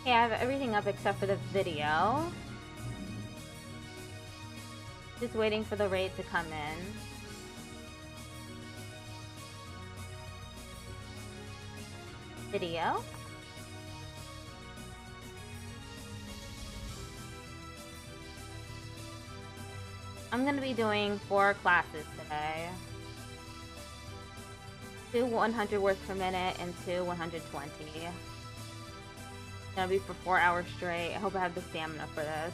Okay, I have everything up except for the video. Just waiting for the raid to come in. Video. I'm gonna be doing 4 classes today. 2 100 words per minute and 2 120. It's gonna be for 4 hours straight. I hope I have the stamina for this.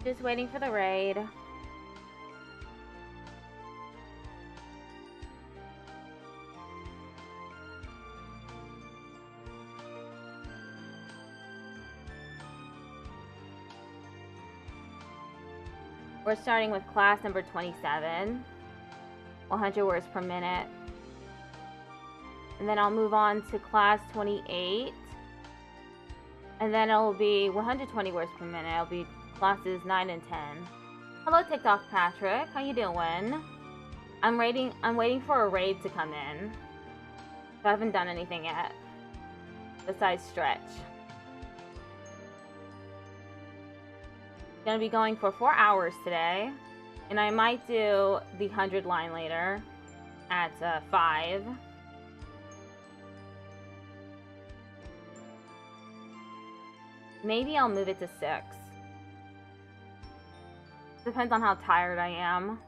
Just waiting for the raid. We're starting with class number 27, 100 words per minute. And then I'll move on to class 28. And then it'll be 120 words per minute. It'll be classes 9 and 10. Hello TikTok Patrick, how you doing? I'm waiting for a raid to come in. I haven't done anything yet besides stretch. Gonna be going for 4 hours today, and I might do the 100 line later at 5. Maybe I'll move it to 6. Depends on how tired I am.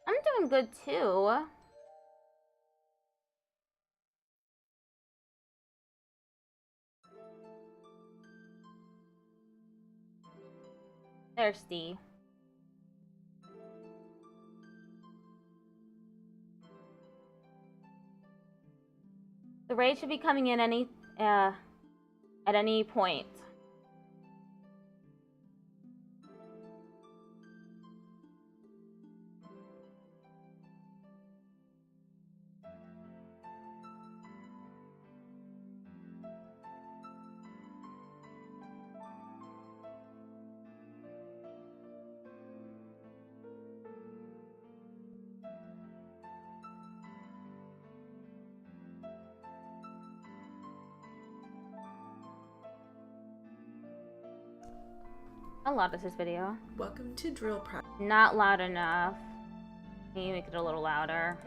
I'm doing good too. Thirsty. The raid should be coming in at any point. How loud is this video? Welcome to drill practice. Not loud enough. Can you make it a little louder?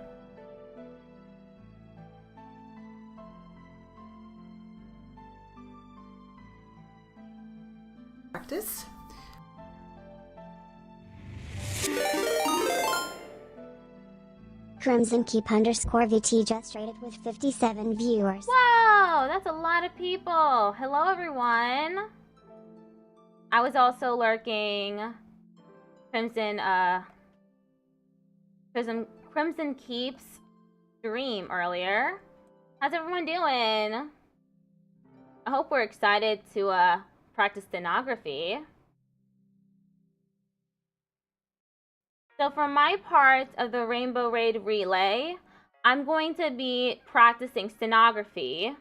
Practice. Crimson Keep _VT just rated with 57 viewers. Wow, that's a lot of people. Hello, everyone. I was also lurking Crimson Keep's stream earlier. How's everyone doing? I hope we're excited to practice stenography. So for my part of the Rainbow Raid Relay, I'm going to be practicing stenography,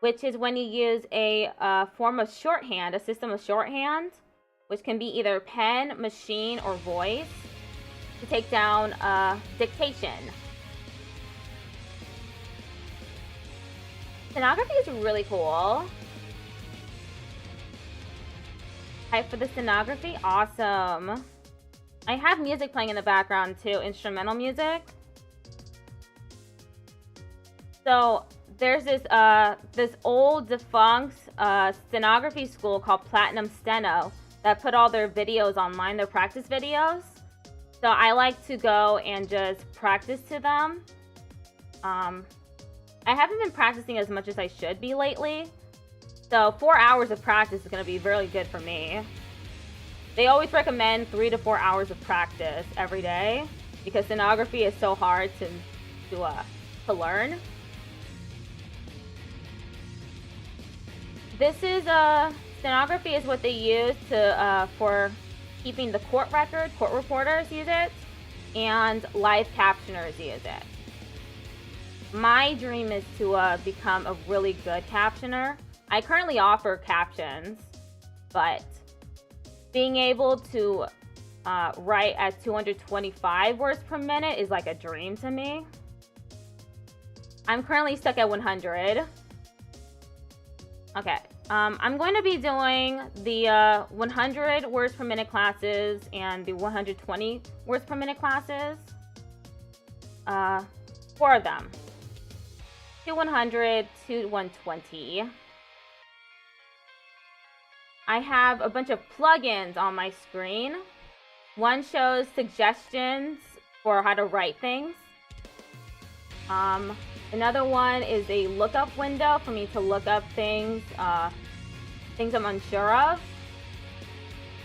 which is when you use a form of shorthand, a system of shorthand, which can be either pen, machine, or voice, to take down dictation. Stenography is really cool. Hype for the stenography? Awesome. I have music playing in the background too, instrumental music. So there's this old defunct stenography school called Platinum Steno that put all their videos online, their practice videos. So I like to go and just practice to them. I haven't been practicing as much as I should be lately. So 4 hours of practice is going to be really good for me. They always recommend 3 to 4 hours of practice every day because stenography is so hard to learn. This is stenography is what they use to for keeping the court record. Court reporters use it, and live captioners use it. My dream is to become a really good captioner. I currently offer captions, but being able to write at 225 words per minute is like a dream to me. I'm currently stuck at 100. Okay, I'm going to be doing the 100 words per minute classes and the 120 words per minute classes. 4 of them. 2 100, 2 120. I have a bunch of plugins on my screen. One shows suggestions for how to write things. Another one is a lookup window for me to look up things, things I'm unsure of.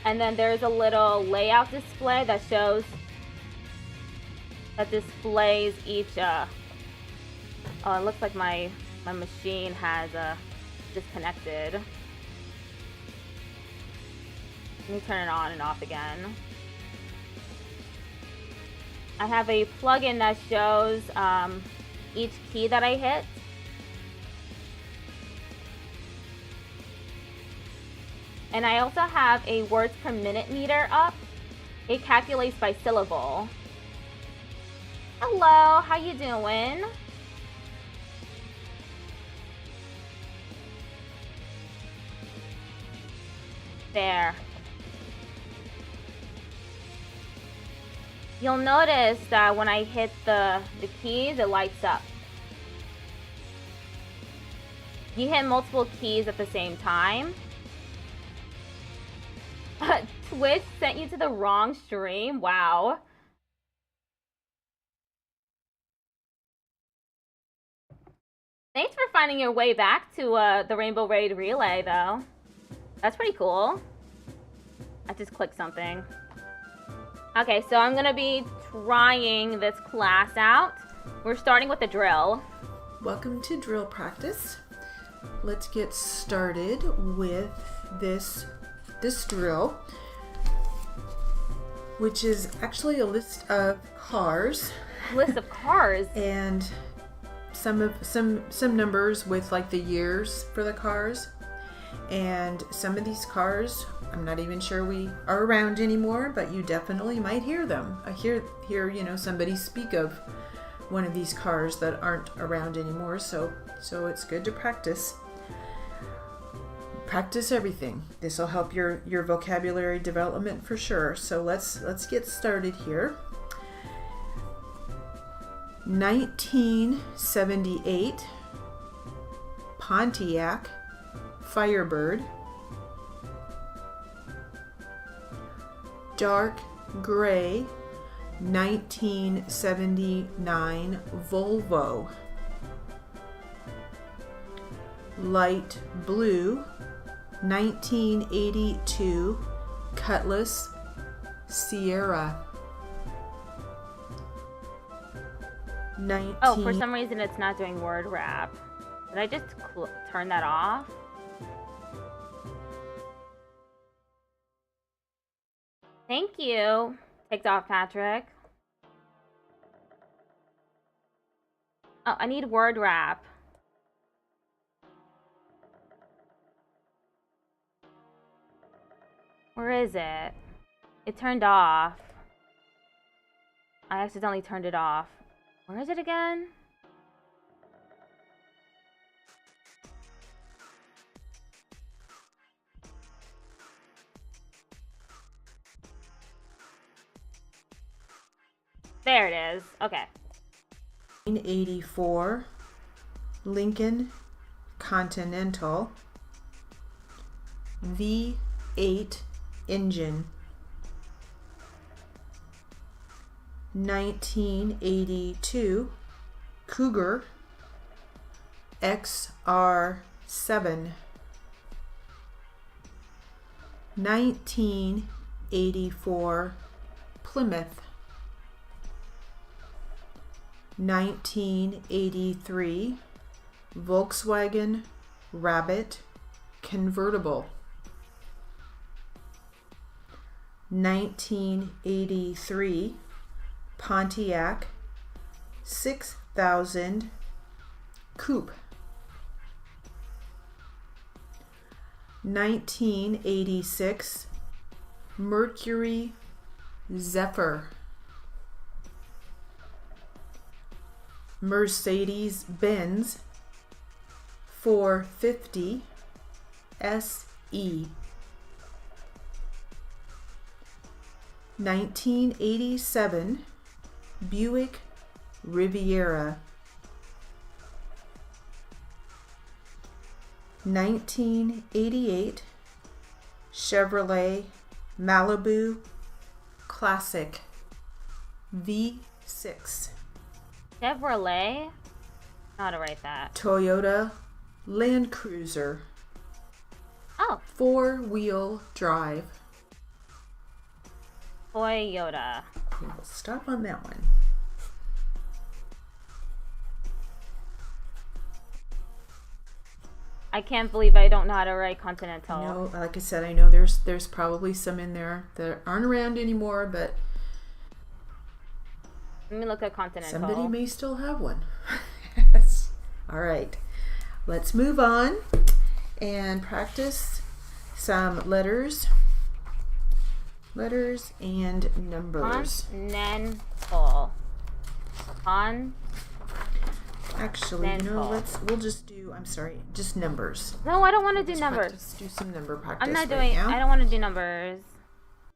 And then there's a little layout display that displays each, oh, it looks like my machine has disconnected. Let me turn it on and off again. I have a plugin that shows each key that I hit. And I also have a words per minute meter up. It calculates by syllable. Hello, how you doing? There. You'll notice that when I hit the keys, it lights up. You hit multiple keys at the same time. Twitch sent you to the wrong stream. Wow. Thanks for finding your way back to the Rainbow Raid Relay, though. That's pretty cool. I just clicked something. Okay, so I'm gonna be trying this class out. We're starting with a drill. Welcome to drill practice. Let's get started with this drill, which is actually a list of cars. List of cars. And some numbers with like the years for the cars. And some of these cars, I'm not even sure we are around anymore, but you definitely might hear them. I hear somebody speak of one of these cars that aren't around anymore, so it's good to practice. Practice everything. This will help your vocabulary development for sure. So let's get started here. 1978 Pontiac Firebird. Dark gray 1979 Volvo. Light blue 1982 Cutlass Sierra. Oh, for some reason it's not doing word wrap. Did I just turn that off? Thank you. Takes off, Patrick. Oh, I need word wrap. Where is it? It turned off. I accidentally turned it off. Where is it again? There it is. Okay. 1984 Lincoln Continental V8 engine. 1982 Cougar XR7. 1984 Plymouth. 1983 Volkswagen Rabbit convertible. 1983 Pontiac 6000 coupe. 1986 Mercury Zephyr. Mercedes-Benz 450 SE. 1987 Buick Riviera. 1988 Chevrolet Malibu Classic V6. Chevrolet? How to write that? Toyota Land Cruiser. Oh. 4-wheel drive. Toyota. Okay, we'll stop on that one. I can't believe I don't know how to write Continental. No, like I said, I know there's probably some in there that aren't around anymore, but Let me look at Continental. somebody may still have one. Yes. All right, let's move on and practice some letters and numbers. Continental. Actually, we'll just do, I'm sorry, just numbers. No, I don't want to do numbers. Let's do some number practice. I'm not right doing, now. I don't want to do numbers.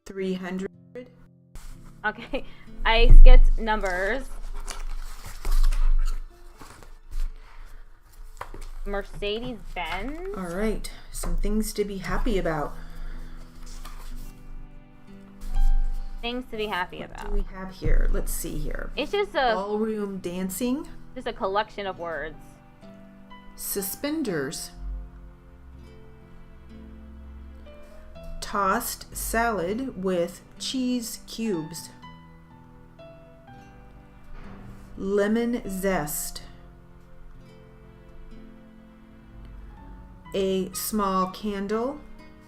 300. Okay, I skipped numbers. Mercedes-Benz. All right, some things to be happy about. Things to be happy What about. do we have here? Let's see here. It's just a Ballroom dancing. just a collection of words. Suspenders. Tossed salad with cheese cubes. Lemon zest. A small candle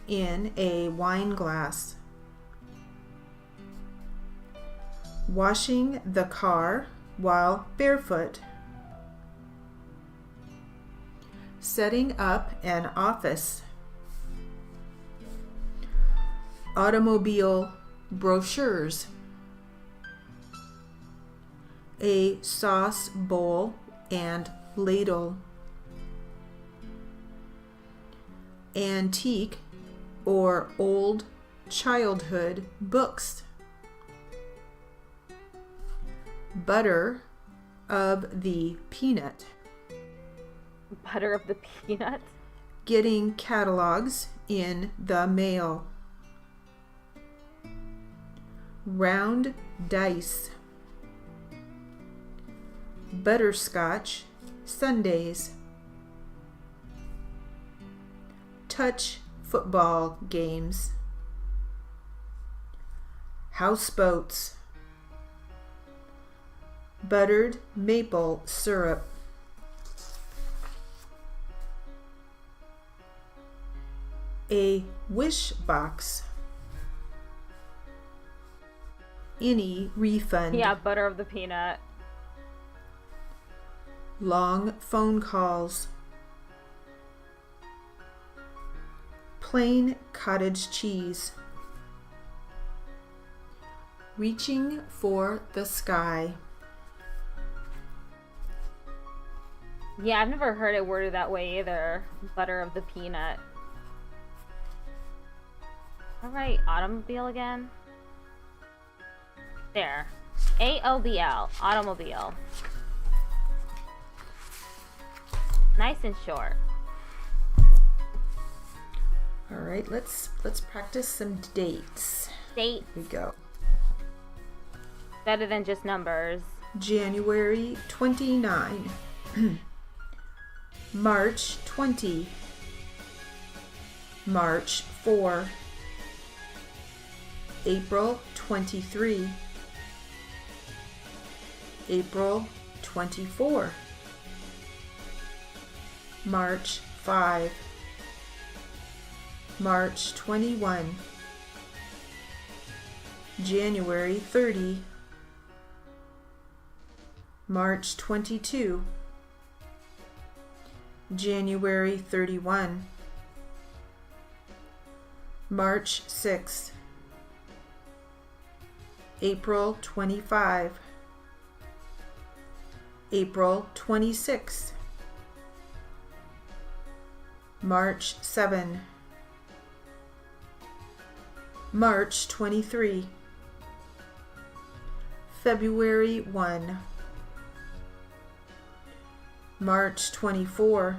in a wine glass. Washing the car while barefoot. Setting up an office. Automobile brochures. A sauce bowl and ladle. Antique or old childhood books. Butter of the peanut. Butter of the peanut. Getting catalogs in the mail. Round dice. Butterscotch sundaes. Touch football games. Houseboats. Buttered maple syrup. A wish box. Any refund. Yeah, butter of the peanut. Long phone calls. Plain cottage cheese. Reaching for the sky. Yeah, I've never heard it worded that way either. Butter of the peanut. Alright, automobile again. There. AOBL, automobile. Nice and short. All right, let's practice some dates. Date. Here we go. Better than just numbers. January 29. March 20. March 4. April 23. April 24. March 5. March 21. January 30. March 22. January 31. March 6. April 25. April 26. March 7. March 23. February 1. March 24.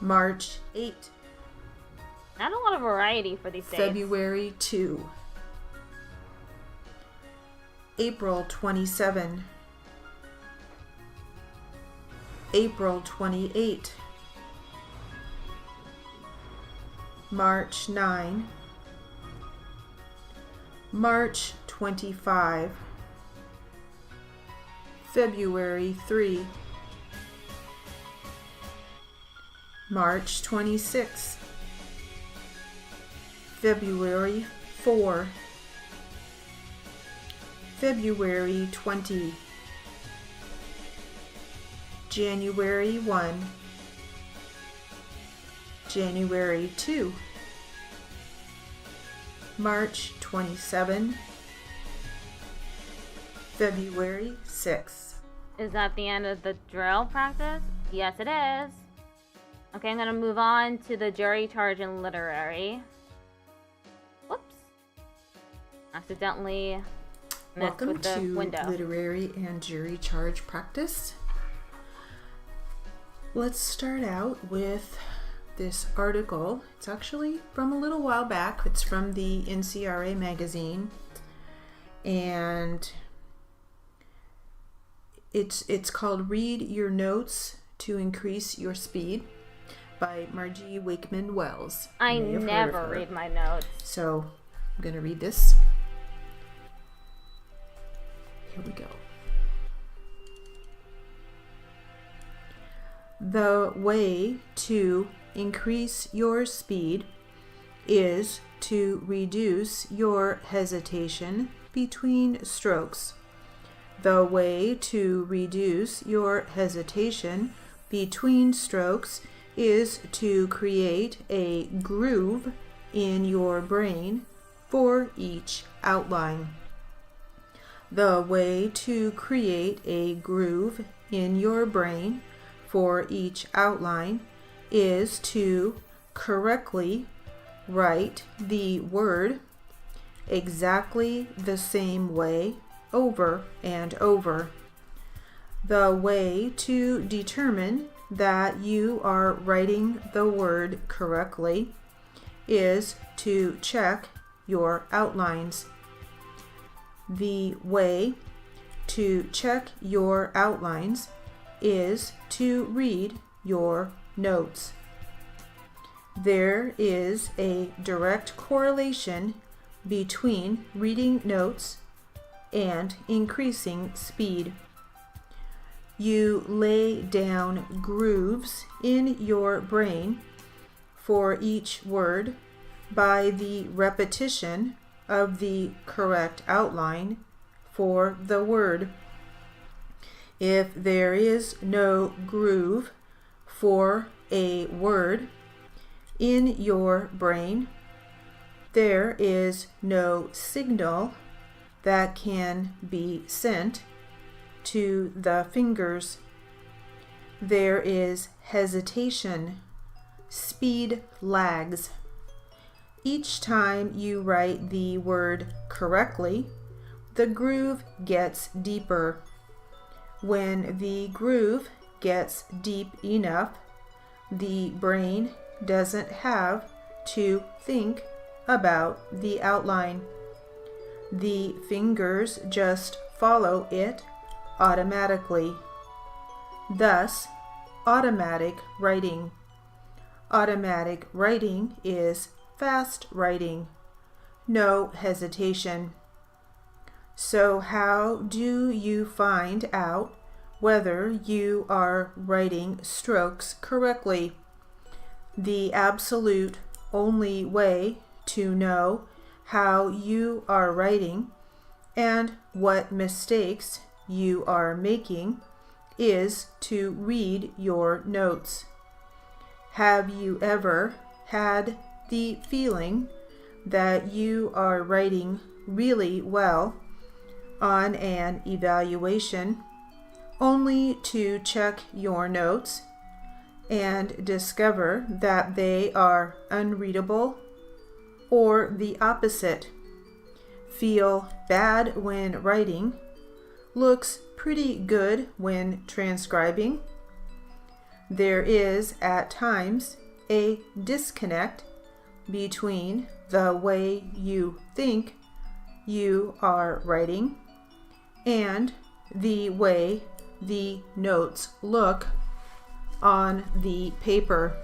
March 8. Not a lot of variety for these days. February 2. April 27. April 28. March 9. March 25. February 3. March 26. February 4. February 20. January 1. January 2. March 27. February 6. Is that the end of the drill practice? Yes, it is. Okay, I'm going to move on to the jury charge and literary. Whoops. Accidentally messed Welcome with the to window. literary and jury charge practice. Let's start out with this article. It's actually from a little while back. It's from the NCRA magazine, and it's called Read Your Notes to Increase Your Speed by Margie Wakeman Wells. I never read my notes. So I'm going to read this. Here we go. The way to increase your speed is to reduce your hesitation between strokes. The way to reduce your hesitation between strokes is to create a groove in your brain for each outline. The way to create a groove in your brain for each outline is to correctly write the word exactly the same way over and over. The way to determine that you are writing the word correctly is to check your outlines. The way to check your outlines is to read your notes. There is a direct correlation between reading notes and increasing speed. You lay down grooves in your brain for each word by the repetition of the correct outline for the word. If there is no groove for a word in your brain, there is no signal that can be sent to the fingers. There is hesitation. Speed lags. Each time you write the word correctly the groove gets deeper. When the groove gets deep enough, the brain doesn't have to think about the outline. The fingers just follow it automatically. Thus, automatic writing. Automatic writing is fast writing. No hesitation. So how do you find out whether you are writing strokes correctly? The absolute only way to know how you are writing and what mistakes you are making is to read your notes. Have you ever had the feeling that you are writing really well on an evaluation only to check your notes and discover that they are unreadable, or the opposite? Feel bad when writing, looks pretty good when transcribing? There is at times a disconnect between the way you think you are writing and the way the notes look on the paper.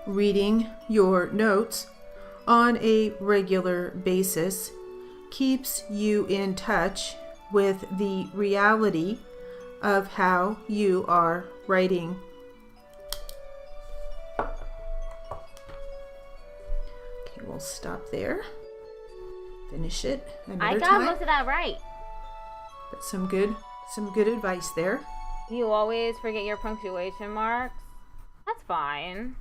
Reading your notes on a regular basis keeps you in touch with the reality of how you are writing. Okay, we'll stop there. Finish it another I got time. most of that right. That's some good advice there. You always forget your punctuation marks. That's fine.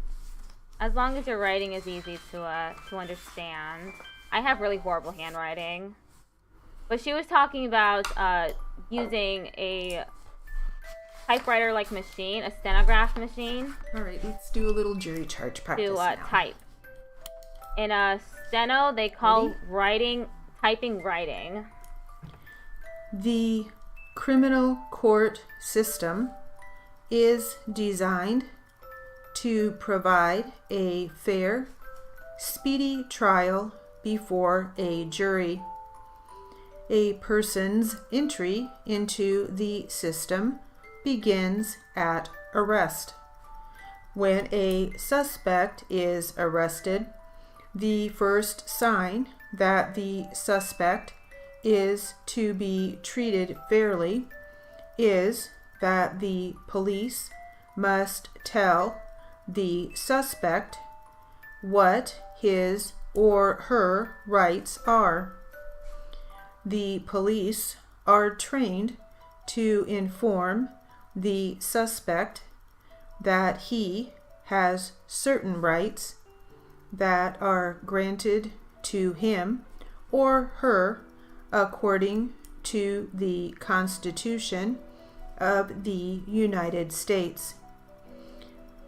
As long as your writing is easy to understand. I have really horrible handwriting. But she was talking about using a typewriter-like machine, a stenograph machine. All right, let's do a little jury charge practice to now. type. In a steno, they call typing writing. The criminal court system is designed to provide a fair, speedy trial before a jury. A person's entry into the system begins at arrest. When a suspect is arrested, the first sign that the suspect is to be treated fairly is that the police must tell the suspect what his or her rights are. The police are trained to inform the suspect that he has certain rights that are granted to him or her according to the Constitution of the United States.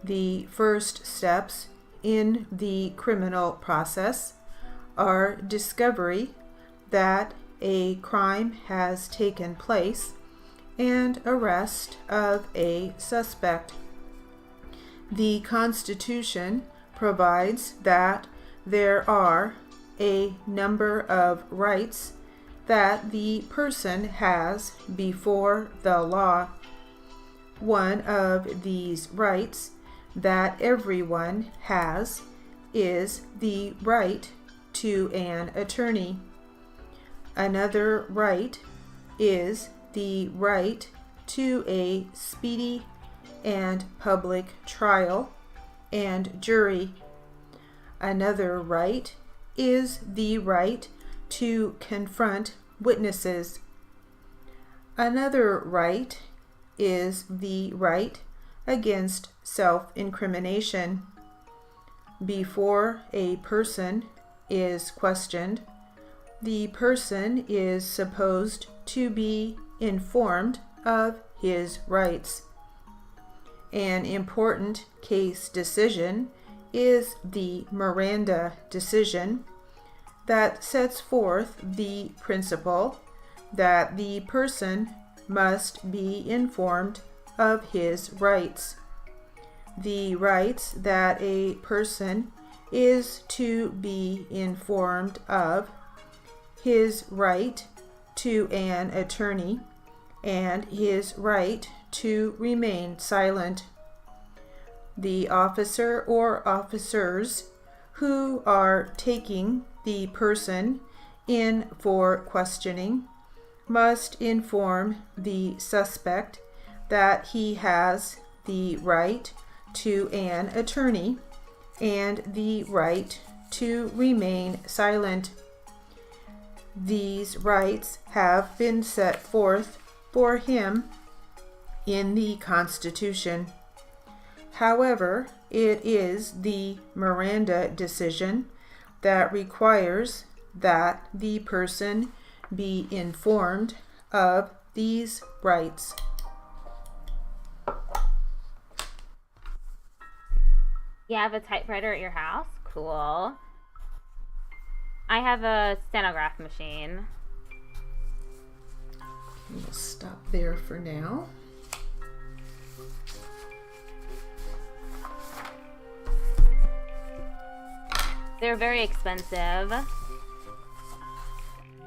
The first steps in the criminal process are discovery that a crime has taken place and arrest of a suspect. The Constitution provides that there are a number of rights that the person has before the law. One of these rights that everyone has is the right to an attorney. Another right is the right to a speedy and public trial and jury. Another right is the right to confront witnesses. Another right is the right against self-incrimination. Before a person is questioned, the person is supposed to be informed of his rights. An important case decision is the Miranda decision. that sets forth the principle that the person must be informed of his rights. The rights that a person is to be informed of, his right to an attorney, and his right to remain silent. The officer or officers who are taking the person in for questioning must inform the suspect that he has the right to an attorney and the right to remain silent. These rights have been set forth for him in the Constitution. However, it is the Miranda decision that requires that the person be informed of these rights. You have a typewriter at your house? Cool. I have a stenograph machine. We'll stop there for now. They're very expensive.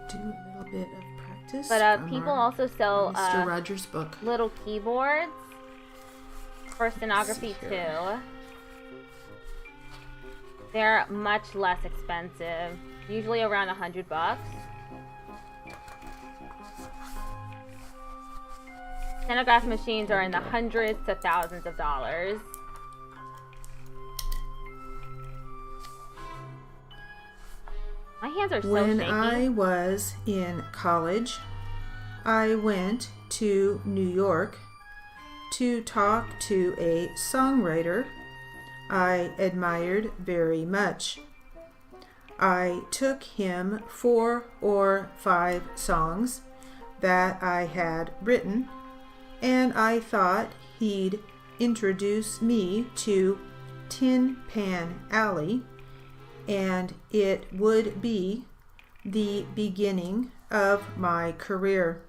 Do a little bit of practice. But people also sell Mr. Rogers' book. Little keyboards for stenography too. They're much less expensive, usually around $100. Stenograph machines are in the hundreds to thousands of dollars. My hands are so When shaky. I was in college, I went to New York to talk to a songwriter I admired very much. I took him 4 or 5 songs that I had written, and I thought he'd introduce me to Tin Pan Alley, and it would be the beginning of my career.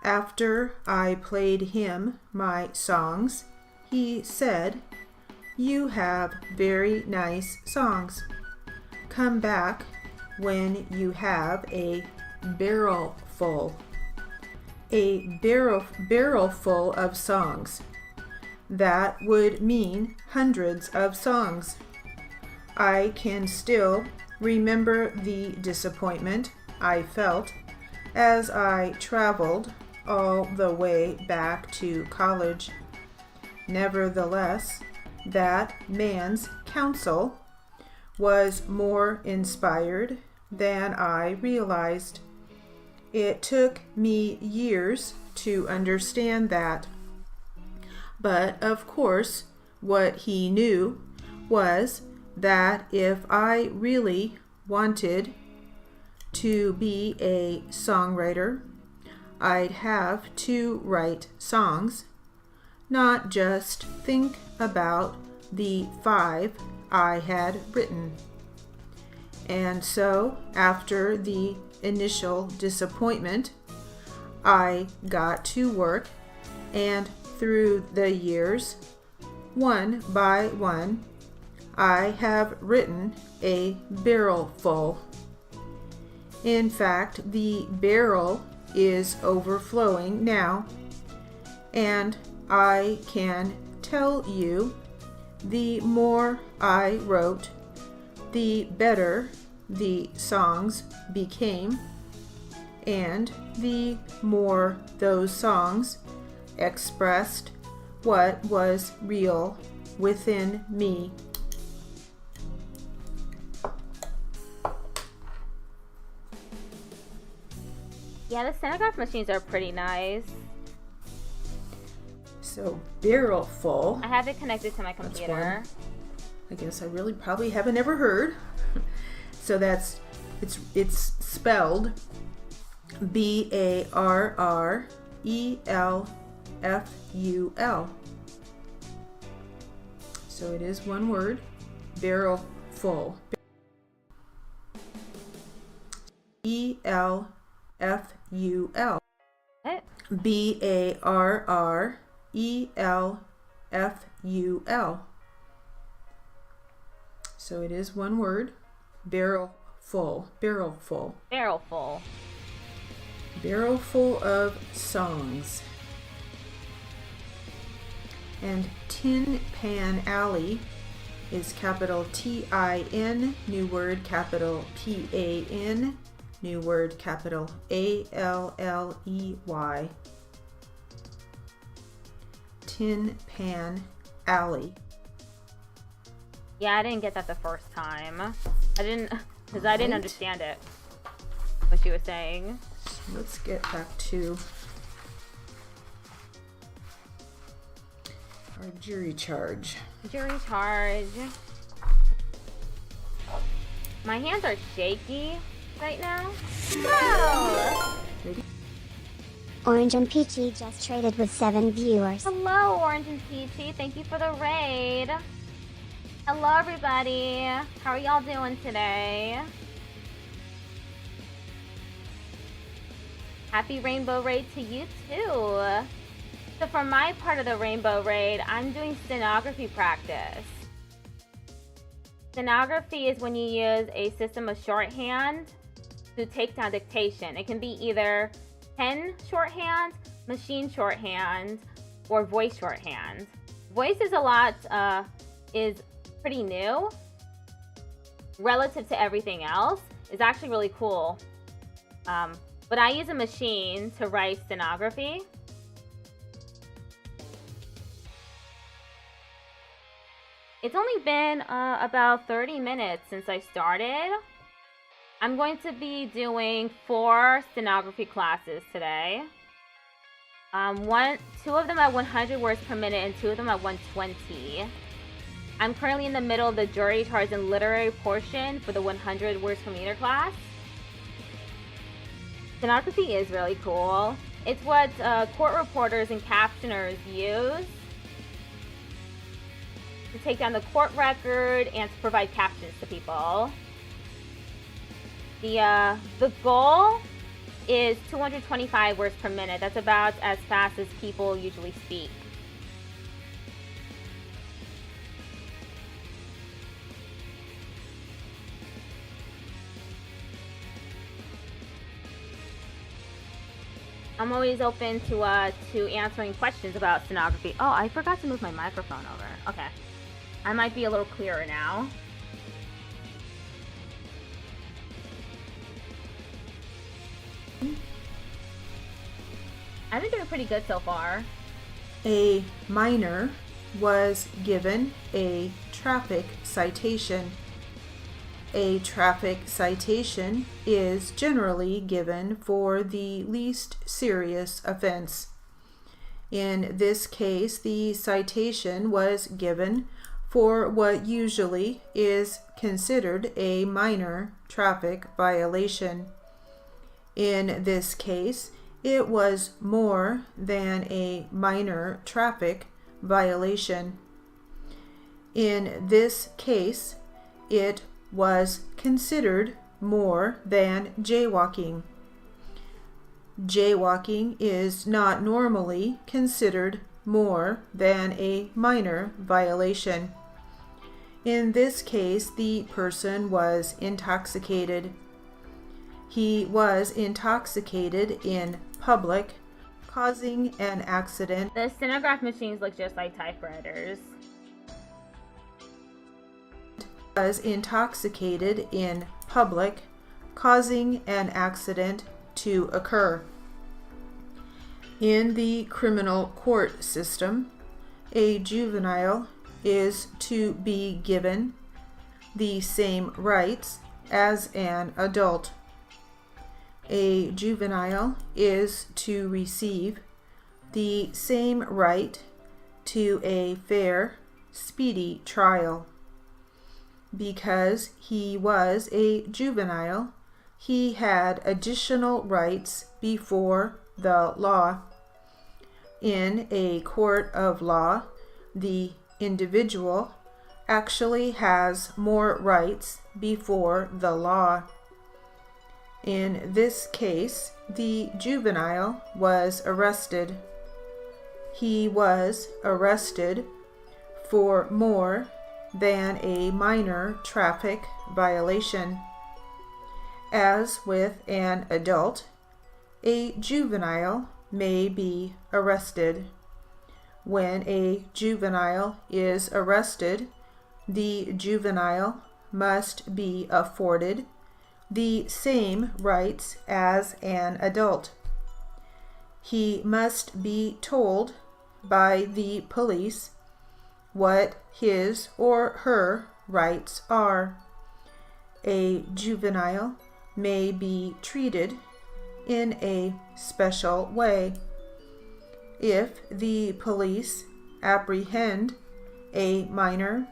After I played him my songs, he said, "You have very nice songs. Come back when you have a barrel full." A barrel full of songs. That would mean hundreds of songs. I can still remember the disappointment I felt as I traveled all the way back to college. Nevertheless, that man's counsel was more inspired than I realized. It took me years to understand that. But of course, what he knew was that if I really wanted to be a songwriter, I'd have to write songs, not just think about the 5 I had written. And so, after the initial disappointment, I got to work, and through the years, one by one, I have written a barrel full. In fact, the barrel is overflowing now, and I can tell you, the more I wrote, the better the songs became, and the more those songs expressed what was real within me. Yeah, the stenograph machines are pretty nice. So barrel full. I have it connected to my computer. I guess I really probably haven't ever heard. So it's spelled BARRELFUL. So it is one word, barrel full. What? Barrelful. So it is one word. Barrelful. Barrelful. Barrelful. Barrelful of songs. And Tin Pan Alley is capital T-I-N, new word, capital P-A-N, new word, capital A-L-L-E-Y. Tin Pan Alley. Yeah, I didn't get that the first time. I didn't understand it, what she was saying. So let's get back to our jury charge. Jury charge. My hands are shaky right now. Oh! Orange and Peachy just traded with 7 viewers. Hello, Orange and Peachy. Thank you for the raid. Hello, everybody. How are y'all doing today? Happy Rainbow Raid to you, too. So for my part of the Rainbow Raid, I'm doing stenography practice. Stenography is when you use a system of shorthand to take down dictation. It can be either pen shorthand, machine shorthand, or voice shorthand. Voice is is pretty new relative to everything else. It's actually really cool. But I use a machine to write stenography. It's only been about 30 minutes since I started. I'm going to be doing 4 stenography classes today. 2 of them at 100 words per minute and 2 of them at 120. I'm currently in the middle of the jury charge and literary portion for the 100 words per meter class. Stenography is really cool. It's what court reporters and captioners use to take down the court record and to provide captions to people. The goal is 225 words per minute. That's about as fast as people usually speak. I'm always open to answering questions about stenography. Oh, I forgot to move my microphone over. Okay. I might be a little clearer now. I've been doing pretty good so far. A minor was given a traffic citation. A traffic citation is generally given for the least serious offense. In this case, the citation was given for what usually is considered a minor traffic violation. In this case, it was more than a minor traffic violation. In this case, it was considered more than jaywalking. Jaywalking is not normally considered more than a minor violation. In this case, the person was intoxicated. He was intoxicated in public, causing an accident. The stenograph machines look just like typewriters. Was intoxicated in public, causing an accident to occur. In the criminal court system, a juvenile is to be given the same rights as an adult. A juvenile is to receive the same right to a fair, speedy trial. Because he was a juvenile, he had additional rights before the law. In a court of law, the individual actually has more rights before the law. In this case, the juvenile was arrested. He was arrested for more than a minor traffic violation. As with an adult, a juvenile may be arrested. When a juvenile is arrested, the juvenile must be afforded the same rights as an adult. He must be told by the police what his or her rights are. A juvenile may be treated in a special way. If the police apprehend a minor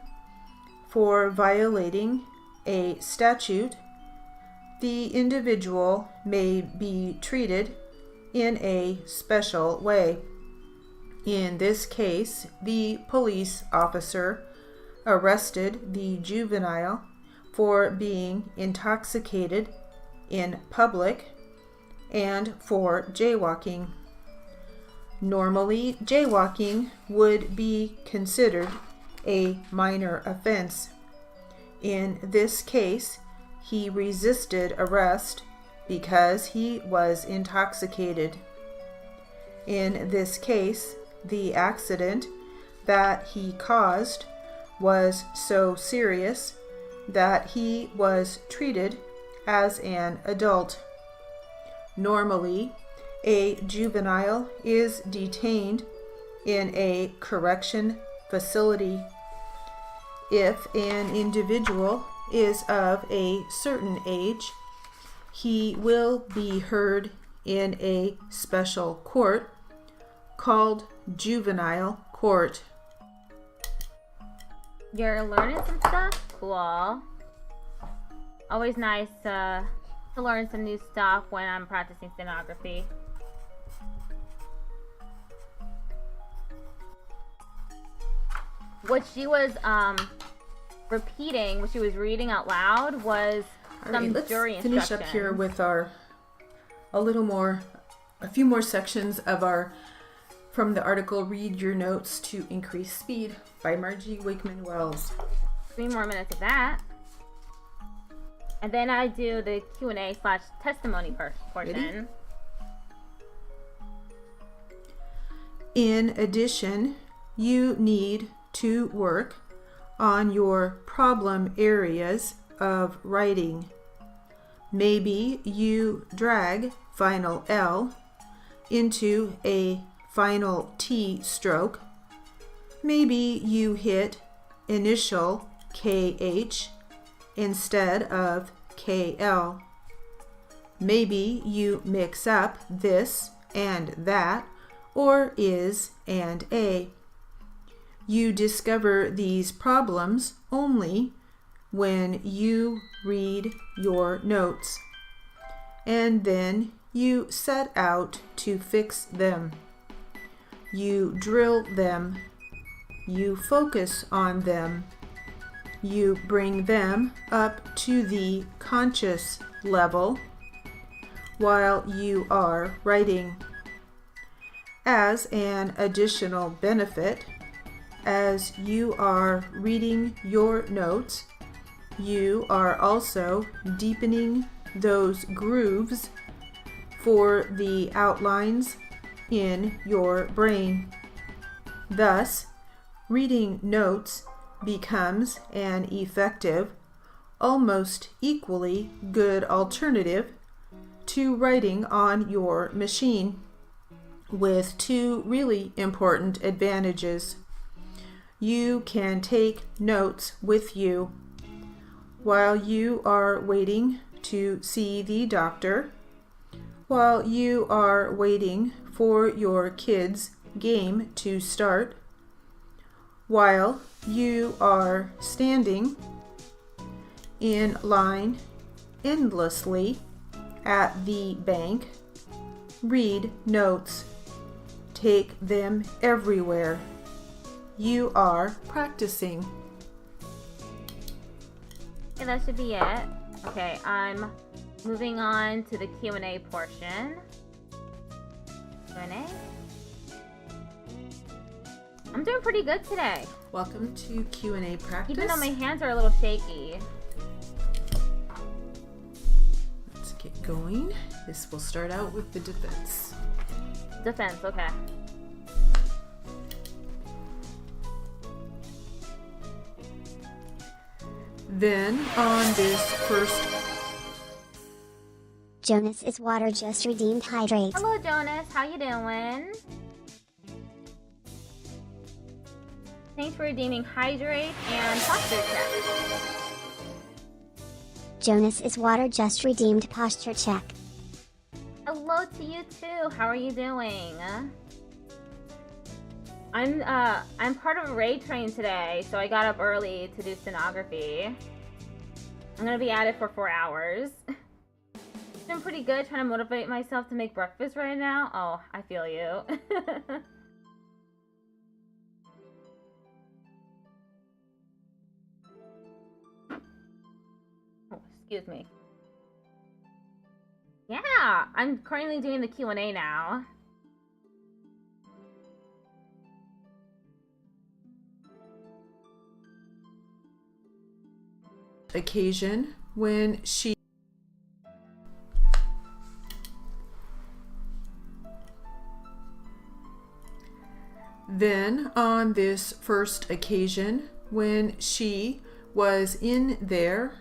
for violating a statute, the individual may be treated in a special way. In this case, the police officer arrested the juvenile for being intoxicated in public and for jaywalking. Normally, jaywalking would be considered a minor offense. In this case, he resisted arrest because he was intoxicated. In this case, the accident that he caused was so serious that he was treated as an adult. Normally, a juvenile is detained in a correction facility. If an individual is of a certain age, he will be heard in a special court called juvenile court. You're learning some stuff? Cool. Always nice to learn some new stuff when I'm practicing stenography. What she was repeating, what she was reading out loud was some jury instructions. Let's finish up here with a few more sections of from the article Read Your Notes to Increase Speed by Margie Wakeman Wells. 3 more minutes of that. And then I do the Q&A/testimony portion. Ready? In addition, you need to work on your problem areas of writing. Maybe you drag final L into a final T stroke. Maybe you hit initial KH instead of KL. Maybe you mix up this and that, or is and a. You discover these problems only when you read your notes, and then you set out to fix them. You drill them. You focus on them. You bring them up to the conscious level while you are writing. As an additional benefit, as you are reading your notes, you are also deepening those grooves for the outlines in your brain. Thus, reading notes becomes an effective, almost equally good alternative to writing on your machine, with 2 really important advantages. You can take notes with you while you are waiting to see the doctor, while you are waiting for your kids' game to start, while you are standing in line endlessly at the bank. Read notes. Take them everywhere. You are practicing. Okay, that should be it. Okay, I'm Moving on to the Q&A portion. Q&A. I'm doing pretty good today. Welcome to Q&A practice. Even though my hands are a little shaky. Let's get going. This will start out with the defense. Defense, okay. Then on this first... Jonas is water just redeemed hydrate. Hello Jonas, how you doing? Thanks for redeeming hydrate and posture check. Jonas is water just redeemed posture check. Hello to you too. How are you doing? I'm part of a raid train today, so I got up early to do stenography. I'm gonna be at it for 4 hours. Doing pretty good, trying to motivate myself to make breakfast right now. Oh, I feel you. Oh, excuse me. Yeah, I'm currently doing the Q&A now. Occasion when she... Then on this first occasion when she was in there,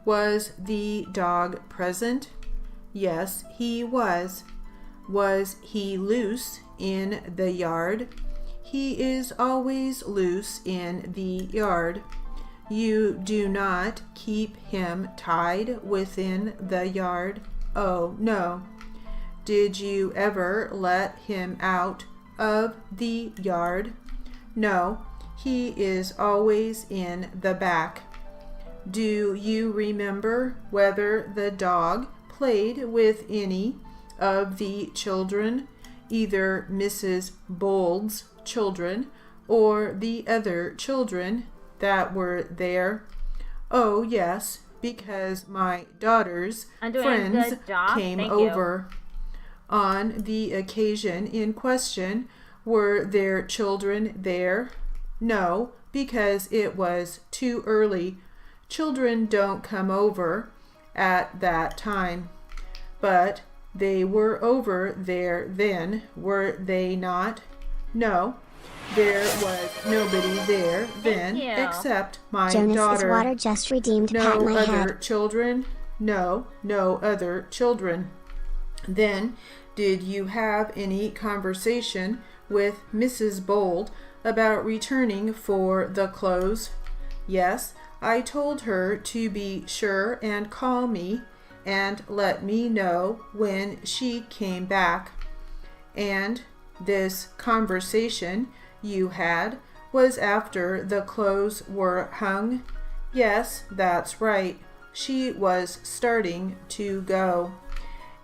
was the dog present? Yes, he was. Was he loose in the yard? He is always loose in the yard. You do not keep him tied within the yard. Oh, no. Did you ever let him out of the yard? No, he is always in the back. Do you remember whether the dog played with any of the children, either Mrs. Bold's children or the other children that were there? Oh, yes, because my daughter's friends came over. On the occasion in question, were their children there? No, because it was too early. Children don't come over at that time. But they were over there then, were they not? No, there was nobody there then except my Jonas daughter. Is water just redeemed No pat my other head. children? No, no other children. Then, did you have any conversation with Mrs. Bold about returning for the clothes? Yes, I told her to be sure and call me and let me know when she came back. And this conversation you had was after the clothes were hung? Yes, that's right. She was starting to go.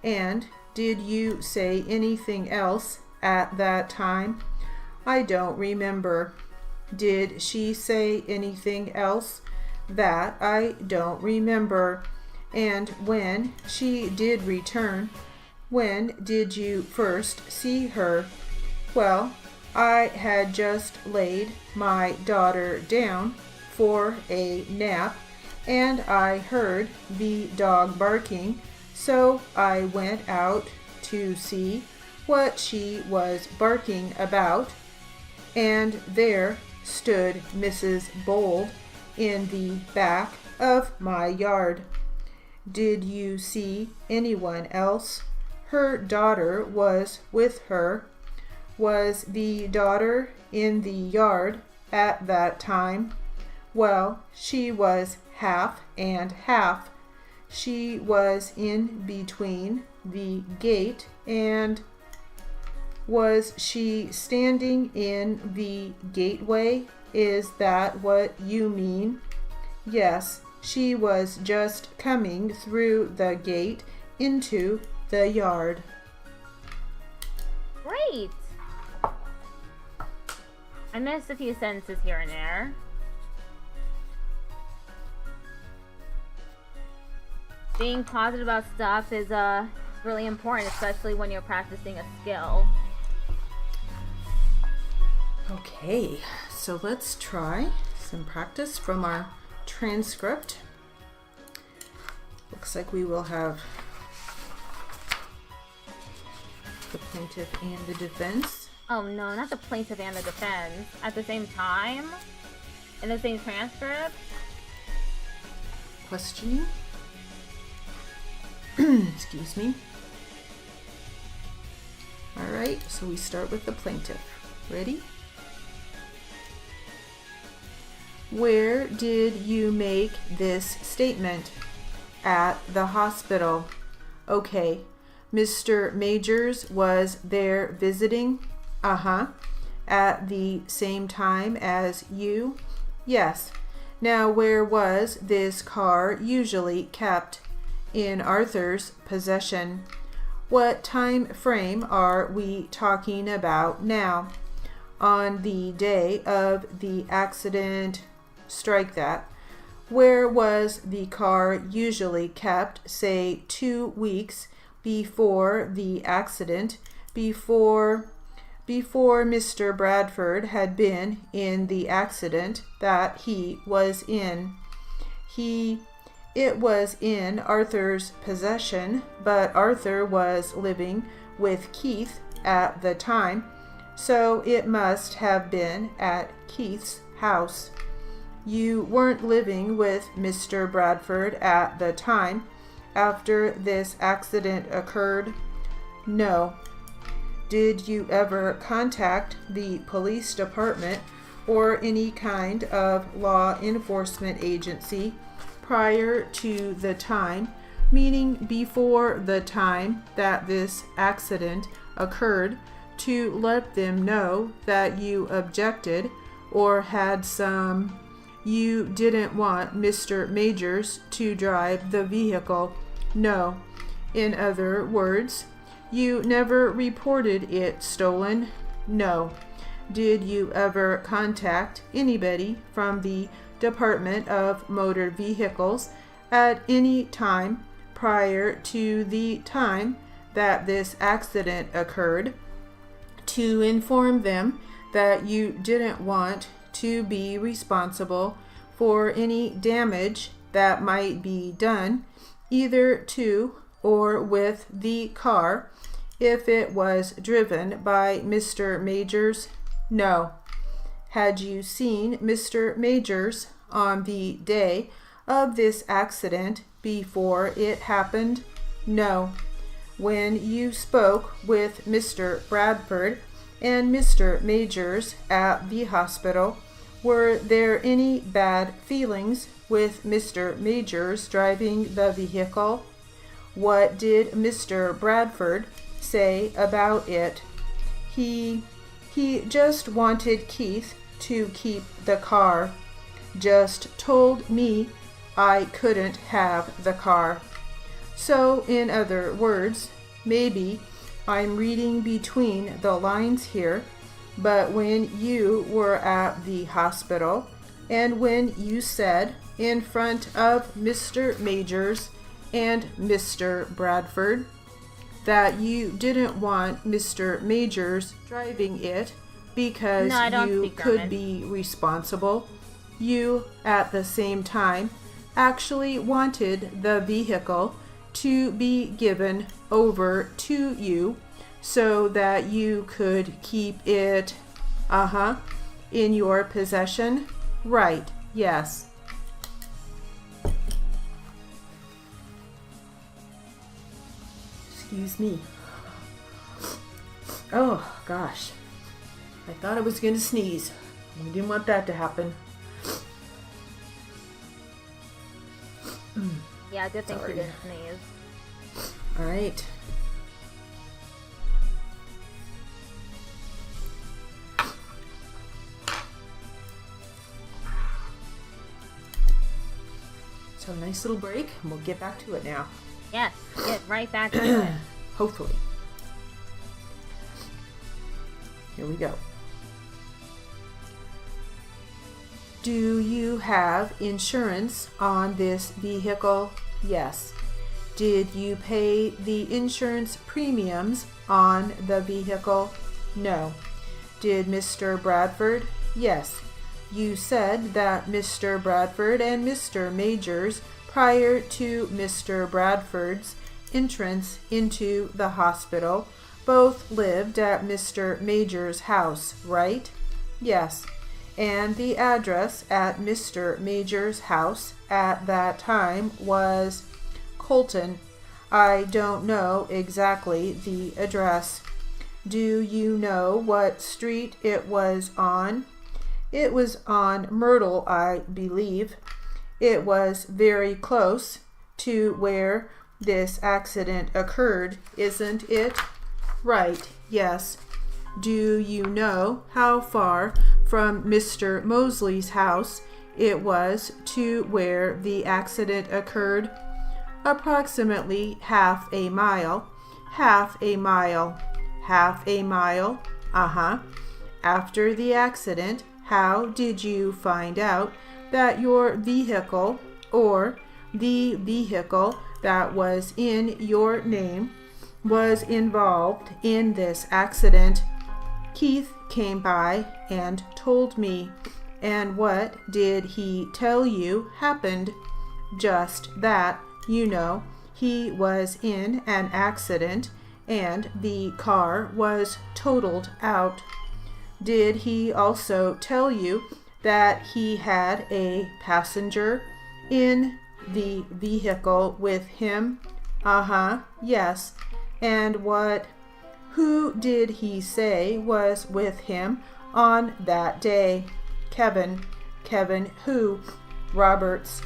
And did you say anything else at that time? I don't remember. Did she say anything else? That I don't remember. And when she did return, when did you first see her? Well, I had just laid my daughter down for a nap, and I heard the dog barking, so I went out to see what she was barking about, and there stood Mrs. Bold in the back of my yard. Did you see anyone else? Her daughter was with her. Was the daughter in the yard at that time? Well, she was half and half. She was in between the gate and... Was she standing in the gateway? Is that what you mean? Yes, she was just coming through the gate into the yard. Great! I missed a few sentences here and there. Being positive about stuff is really important, especially when you're practicing a skill. Okay, so let's try some practice from our transcript. Looks like we will have the plaintiff and the defense. Oh no, not the plaintiff and the defense at the same time? In the same transcript? Questioning. Excuse me. Alright, so we start with the plaintiff. Ready? Where did you make this statement? At the hospital. Okay. Mr. Majors was there visiting? Uh-huh. At the same time as you? Yes. Now, where was this car usually kept? In Arthur's possession. What time frame are we talking about now? On the day of the accident. Strike that. Where was the car usually kept, say 2 weeks before the accident, before Mr. Bradford had been in the accident that he was in? It was in Arthur's possession, but Arthur was living with Keith at the time, so it must have been at Keith's house. You weren't living with Mr. Bradford at the time after this accident occurred? No. Did you ever contact the police department or any kind of law enforcement agency prior to the time, meaning before the time that this accident occurred, to let them know that you objected or had some... You didn't want Mr. Majors to drive the vehicle? No. In other words, you never reported it stolen? No. Did you ever contact anybody from the Department of Motor Vehicles at any time prior to the time that this accident occurred to inform them that you didn't want to be responsible for any damage that might be done either to or with the car if it was driven by Mr. Majors? No. Had you seen Mr. Majors on the day of this accident before it happened? No. When you spoke with Mr. Bradford and Mr. Majors at the hospital, were there any bad feelings with Mr. Majors driving the vehicle? What did Mr. Bradford say about it? He just wanted Keith to keep the car. Just told me I couldn't have the car. So, in other words, maybe I'm reading between the lines here, but when you were at the hospital and when you said in front of Mr. Majors and Mr. Bradford that you didn't want Mr. Majors driving it because you could be responsible, you at the same time actually wanted the vehicle to be given over to you so that you could keep it, in your possession? Right, yes. Excuse me. Oh, gosh. I thought I was going to sneeze. I didn't want that to happen. Yeah, good thing she didn't sneeze. All right. So nice little break, and we'll get back to it now. Yes, get right back to it. Hopefully. Here we go. Do you have insurance on this vehicle? Yes. Did you pay the insurance premiums on the vehicle? No. Did Mr. Bradford? Yes. You said that Mr. Bradford and Mr. Majors, prior to Mr. Bradford's entrance into the hospital, both lived at Mr. Majors' house, right? Yes. And the address at Mr. Majors' house at that time was Colton. I don't know exactly the address. Do you know what street it was on? It was on Myrtle, I believe. It was very close to where this accident occurred, isn't it? Right, yes. Do you know how far from Mr. Mosley's house it was to where the accident occurred? Approximately half a mile. Half a mile. Half a mile. Uh-huh. After the accident, how did you find out that your vehicle or the vehicle that was in your name was involved in this accident? Keith came by and told me. And what did he tell you happened? Just that, you know, he was in an accident and the car was totaled out. Did he also tell you that he had a passenger in the vehicle with him? Uh-huh, yes. And who did he say was with him on that day? Kevin. Kevin who? Roberts.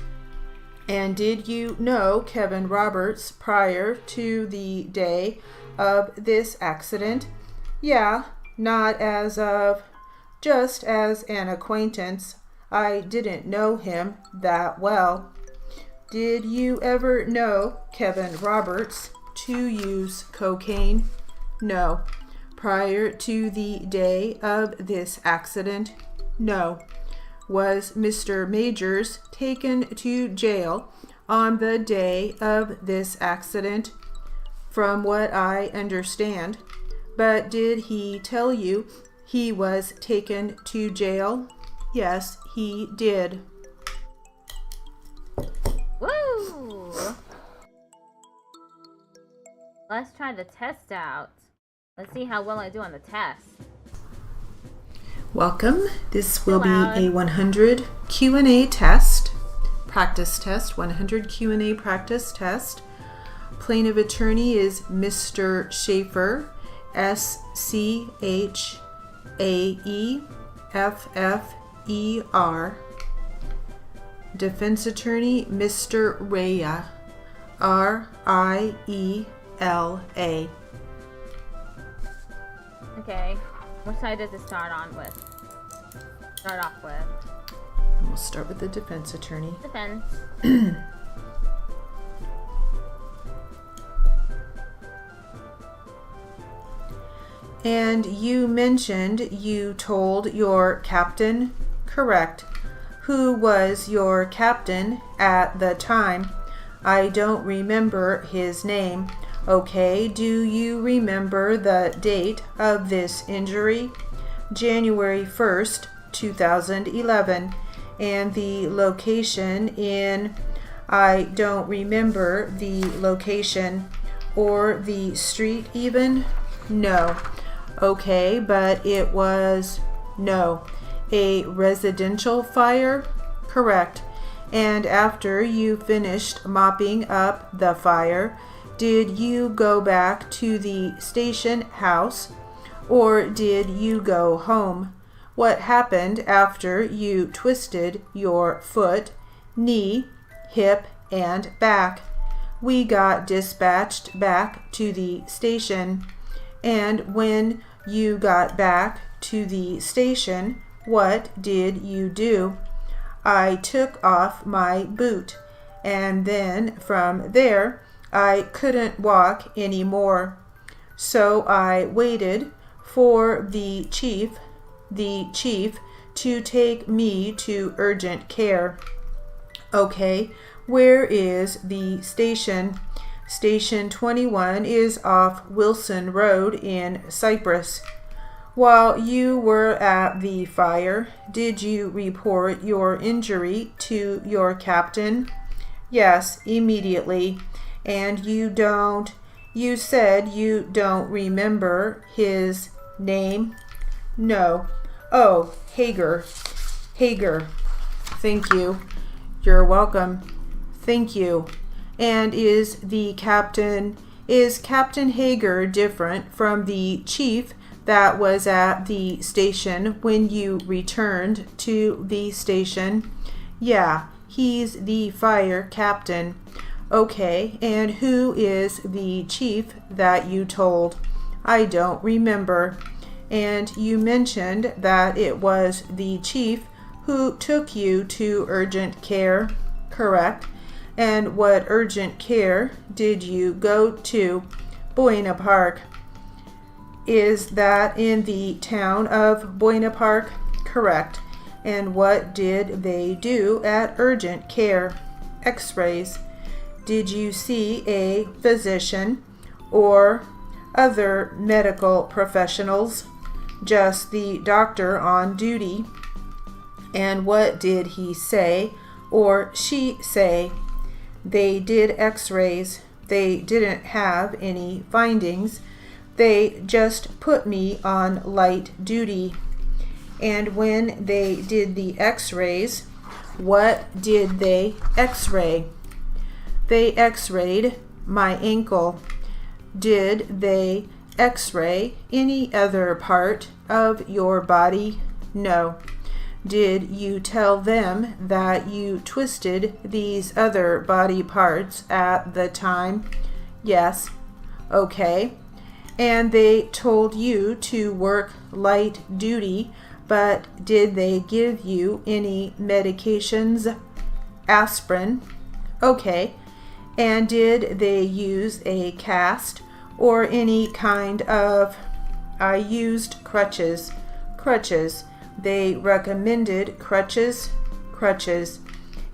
And did you know Kevin Roberts prior to the day of this accident? Yeah, not as of, just as an acquaintance. I didn't know him that well. Did you ever know Kevin Roberts to use cocaine? No. Prior to the day of this accident? No. Was Mr. Majors taken to jail on the day of this accident? From what I understand. But did he tell you he was taken to jail? Yes, he did. Woo! Let's try the test out. Let's see how well I do on the test. Welcome. This will be a 100 Q&A test, practice test, 100 Q&A practice test. Plaintiff attorney is Mr. Schaefer, SCHAEFFER. Defense attorney Mr. Rea, RIELA. Okay, what side does it start off with? We'll start with the defense attorney. Defense. And you mentioned you told your captain, correct. Who was your captain at the time? I don't remember his name. Okay, do you remember the date of this injury? January 1st, 2011. And the location in, I don't remember the location or the street even? No. Okay, but it was, no, a residential fire? Correct. And after you finished mopping up the fire, did you go back to the station house or did you go home? What happened after you twisted your foot, knee, hip, and back? We got dispatched back to the station. And when you got back to the station, what did you do? I took off my boot, and then from there, I couldn't walk anymore. So I waited for the chief to take me to urgent care. Okay, where is the station? Station 21 is off Wilson Road in Cyprus. While you were at the fire, did you report your injury to your captain? Yes, immediately. And you said you don't remember his name? No. Oh, Hager. Hager. Thank you. You're welcome. Thank you. And is Captain Hager different from the chief that was at the station when you returned to the station? Yeah, he's the fire captain. Okay, and who is the chief that you told? I don't remember. And you mentioned that it was the chief who took you to urgent care, correct? And what urgent care did you go to? Buena Park. Is that in the town of Buena Park? Correct. And what did they do at urgent care? X-rays. Did you see a physician or other medical professionals? Just the doctor on duty. And what did he say or she say? They did x-rays. They didn't have any findings. They just put me on light duty. And when they did the x-rays, what did they x-ray? They x-rayed my ankle. Did they x-ray any other part of your body? No. Did you tell them that you twisted these other body parts at the time? Yes. Okay. And they told you to work light duty, but did they give you any medications? Aspirin. Okay. And did they use a cast or any kind of... I used crutches. Crutches. They recommended crutches. Crutches.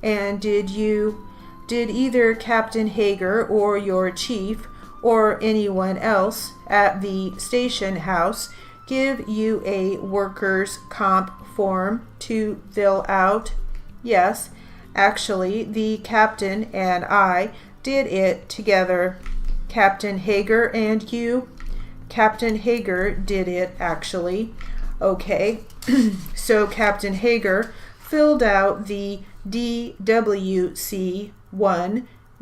And did either Captain Hager or your chief or anyone else at the station house give you a workers' comp form to fill out? Yes. Actually, the captain and I did it together. Captain Hager and you? Captain Hager did it, actually. Okay. So Captain Hager filled out the DWC-1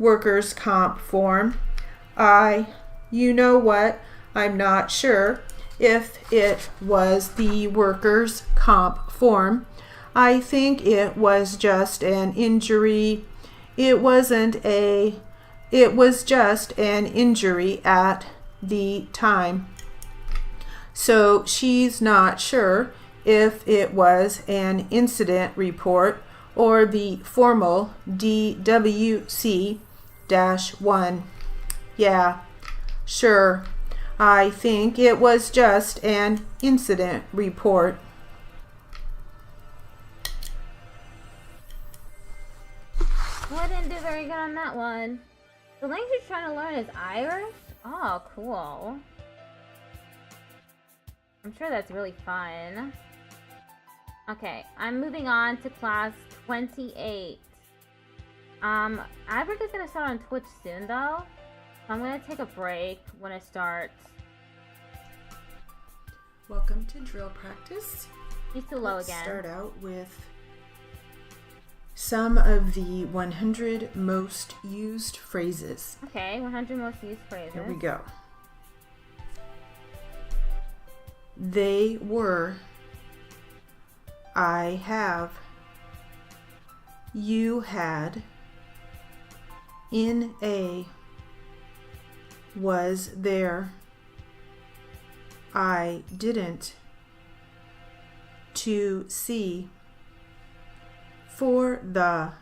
workers' comp form. You know what? I'm not sure if it was the workers' comp form. I think it was just an injury. It was just an injury at the time. So she's not sure if it was an incident report or the formal DWC-1. Yeah, sure. I think it was just an incident report. Well, I didn't do very good on that one. The language you're trying to learn is Irish? Oh, cool. I'm sure that's really fun. Okay, I'm moving on to class 28. Albert is gonna start on Twitch soon though. So I'm gonna take a break when it starts. Welcome to drill practice. He's too low Let's again. Start out with some of the 100 most used phrases. Okay, 100 most used phrases. Here we go. They were. I have. You had. In a. Was there. I didn't. To see. For the.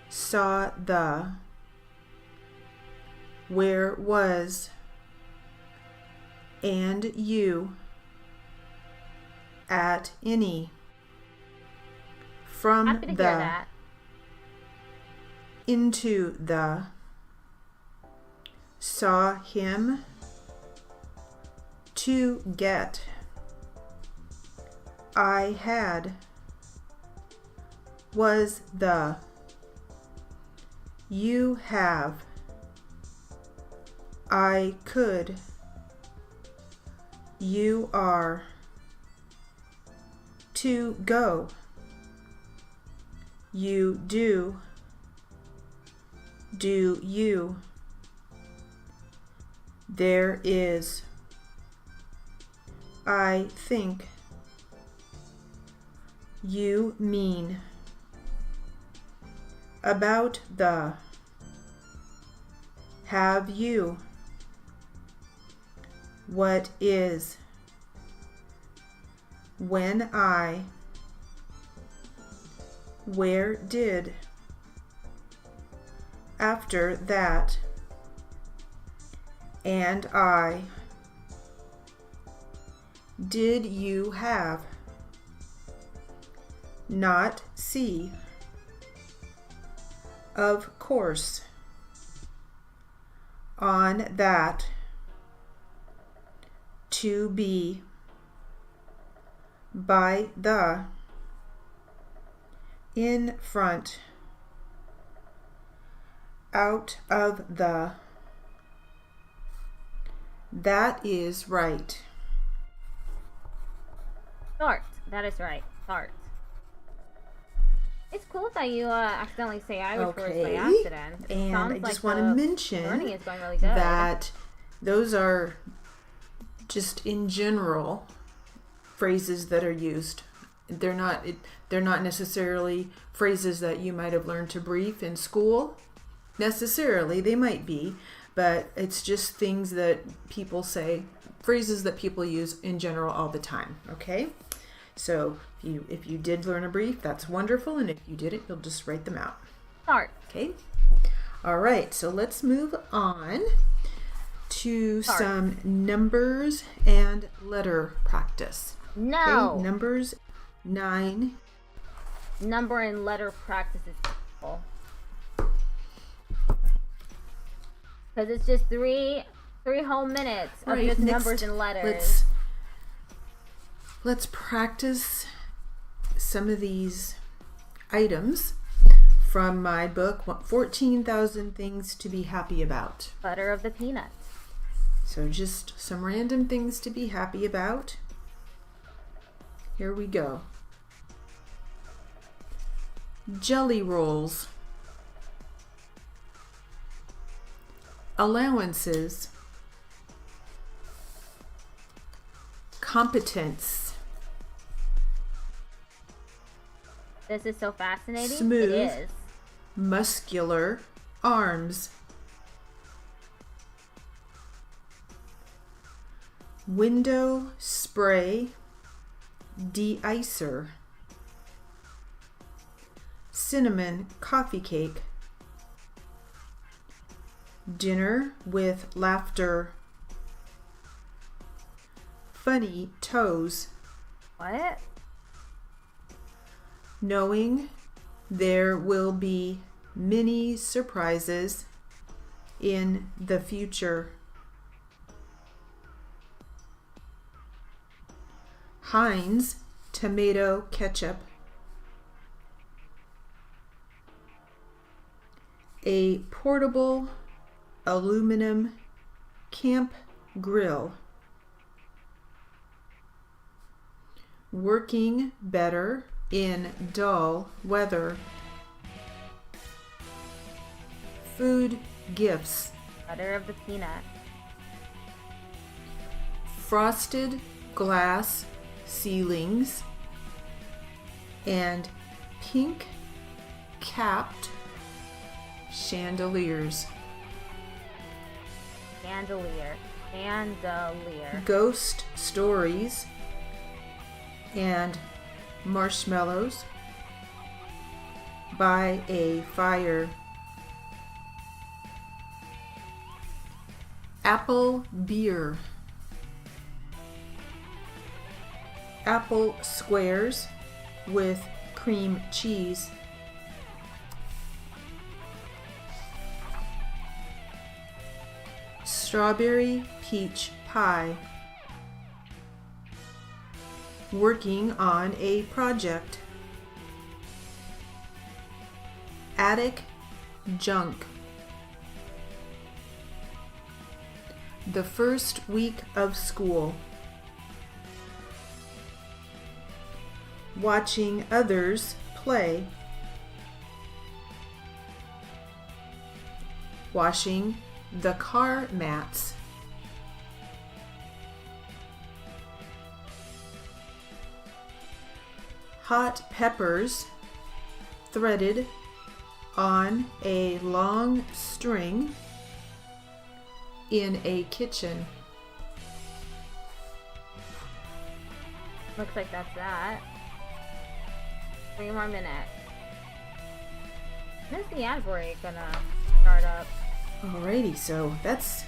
Saw the. Where was. And you. At any. From Happy to the. hear that. Into the. saw him to get. I had. Was the. You have. I could. You are. To go. You do. Do you. There is. I think. You mean. About the. Have you. What is. When I. Where did. After that. And I. Did you have. Not see. Of course. On that. To be. By the. In front. Out of the. That is right. Start. That is right. Start. It's cool that you accidentally say Irish words by accident. It and sounds I just like want to mention learning is going really good. that those are just in general phrases that are used. They're not necessarily phrases that you might have learned to brief in school. Necessarily, they might be, but it's just things that people say, phrases that people use in general all the time. Okay, so if you did learn a brief, that's wonderful, and if you didn't, you'll just write them out. Start. Okay. All right, so let's move on to some numbers and letter practice. No. Okay, numbers 9. Number and letter practice is cool. Because it's just three whole minutes of just numbers and letters. Let's practice some of these items from my book, 14,000 Things to Be Happy About. Butter of the peanuts. So just some random things to be happy about. Here we go. Jelly rolls. Allowances. Competence. This is so fascinating. Smooth, it is. Muscular arms. Window spray de-icer. Cinnamon coffee cake. Dinner with laughter. Funny toes. What? Knowing there will be many surprises in the future. Heinz tomato ketchup. A portable aluminum camp grill. Working better in dull weather. Food gifts. Butter of the peanut. Frosted glass ceilings and pink capped chandeliers. Chandelier. Ghost stories and marshmallows by a fire. Apple beer. Apple squares with cream cheese. strawberry peach pie. Working on a project. Attic junk. The first week of school. Watching others play. Washing the car mats. Hot peppers threaded on a long string in a kitchen. Looks like that's that. 3 more minutes. When's the ad break gonna start up? Alrighty, so that's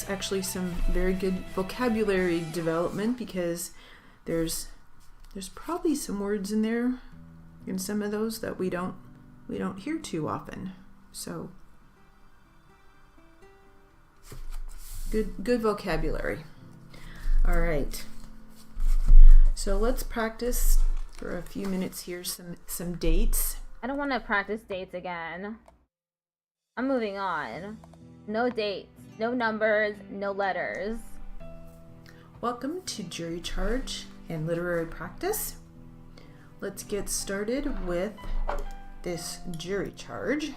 actually some very good vocabulary development, because there's probably some words in there, in some of those, that we don't hear too often. So good vocabulary. All right. So let's practice for a few minutes here some dates. I don't want to practice dates again. I'm moving on. No dates, no numbers, no letters. Welcome to Jury Charge and Literary Practice. Let's get started with this jury charge.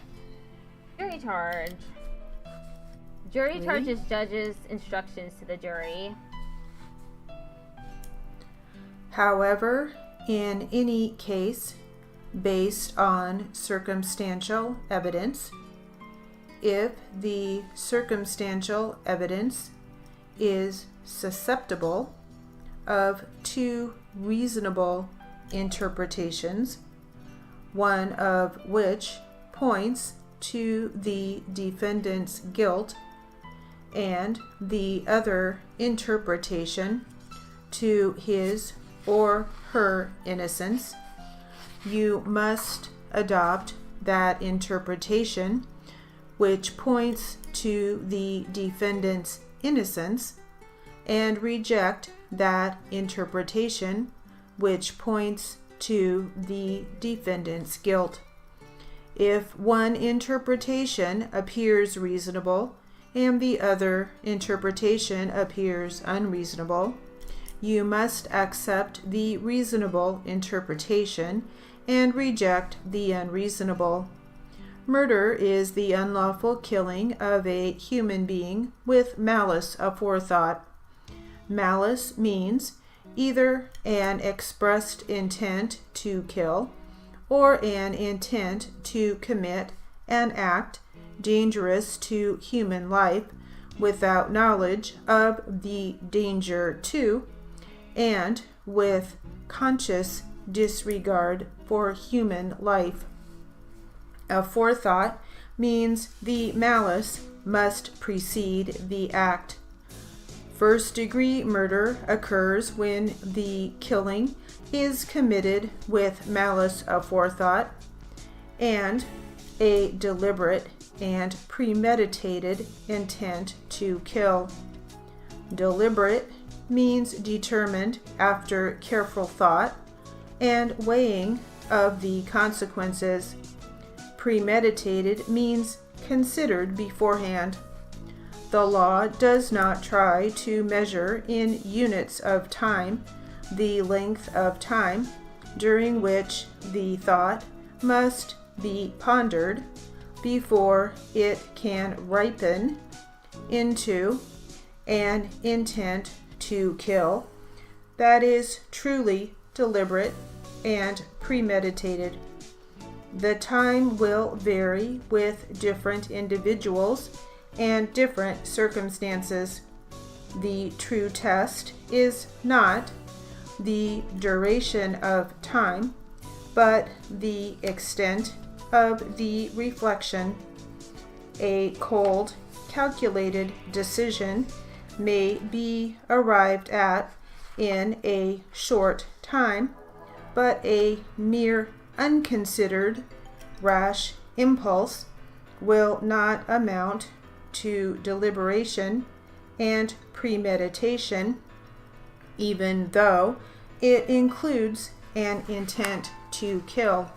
Jury charge. Jury charge is judge's instructions to the jury. However, in any case, based on circumstantial evidence, if the circumstantial evidence is susceptible of 2 reasonable interpretations, one of which points to the defendant's guilt and the other interpretation to his or her innocence, you must adopt that interpretation which points to the defendant's innocence and reject that interpretation which points to the defendant's guilt. If one interpretation appears reasonable and the other interpretation appears unreasonable, you must accept the reasonable interpretation and reject the unreasonable. Murder is the unlawful killing of a human being with malice aforethought. Malice means either an expressed intent to kill or an intent to commit an act dangerous to human life without knowledge of the danger to and with conscious disregard for human life. Aforethought means the malice must precede the act. First-degree murder occurs when the killing is committed with malice aforethought and a deliberate and premeditated intent to kill. Deliberate means determined after careful thought and weighing of the consequences. Premeditated means considered beforehand. The law does not try to measure in units of time the length of time during which the thought must be pondered before it can ripen into an intent to kill that is truly deliberate and premeditated. The time will vary with different individuals and different circumstances. The true test is not the duration of time, but the extent of the reflection. A cold, calculated decision may be arrived at in a short time, but a mere unconsidered, rash impulse will not amount to deliberation and premeditation, even though it includes an intent to kill.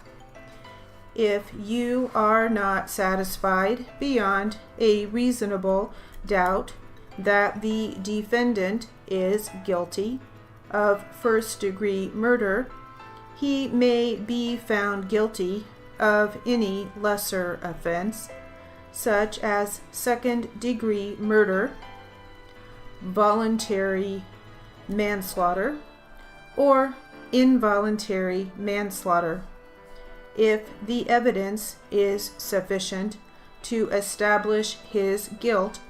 If you are not satisfied beyond a reasonable doubt that the defendant is guilty of first-degree murder, he may be found guilty of any lesser offense, such as second-degree murder, voluntary manslaughter, or involuntary manslaughter, if the evidence is sufficient to establish his guilt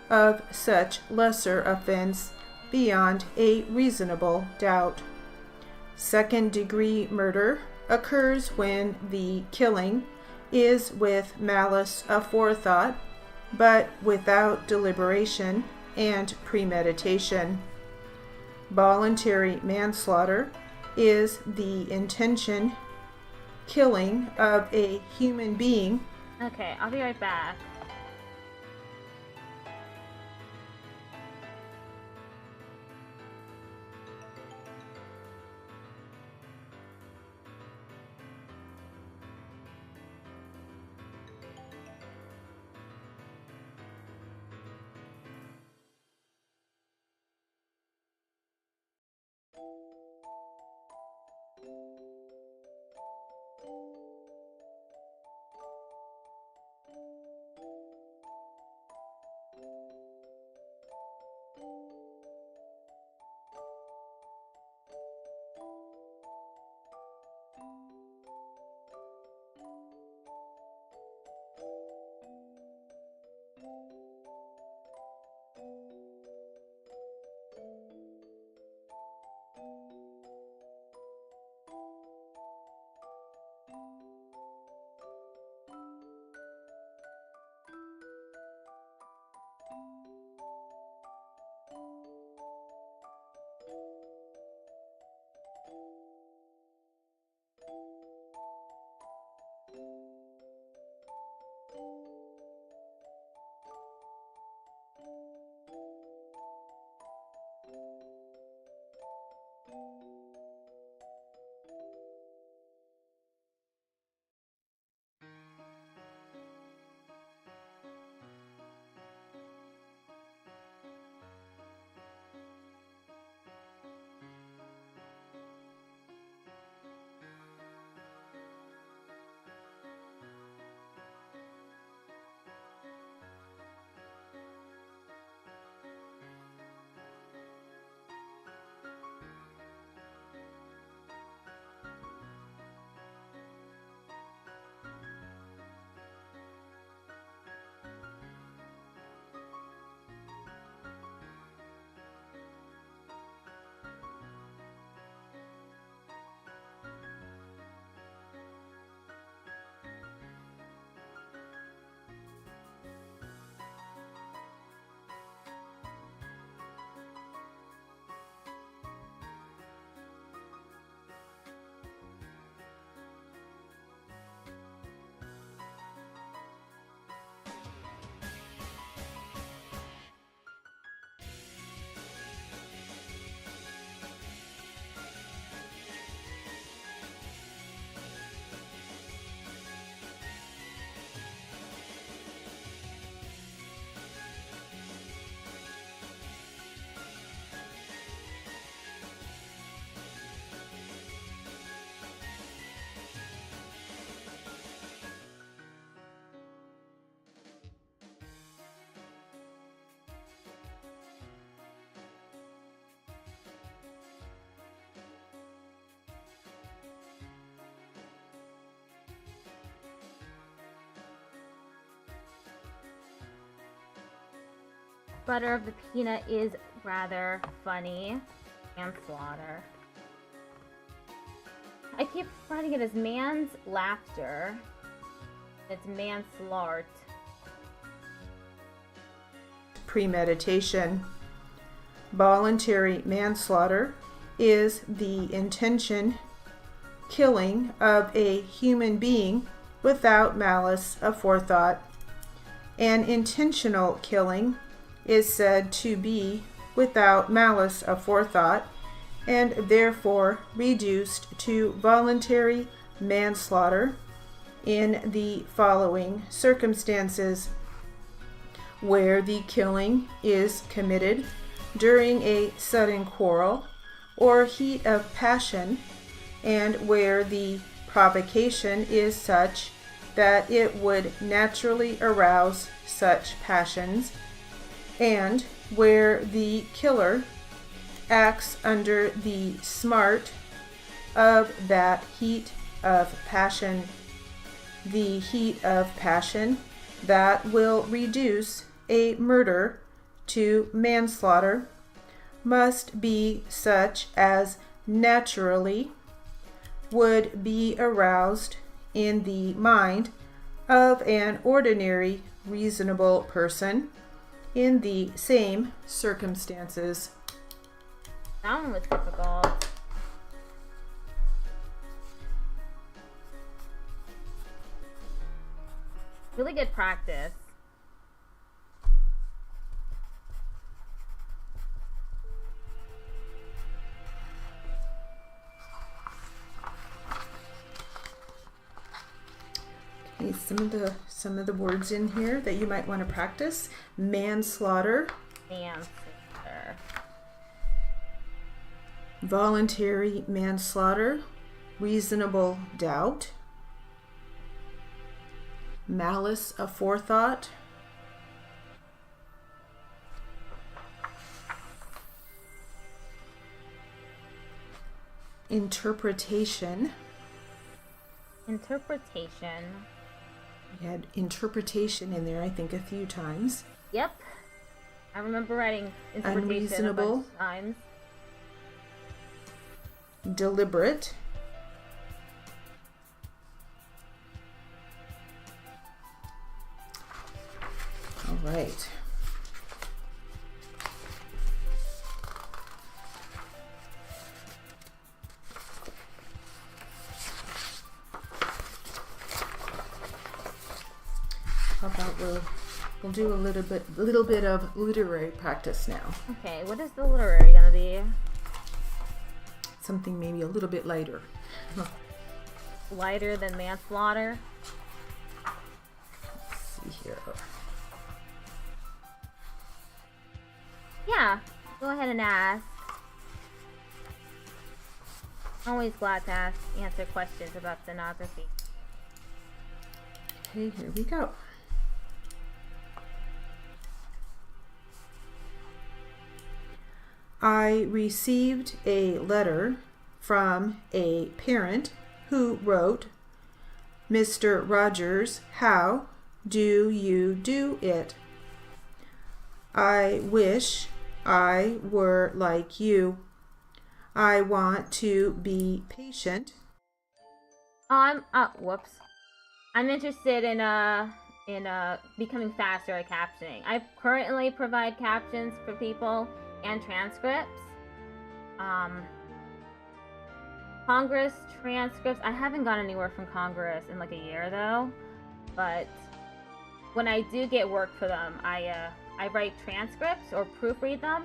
of such lesser offense beyond a reasonable doubt. Second-degree murder occurs when the killing is with malice aforethought, but without deliberation and premeditation. Voluntary manslaughter is the intention killing of a human being. Okay, I'll be right back. Butter of the peanut is rather funny. Manslaughter. I keep writing it as man's laughter. It's manslaughter. Premeditation. Voluntary manslaughter is the intention killing of a human being without malice aforethought. An intentional killing is said to be without malice aforethought and therefore reduced to voluntary manslaughter in the following circumstances: where the killing is committed during a sudden quarrel or heat of passion, and where the provocation is such that it would naturally arouse such passions, and where the killer acts under the smart of that heat of passion. The heat of passion that will reduce a murder to manslaughter must be such as naturally would be aroused in the mind of an ordinary reasonable person in the same circumstances. That one was difficult. Really good practice. Okay, some of the words in here that you might want to practice: manslaughter, Manslaughter, voluntary manslaughter, reasonable doubt, malice aforethought, interpretation. interpretation. We had interpretation in there, I think, a few times. Yep. I remember writing interpretation Unreasonable. a bunch of times. Deliberate, all right. How about we'll do a little bit of literary practice now. Okay, what is the literary gonna be? Something maybe a little bit lighter. Lighter than manslaughter? Let's see here. Yeah, go ahead and ask. Always glad to answer questions about stenography. Okay, here we go. I received a letter from a parent who wrote, "Mr. Rogers, how do you do it? I wish I were like you. I want to be patient." Oh, I'm interested in becoming faster at captioning. I currently provide captions for people and transcripts. Congress transcripts. I haven't gone anywhere from Congress in like a year though, but when I do get work for them, I write transcripts or proofread them,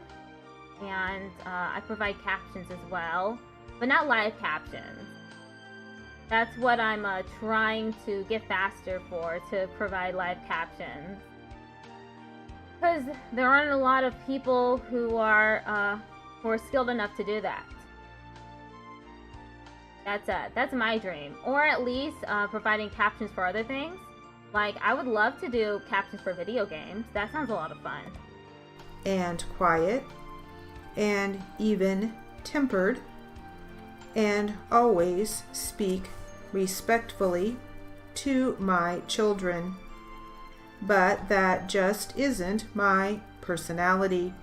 and I provide captions as well, but not live captions. That's what I'm trying to get faster for, to provide live captions. Because there aren't a lot of people who are skilled enough to do that. That's my dream. Or at least providing captions for other things. Like, I would love to do captions for video games. That sounds a lot of fun. And quiet, and even-tempered, and always speak respectfully to my children. But that just isn't my personality.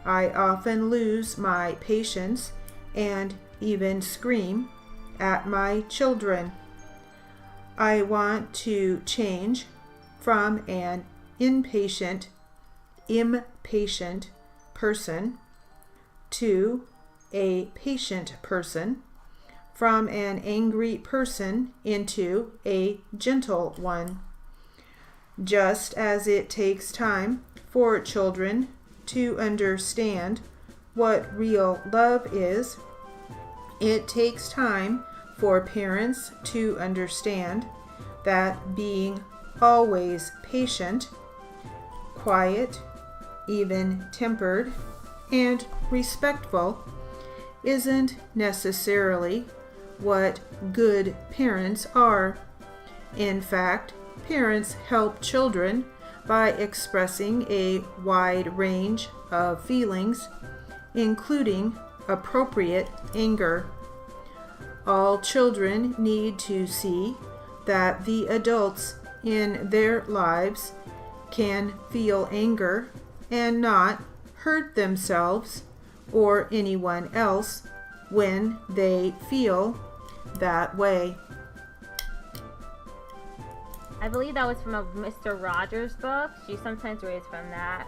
I often lose my patience and even scream at my children. I want to change from an impatient person to a patient person, from an angry person into a gentle one. Just as it takes time for children to understand what real love is, it takes time for parents to understand that being always patient, quiet, even-tempered, and respectful isn't necessarily what good parents are. In fact, parents help children by expressing a wide range of feelings, including appropriate anger. All children need to see that the adults in their lives can feel anger and not hurt themselves or anyone else when they feel that way. I believe that was from a Mr. Rogers book. She sometimes reads from that.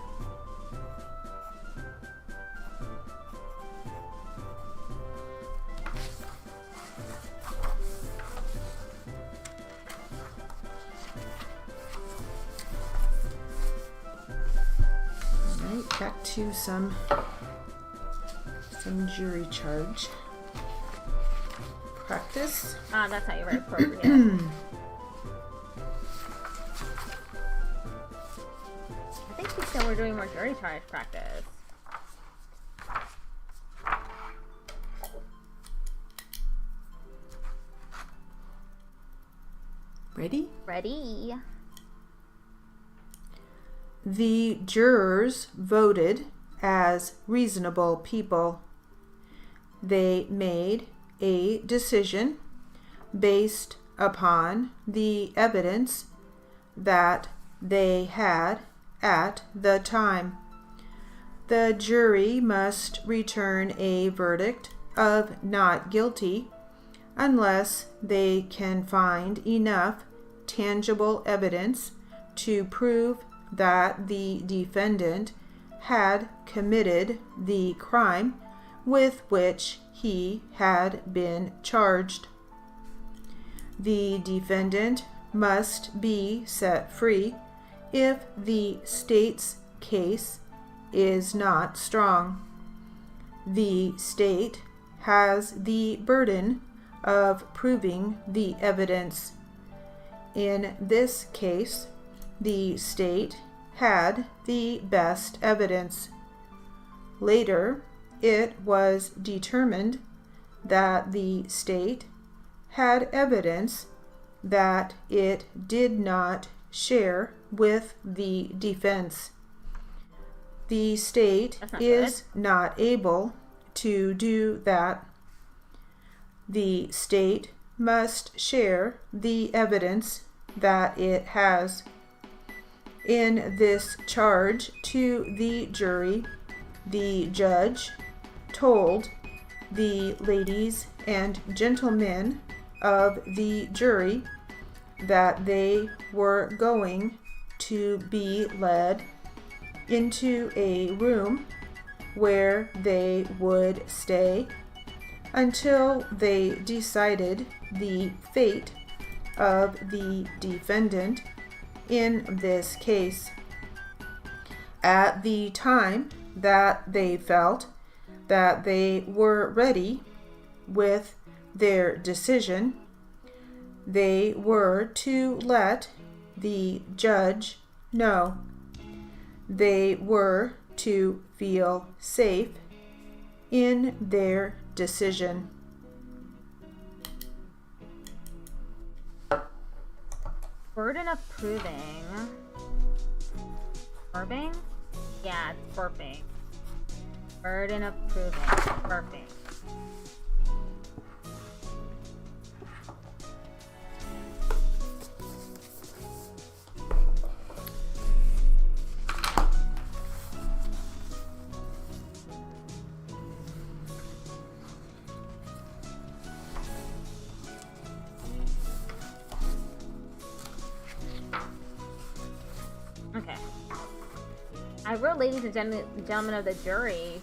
Alright, back to some jury charge practice. Ah, that's how you write appropriate. I think she said we're doing more jury charge practice. Ready? Ready. The jurors voted as reasonable people. They made a decision based upon the evidence that they had at the time. The jury must return a verdict of not guilty unless they can find enough tangible evidence to prove that the defendant had committed the crime with which he had been charged. The defendant must be set free if the state's case is not strong. The state has the burden of proving the evidence. In this case, the state had the best evidence. Later, it was determined that the state had evidence that it did not share with the defense. The state is not able to do that. The state must share the evidence that it has. In this charge to the jury, the judge told the ladies and gentlemen of the jury that they were going to be led into a room where they would stay until they decided the fate of the defendant in this case. At the time that they felt that they were ready with their decision, they were to let the judge know. They were to feel safe in their decision. Burden of proving. Burping? Yeah, it's burping. Burden of proving. Burping. Okay. I wrote ladies and gentlemen of the jury.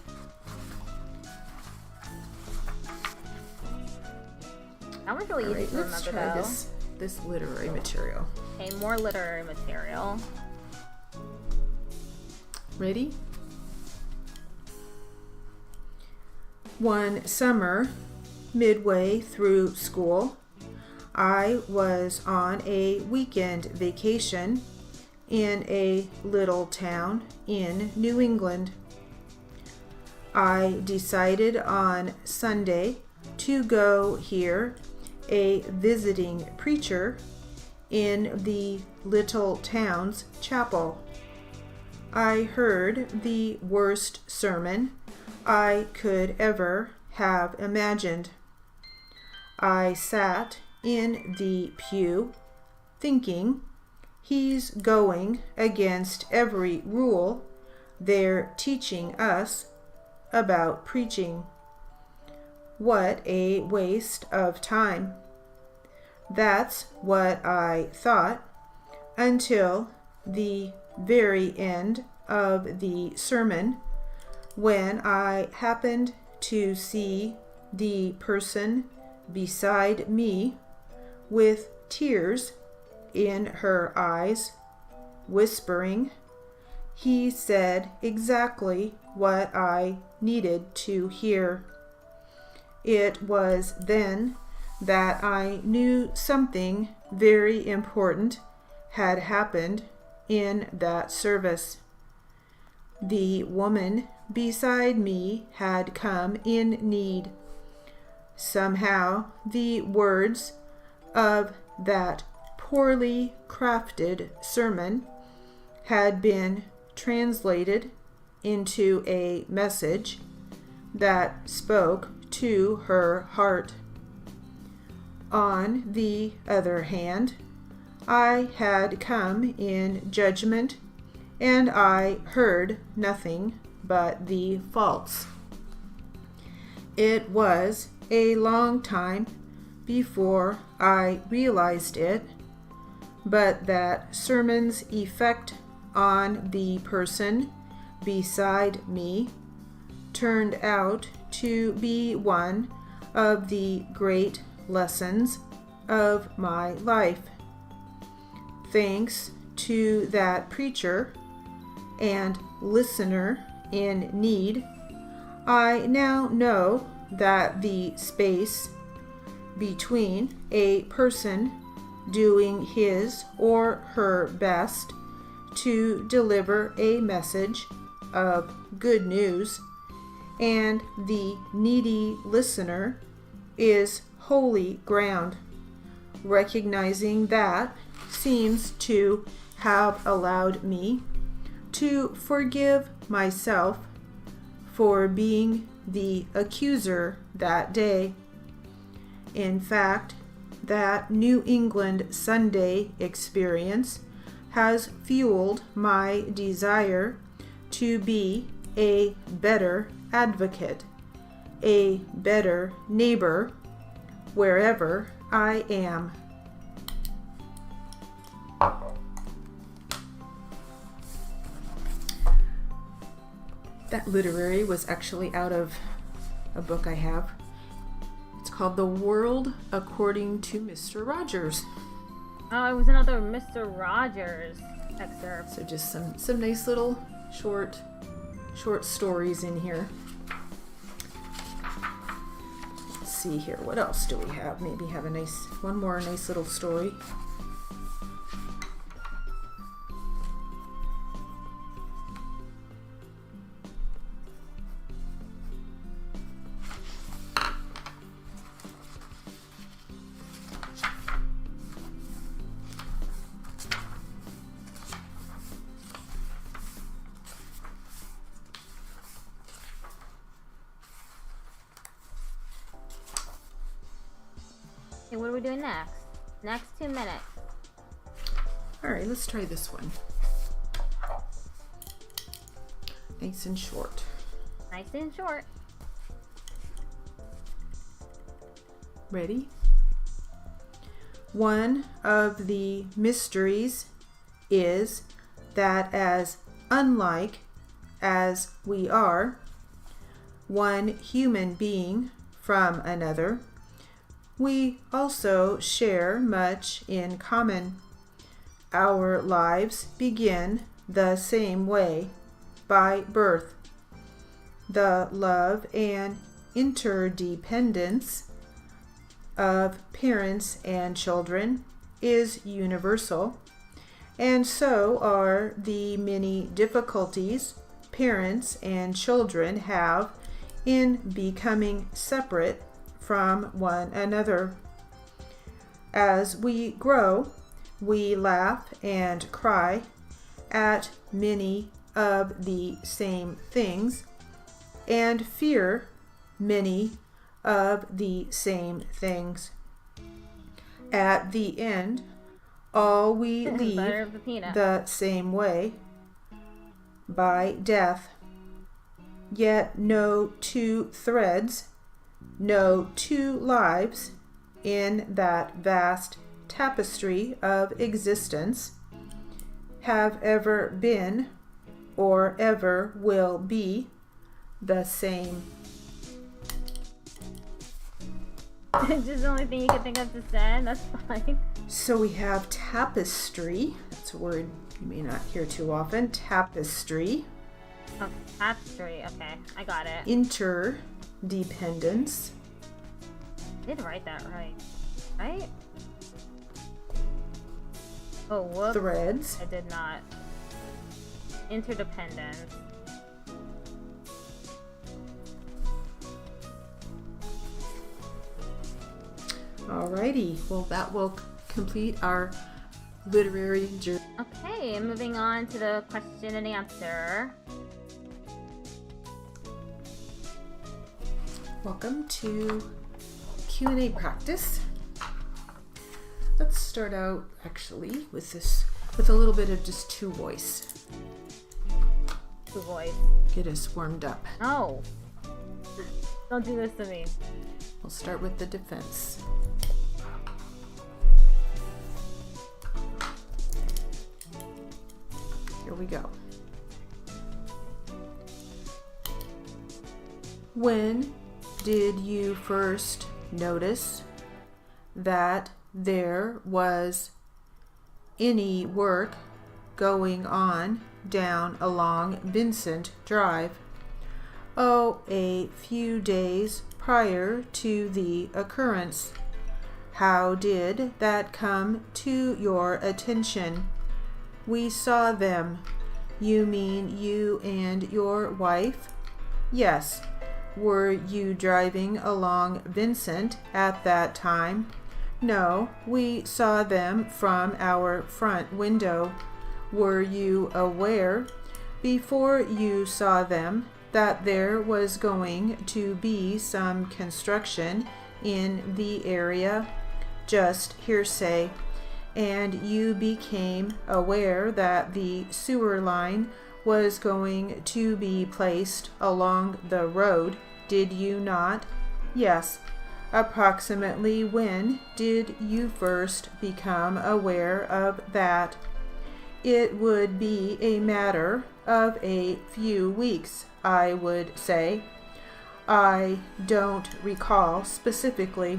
That was really easy to remember, let's try though. this literary material. Okay, more literary material. Ready? One summer, midway through school, I was on a weekend vacation in a little town in New England. I decided on Sunday to go hear a visiting preacher in the little town's chapel. I heard the worst sermon I could ever have imagined. I sat in the pew thinking, he's going against every rule they're teaching us about preaching. What a waste of time. That's what I thought until the very end of the sermon, when I happened to see the person beside me with tears in her eyes, whispering. He said exactly what I needed to hear. It was then that I knew something very important had happened in that service. The woman beside me had come in need. Somehow the words of that poorly crafted sermon had been translated into a message that spoke to her heart. On the other hand, I had come in judgment, and I heard nothing but the faults. It was a long time before I realized it, but that sermon's effect on the person beside me turned out to be one of the great lessons of my life. Thanks to that preacher and listener in need, I now know that the space between a person doing his or her best to deliver a message of good news and the needy listener is holy ground. Recognizing that seems to have allowed me to forgive myself for being the accuser that day. In fact, that New England Sunday experience has fueled my desire to be a better advocate, a better neighbor, wherever I am. That literary was actually out of a book I have. It's called The World According to Mr. Rogers. Oh, it was another Mr. Rogers excerpt. So just some nice little short stories in here. Let's see here. What else do we have? Maybe have one more nice little story. Okay, what are we doing next? Next 2 minutes. All right, let's try this one. Nice and short. Nice and short. Ready? One of the mysteries is that as unlike as we are, one human being from another, we also share much in common. our lives begin the same way, by birth. The love and interdependence of parents and children is universal, and so are the many difficulties parents and children have in becoming separate from one another. As we grow, we laugh and cry at many of the same things and fear many of the same things. At the end, all we leave the same way, by death. Yet no two threads, no two lives in that vast tapestry of existence have ever been or ever will be the same. Just the only thing you can think of to send, that's fine. So we have tapestry. That's a word you may not hear too often. Tapestry. Oh, tapestry. Okay, I got it. Interdependence. I did write that right. Right? Oh, whoops. Threads. I did not. Interdependence. Alrighty. Well, that will complete our literary journey. Okay, moving on to the question and answer. Welcome to Q&A practice. Let's start out actually with a little bit of just two voice. Two voice. Get us warmed up. No. Don't do this to me. We'll start with the defense. Here we go. When did you first notice that there was any work going on down along Vincent Drive? Oh, a few days prior to the occurrence. How did that come to your attention? We saw them. You mean you and your wife? Yes. Were you driving along Vincent at that time? No, we saw them from our front window. Were you aware, before you saw them, that there was going to be some construction in the area? Just hearsay. And you became aware that the sewer line was going to be placed along the road, did you not? Yes. Approximately when did you first become aware of that? It would be a matter of a few weeks, I would say. I don't recall specifically.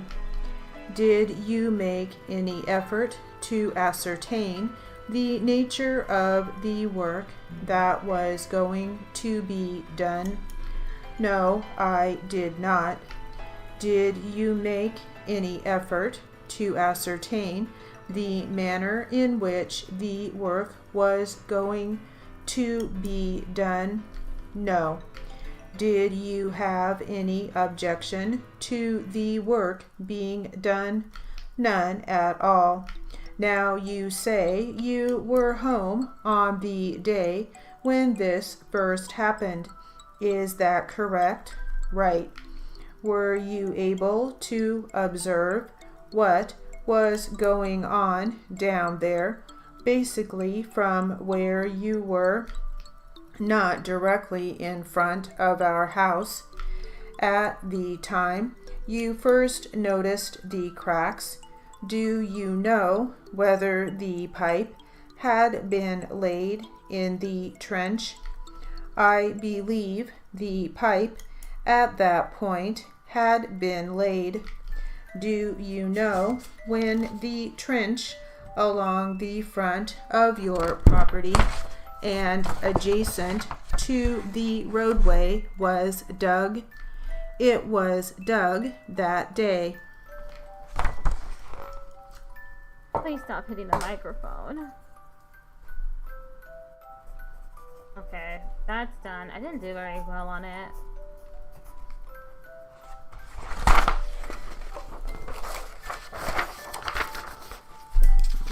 Did you make any effort to ascertain the nature of the work that was going to be done? No, I did not. Did you make any effort to ascertain the manner in which the work was going to be done? No. Did you have any objection to the work being done? None at all. Now you say you were home on the day when this first happened. Is that correct? Right. Were you able to observe what was going on down there, basically from where you were? Not directly in front of our house. At the time you first noticed the cracks, do you know whether the pipe had been laid in the trench? I believe the pipe at that point had been laid. Do you know when the trench along the front of your property and adjacent to the roadway was dug. It was dug that day. Please stop hitting the microphone. Okay, that's done. I didn't do very well on it.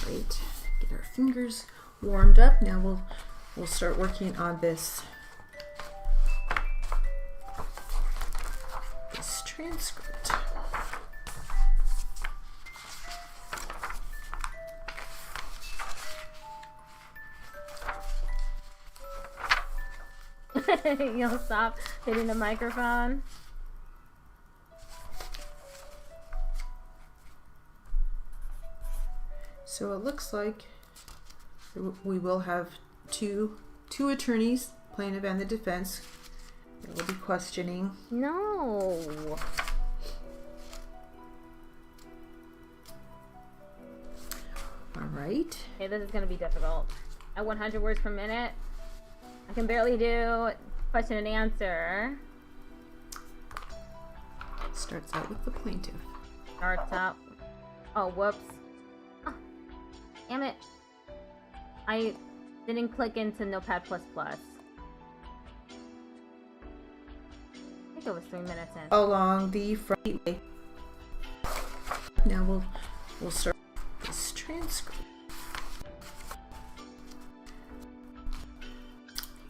Great. Get our fingers warmed up. Now we'll start working on this transcript. You'll stop hitting the microphone. So it looks like we will have two attorneys, plaintiff and the defense. They will be questioning. No. All right. Okay, this is going to be difficult. At 100 words per minute, I can barely do question and answer. Starts out with the plaintiff. Starts out. Oh, whoops. Oh, damn it. I didn't click into Notepad++. I think it was 3 minutes in. Along the front way. Now we'll start this transcript.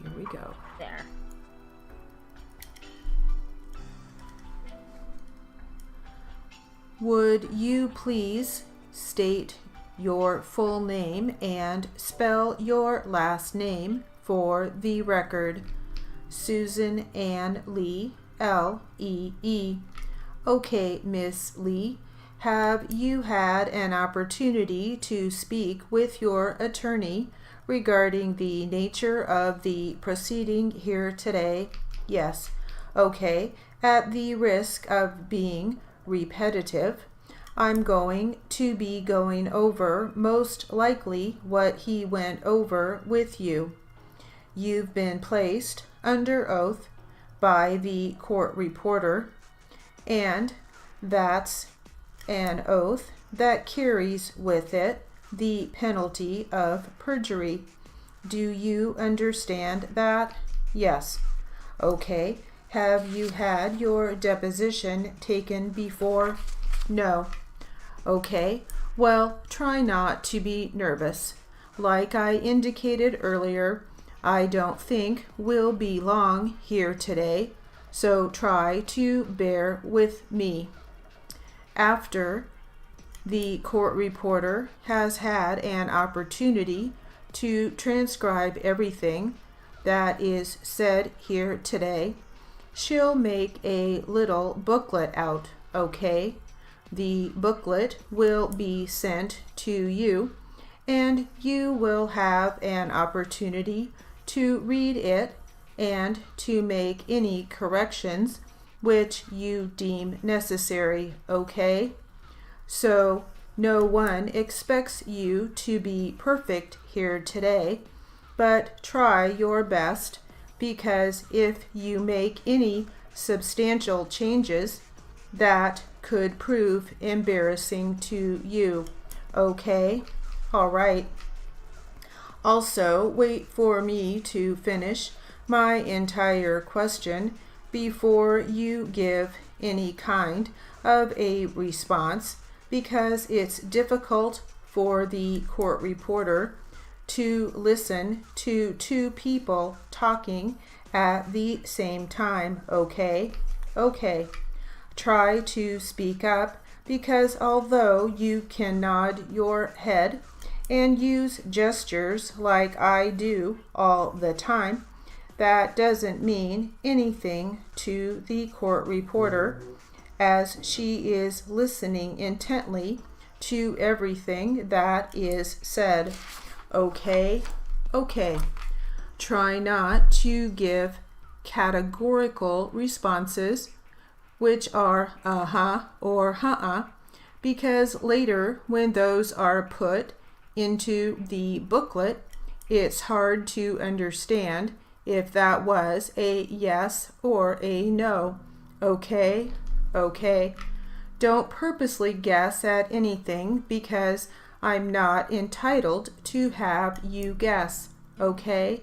Here we go. There. Would you please state your full name and spell your last name for the record? Susan Ann Lee, L-E-E. Okay, Miss Lee, have you had an opportunity to speak with your attorney regarding the nature of the proceeding here today? Yes. Okay. At the risk of being repetitive, I'm going to be going over most likely what he went over with you. You've been placed under oath by the court reporter, and that's an oath that carries with it the penalty of perjury. Do you understand that? Yes. Okay. Have you had your deposition taken before? No. Okay. Well, try not to be nervous. Like I indicated earlier, I don't think we'll be long here today, so try to bear with me. After the court reporter has had an opportunity to transcribe everything that is said here today, she'll make a little booklet out, okay? The booklet will be sent to you, and you will have an opportunity to read it and to make any corrections which you deem necessary, okay? So no one expects you to be perfect here today, but try your best, because if you make any substantial changes, that could prove embarrassing to you, okay? All right. Also, wait for me to finish my entire question before you give any kind of a response, because it's difficult for the court reporter to listen to two people talking at the same time, okay? Okay. Try to speak up, because although you can nod your head and use gestures like I do all the time, that doesn't mean anything to the court reporter, as she is listening intently to everything that is said. Okay? Okay. Try not to give categorical responses, which are uh-huh or huh-uh, because later when those are put into the booklet, it's hard to understand if that was a yes or a no. Okay? Okay. Don't purposely guess at anything because I'm not entitled to have you guess. Okay?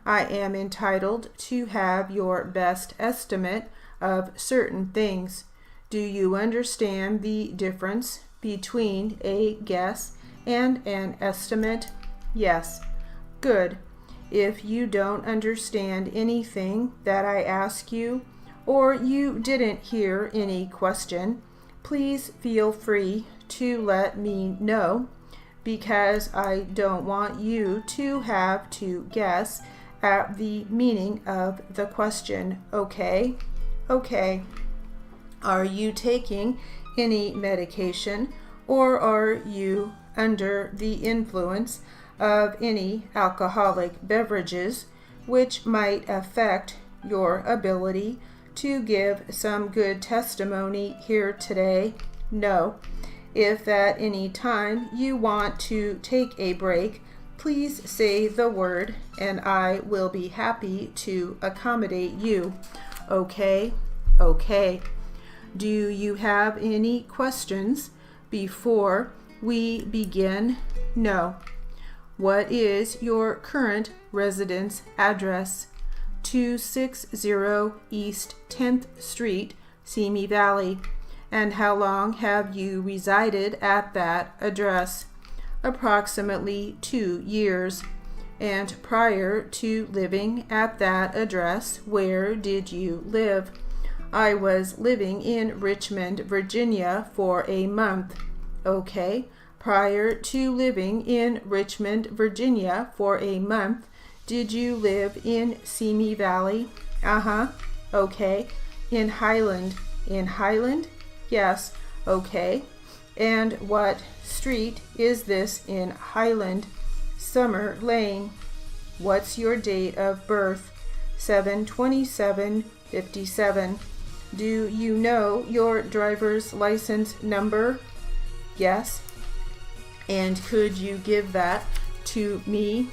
I am entitled to have your best estimate of certain things. Do you understand the difference between a guess and an estimate? Yes. Good. If you don't understand anything that I ask you, or you didn't hear any question, please feel free to let me know, because I don't want you to have to guess at the meaning of the question. Okay? Okay. Are you taking any medication, or are you under the influence of any alcoholic beverages which might affect your ability to give some good testimony here today? No. If at any time you want to take a break, please say the word and I will be happy to accommodate you. Okay? Okay. Do you have any questions before we begin? No. What is your current residence address? 260 East 10th Street, Simi Valley. And how long have you resided at that address? Approximately 2 years. And prior to living at that address, where did you live? I was living in Richmond, Virginia for a month. Okay. Prior to living in Richmond, Virginia for a month, did you live in Simi Valley? Uh-huh. Okay. In Highland? In Highland? Yes. Okay. And what street is this in Highland? Summer Lane. What's your date of birth? 7/27/57. Do you know your driver's license number? Yes. And could you give that to me?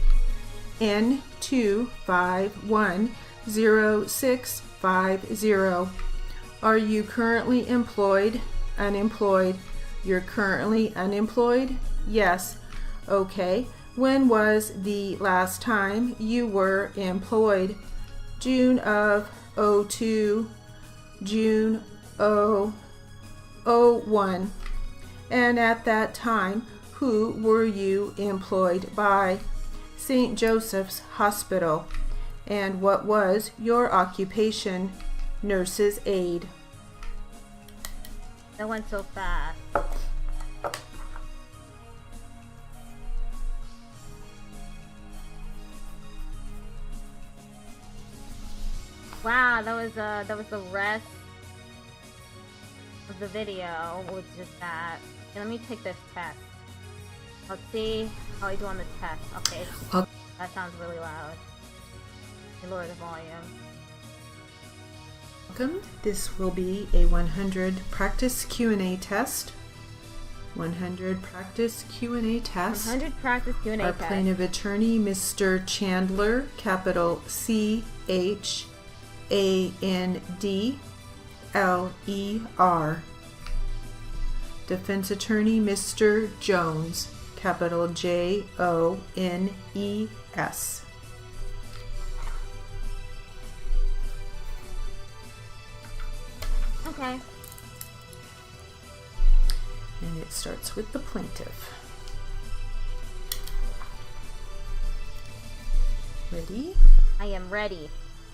N2510650. Are you currently employed? Unemployed. You're currently unemployed? Yes. Okay. When was the last time you were employed? June of 02, June 01. And at that time, who were you employed by? St. Joseph's Hospital. And what was your occupation? Nurse's aide. That went so fast. Wow, that was the rest of the video was just that. Okay, let me take this test. Let's see how I do on the test. Okay, that sounds really loud. Lower the volume. Welcome. This will be a 100 practice Q&A test. 100 practice Q&A test. 100 practice Q&A test. Our plaintiff attorney, Mr. Chandler, capital CHANDLER. Defense attorney, Mr. Jones, capital JONES. Okay. And it starts with the plaintiff. Ready? I am ready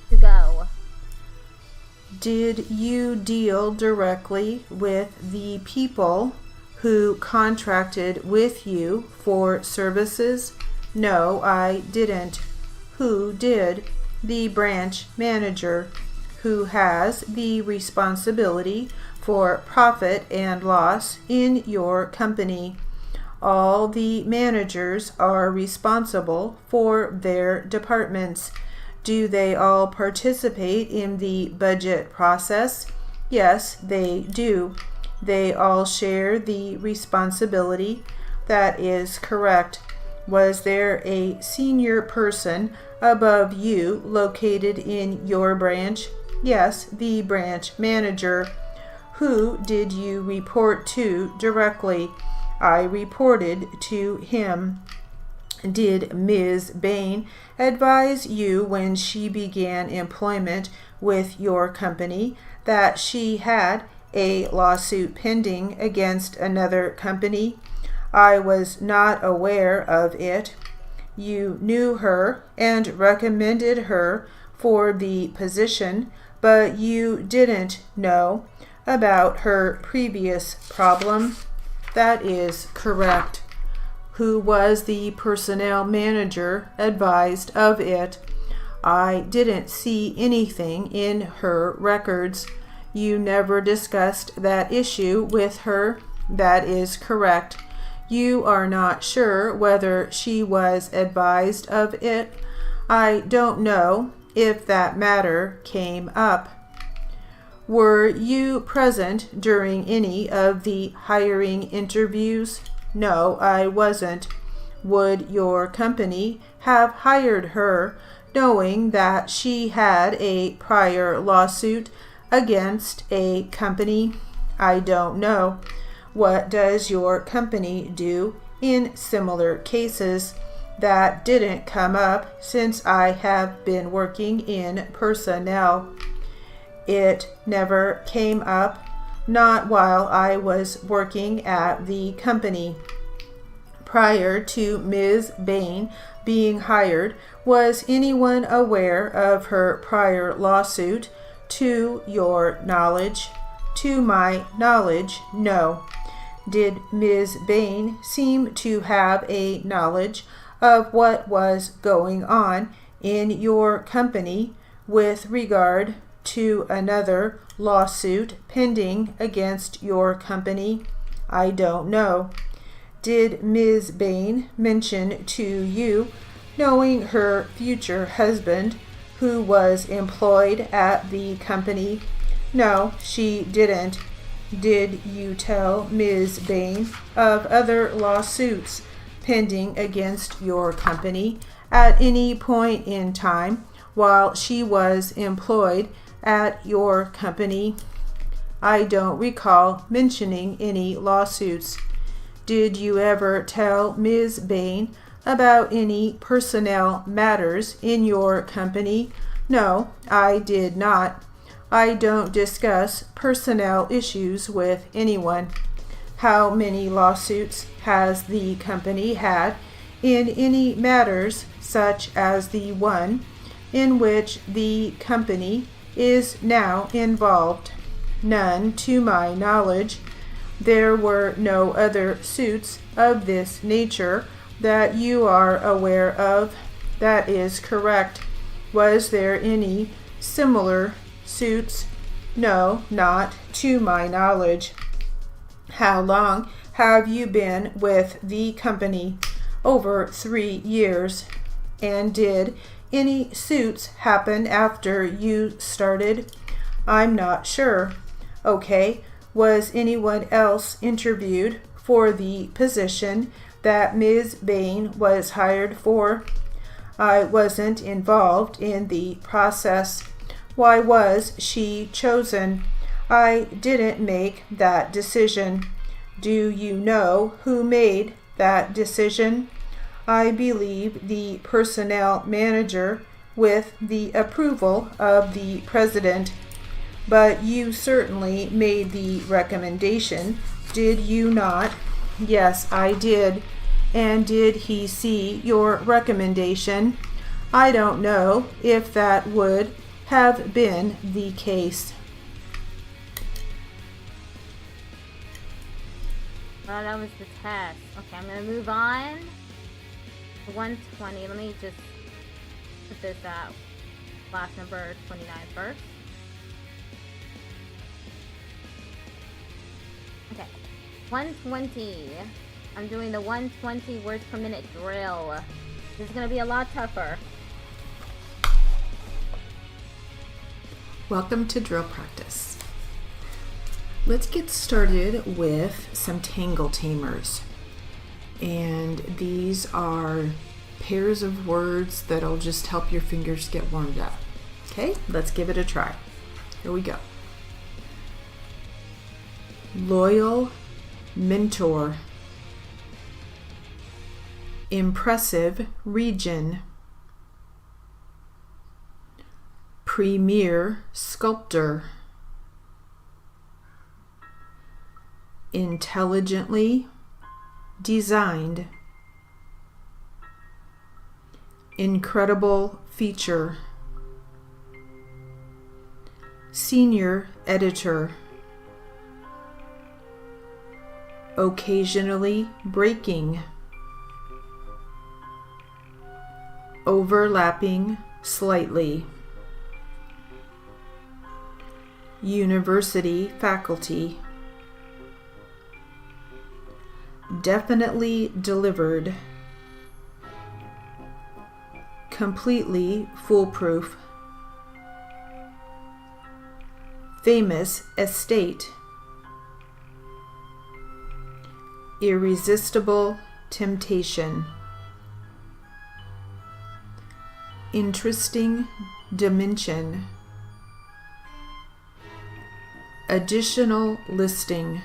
to go. Did you deal directly with the people who contracted with you for services? No, I didn't. Who did? The branch manager, who has the responsibility for profit and loss in your company. All the managers are responsible for their departments. Do they all participate in the budget process? Yes, they do. They all share the responsibility that is correct. Was there a senior person above you located in your branch? Yes, the branch manager. Who did you report to directly? I reported to him. Did Ms. Bain advise you when she began employment with your company that she had a lawsuit pending against another company? I was not aware of it. You knew her and recommended her for the position, but you didn't know about her previous problem. That is correct. Who was the personnel manager advised of it? I didn't see anything in her records. You never discussed that issue with her. That is correct. You are not sure whether she was advised of it. I don't know if that matter came up. Were you present during any of the hiring interviews? No, I wasn't. Would your company have hired her knowing that she had a prior lawsuit against a company? I don't know. What does your company do in similar cases? That didn't come up since I have been working in personnel. It never came up, not while I was working at the company. Prior to Ms. Bain being hired, was anyone aware of her prior lawsuit? To your knowledge? To my knowledge, no. Did Ms. Bain seem to have a knowledge of what was going on in your company with regard to another lawsuit pending against your company? I don't know. Did Ms. Bain mention to you knowing her future husband who was employed at the company? No, she didn't. Did you tell Ms. Bain of other lawsuits pending against your company at any point in time while she was employed at your company? I don't recall mentioning any lawsuits. Did you ever tell Ms. Bain about any personnel matters in your company? No, I did not. I don't discuss personnel issues with anyone. How many lawsuits has the company had in any matters such as the one in which the company is now involved? None, to my knowledge. There were no other suits of this nature that you are aware of. That is correct. Was there any similar suits? No, not to my knowledge. How long have you been with the company? Over 3 years. And did any suits happen after you started? I'm not sure. Okay. Was anyone else interviewed for the position that Ms. Bain was hired for? I wasn't involved in the process. Why was she chosen? I didn't make that decision. Do you know who made that decision? I believe the personnel manager with the approval of the president. But you certainly made the recommendation, did you not? Yes, I did. And did he see your recommendation? I don't know if that would have been the case. Well, that was the test. Okay, I'm going to move on. 120. Let me just put this at class number 29 first. Okay, 120. I'm doing the 120 words per minute drill. This is going to be a lot tougher. Welcome to drill practice. Let's get started with some tangle tamers. And these are pairs of words that'll just help your fingers get warmed up. Okay, let's give it a try. Here we go. Loyal mentor. Impressive region. Premier sculptor. Intelligently designed. Incredible feature. Senior editor. Occasionally breaking. Overlapping slightly. University faculty. Definitely delivered. Completely foolproof. Famous estate. Irresistible temptation. Interesting dimension. Additional listing.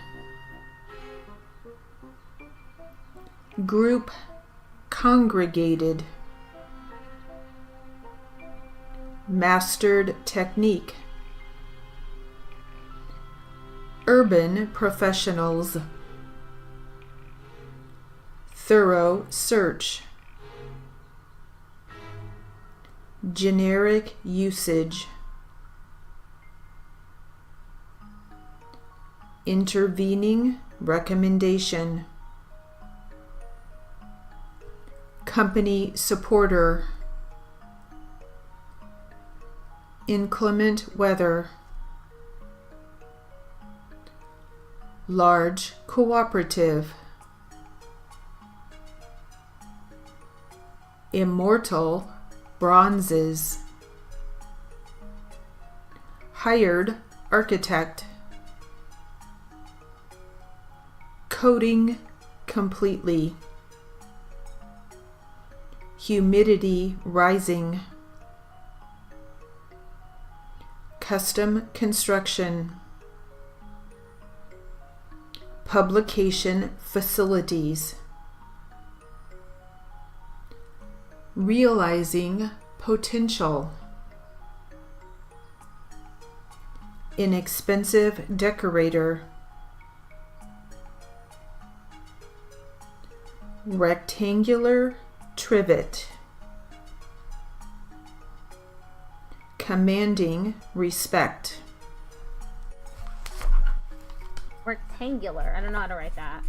Group congregated. Mastered technique. Urban professionals. Thorough search. Generic usage. Intervening recommendation. Company supporter. Inclement weather. Large cooperative. Immortal bronzes. Hired architect. Coating completely. Humidity rising. Custom construction. Publication facilities. Realizing potential. Inexpensive decorator. Rectangular trivet. Commanding respect. Rectangular. I don't know how to write that.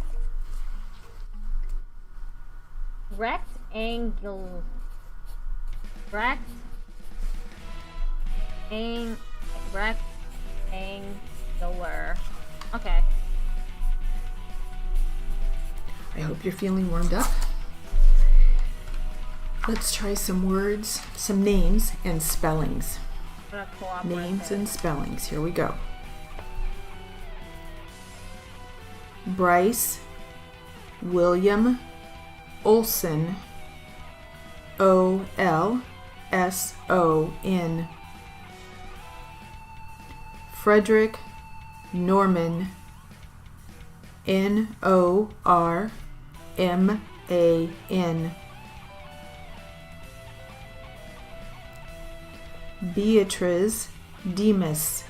Rectangular. Okay. I hope you're feeling warmed up. Let's try some words, some names and spellings. Names and spellings. Here we go. Bryce William Olson. O-L-S-O-N. Frederick Norman. N-O-R-M-A-N. Beatriz Demas.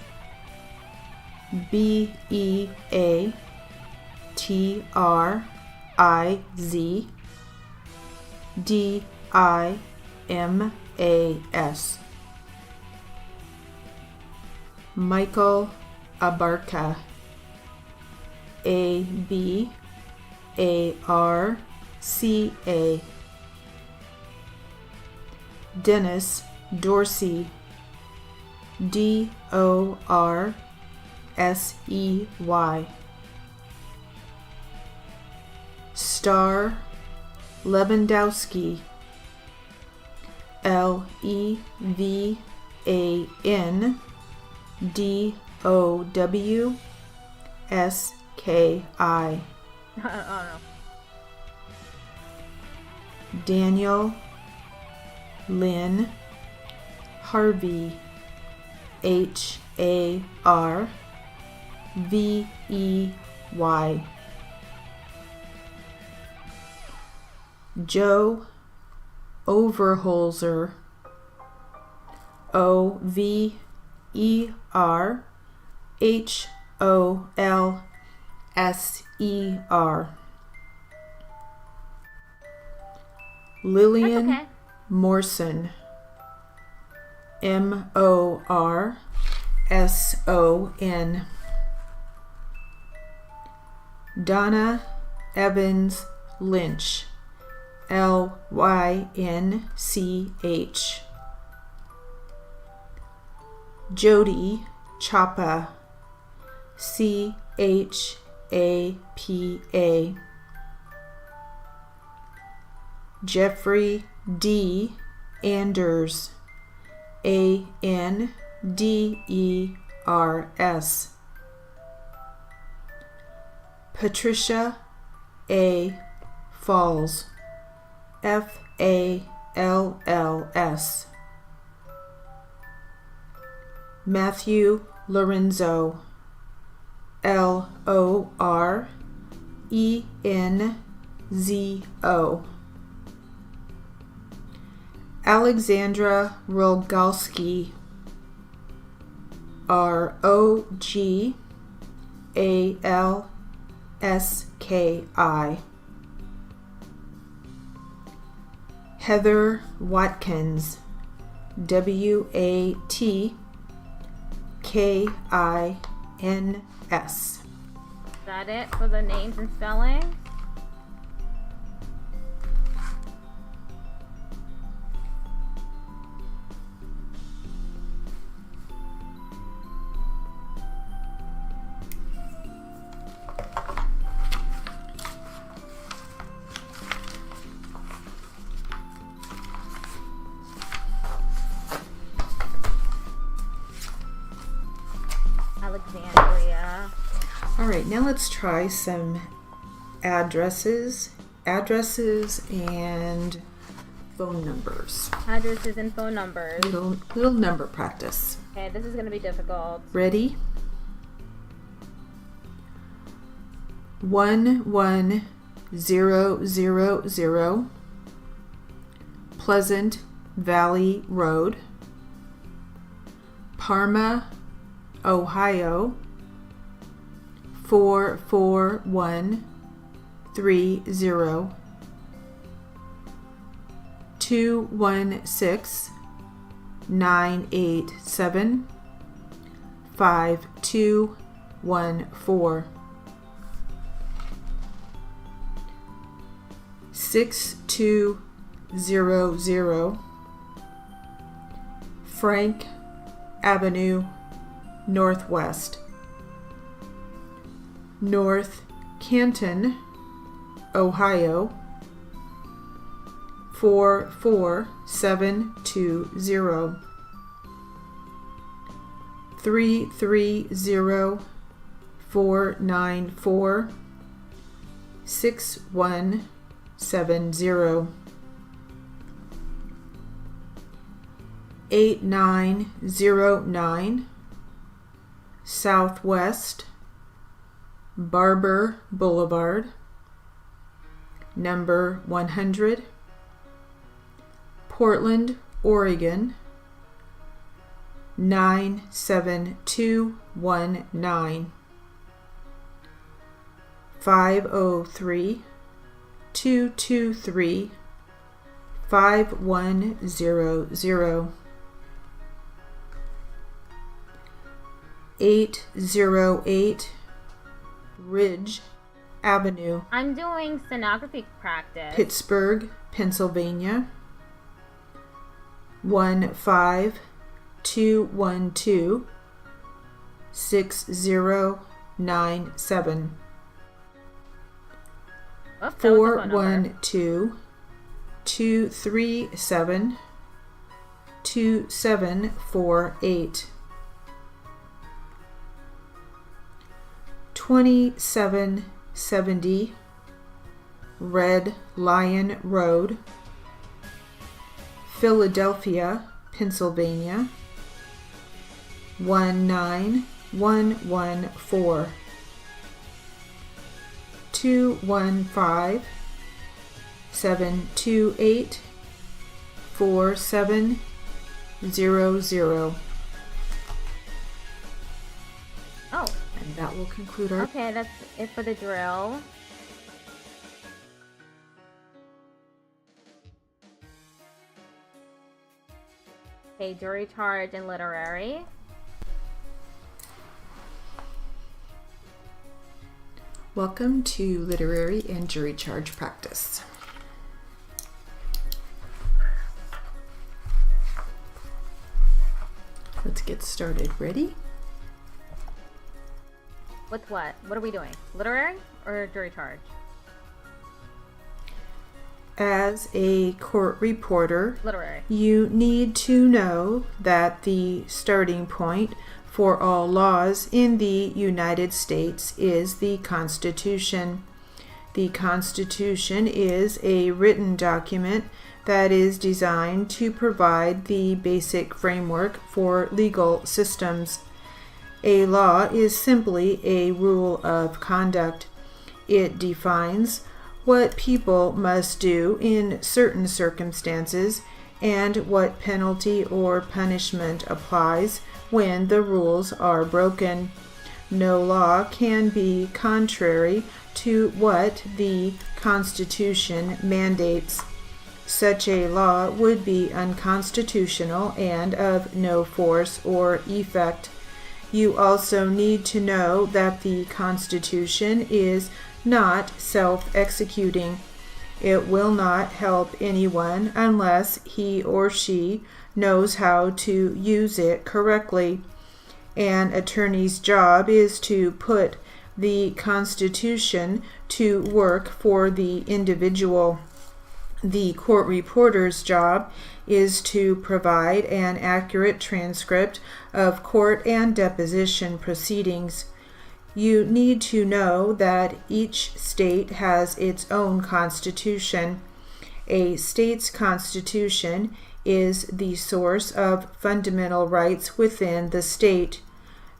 B-E-A-T-R-I-Z D-I-M-A-S. Michael Abarca. A-B-A-R-C-A. Dennis Dorsey. D-O-R-S-E-Y. Star Lewandowski. L-E-V-A-N-D-O-W-S-K-I. I don't know. Daniel, Lynn, Harvey, Harvey, Joe Overholzer, Overholser, Lillian That's okay. Morson, Morson, Donna Evans Lynch, Lynch, Jody Chapa, Chapa, Jeffrey D. Anders, Anders, Patricia A. Falls, Falls, Matthew Lorenzo, Lorenzo, Alexandra Rogalski, Rogalski, Heather Watkins, Watkins. Is that it for the names and spelling? Alexandria. All right, now let's try some addresses and phone numbers. Addresses and phone numbers. Little number practice. Okay, this is going to be difficult. Ready? 11000 Pleasant Valley Road, Parma, Ohio 44130, 216-987 5214, 6200 Frank Avenue Northwest, North Canton, Ohio 44720, 330-494 6170, 8909 Southwest Barber Boulevard, number 100, Portland, Oregon 97219, 503-223-5100, 808 Ridge Avenue, I'm doing stenography practice. Pittsburgh, Pennsylvania 15212 6097, Oops, that was the phone number. 412-237-2748, 2770 Red Lion Road, Philadelphia, Pennsylvania 19114. 215-728-4700. Oh. And that will conclude our... Okay, that's it for the drill. Okay, jury charge and literary. Welcome to literary and jury charge practice. Let's get started. Ready? With what? What are we doing? Literary or jury charge? As a court reporter, Literary. you need to know that the starting point for all laws in the United States is the Constitution. The Constitution is a written document that is designed to provide the basic framework for legal systems. A law is simply a rule of conduct. It defines what people must do in certain circumstances and what penalty or punishment applies when the rules are broken. No law can be contrary to what the Constitution mandates. Such a law would be unconstitutional and of no force or effect. You also need to know that the Constitution is not self-executing. It will not help anyone unless he or she knows how to use it correctly. An attorney's job is to put the Constitution to work for the individual. The court reporter's job is to provide an accurate transcript of court and deposition proceedings. You need to know that each state has its own constitution. A state's constitution is the source of fundamental rights within the state.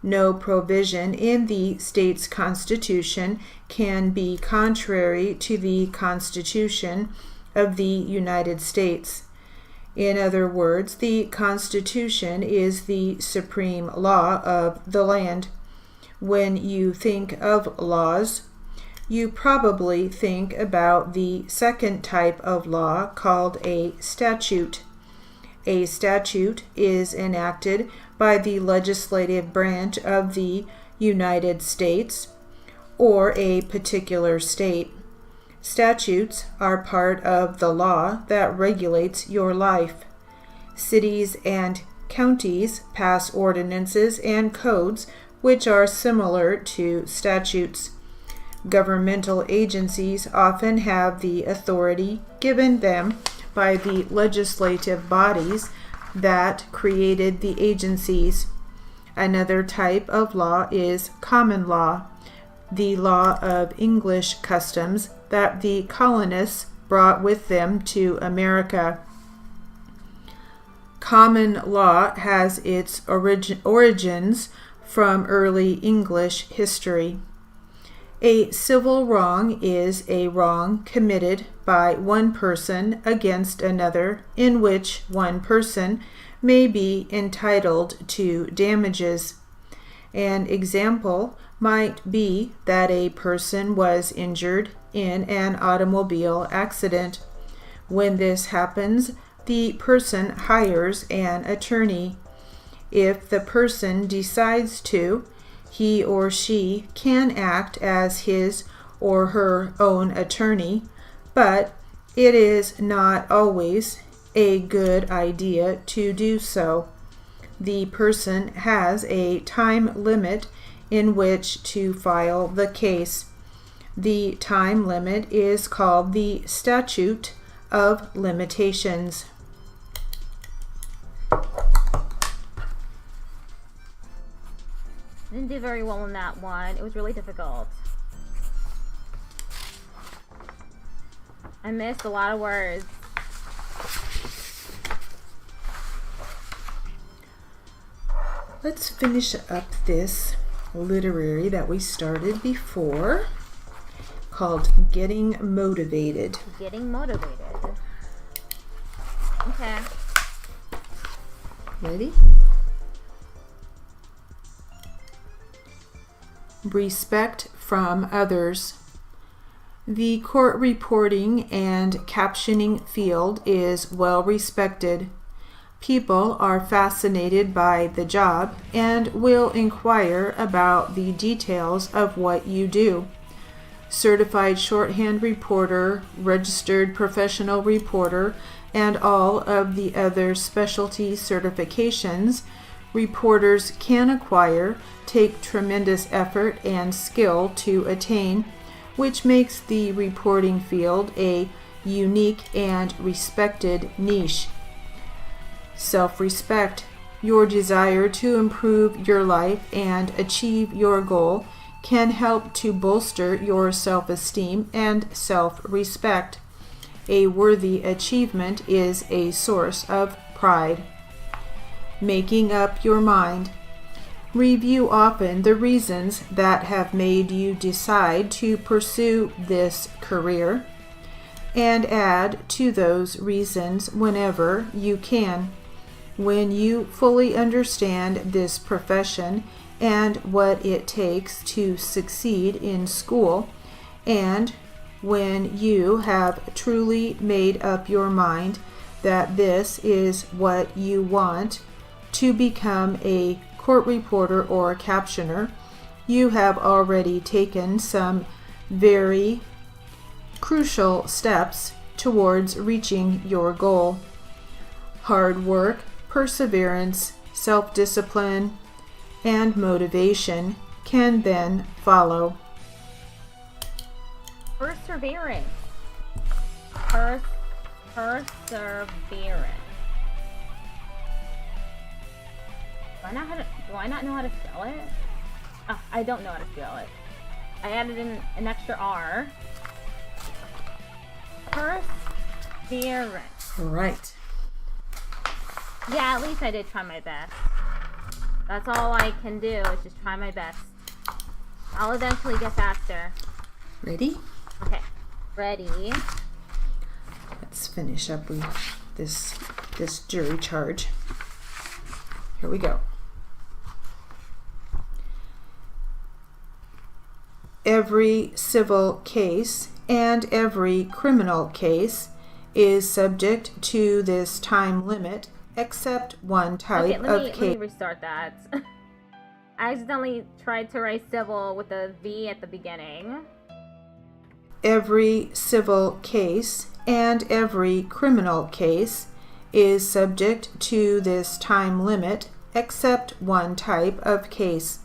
No provision in the state's constitution can be contrary to the Constitution of the United States. In other words, the Constitution is the supreme law of the land. When you think of laws, you probably think about the second type of law called a statute. A statute is enacted by the legislative branch of the United States or a particular state. Statutes are part of the law that regulates your life. Cities and counties pass ordinances and codes which are similar to statutes. Governmental agencies often have the authority given them by the legislative bodies that created the agencies. Another type of law is common law, the law of English customs that the colonists brought with them to America. Common law has its origins from early English history. A civil wrong is a wrong committed by one person against another in which one person may be entitled to damages. An example might be that a person was injured in an automobile accident. When this happens, the person hires an attorney. If the person decides to, he or she can act as his or her own attorney, but it is not always a good idea to do so. The person has a time limit in which to file the case. The time limit is called the statute of limitations. Didn't do very well in that one. It was really difficult. I missed a lot of words. Let's finish up this literary that we started before called Getting Motivated. Getting motivated. Okay. Ready? Respect from others. The court reporting and captioning field is well respected. People are fascinated by the job and will inquire about the details of what you do. Certified shorthand reporter, registered professional reporter, and all of the other specialty certifications reporters can acquire take tremendous effort and skill to attain, which makes the reporting field a unique and respected niche. Self-respect. Your desire to improve your life and achieve your goal can help to bolster your self-esteem and self-respect. A worthy achievement is a source of pride. Making up your mind. Review often the reasons that have made you decide to pursue this career, and add to those reasons whenever you can. When you fully understand this profession and what it takes to succeed in school, and when you have truly made up your mind that this is what you want to become a court reporter or captioner, you have already taken some very crucial steps towards reaching your goal. Hard work, perseverance, self-discipline, and motivation can then follow. Perseverance. Perseverance. Do I not know how to spell it? I don't know how to spell it. I added in an extra R. Perseverance. Right. Yeah, at least I did try my best. That's all I can do is just try my best. I'll eventually get faster. Ready? Okay. Ready. Let's finish up with this jury charge. Here we go. Every civil case and every criminal case is subject to this time limit, except one type of case. Let me restart that. I accidentally tried to write civil with a V at the beginning. Every civil case and every criminal case is subject to this time limit, except one type of case.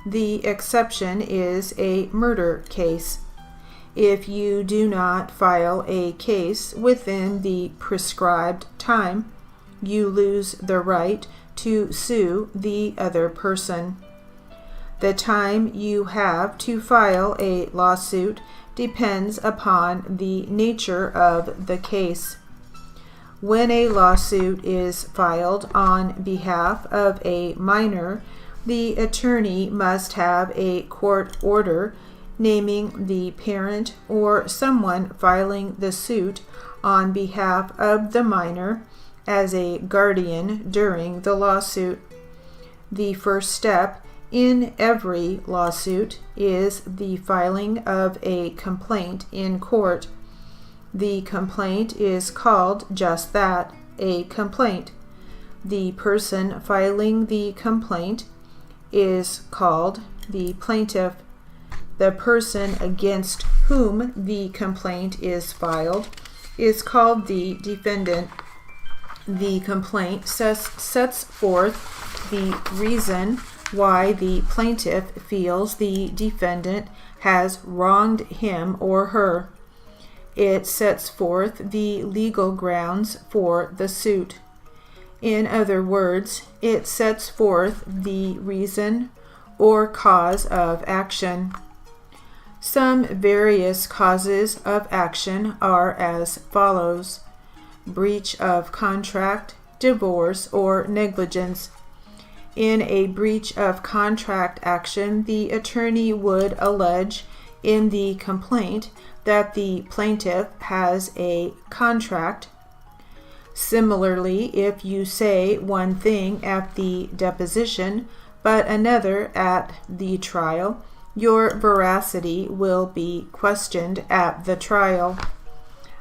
The exception is a murder case. If you do not file a case within the prescribed time, you lose the right to sue the other person. The time you have to file a lawsuit depends upon the nature of the case. When a lawsuit is filed on behalf of a minor, the attorney must have a court order naming the parent or someone filing the suit on behalf of the minor as a guardian during the lawsuit. The first step in every lawsuit is the filing of a complaint in court. The complaint is called just that, a complaint. The person filing the complaint is called the plaintiff. The person against whom the complaint is filed is called the defendant. The complaint sets forth the reason why the plaintiff feels the defendant has wronged him or her. It sets forth the legal grounds for the suit. In other words, it sets forth the reason or cause of action. Some various causes of action are as follows: breach of contract, divorce, or negligence. In a breach of contract action, the attorney would allege in the complaint that the plaintiff has a contract. Similarly, if you say one thing at the deposition but another at the trial, your veracity will be questioned at the trial.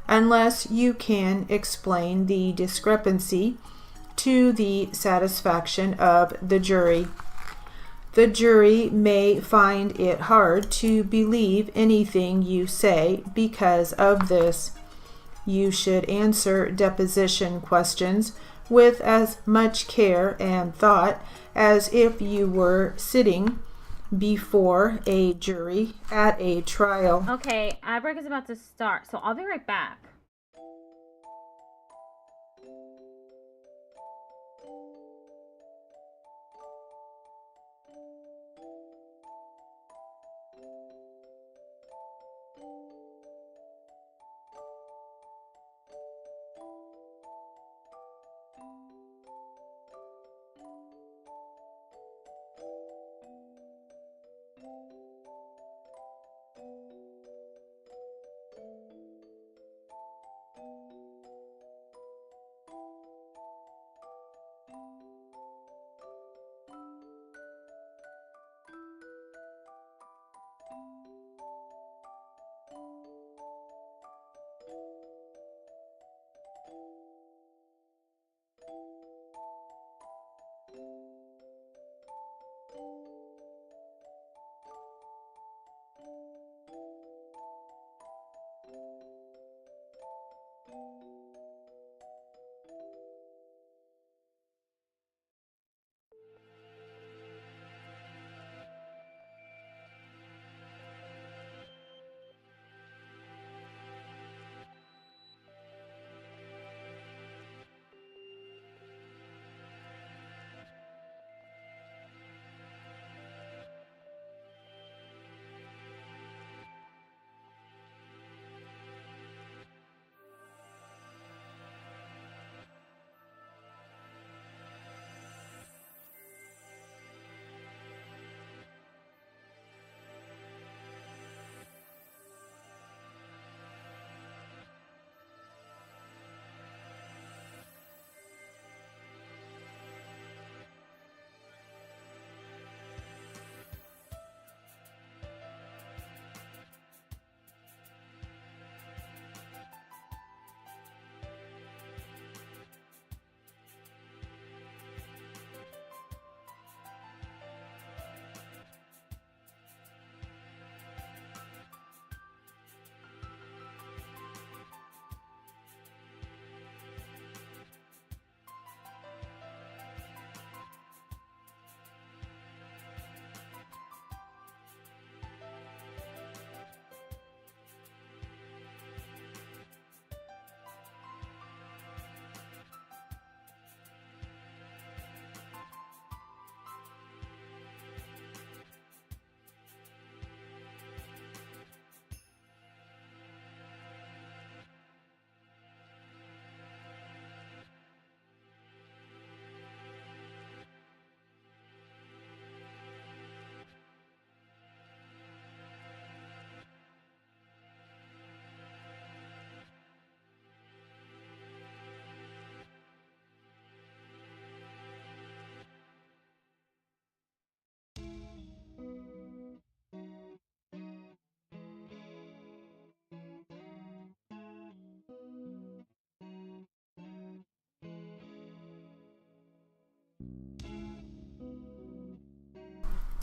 Unless you can explain the discrepancy to the satisfaction of the jury. The jury may find it hard to believe anything you say because of this. You should answer deposition questions with as much care and thought as if you were sitting before a jury at a trial. Okay, ad break is about to start, so I'll be right back.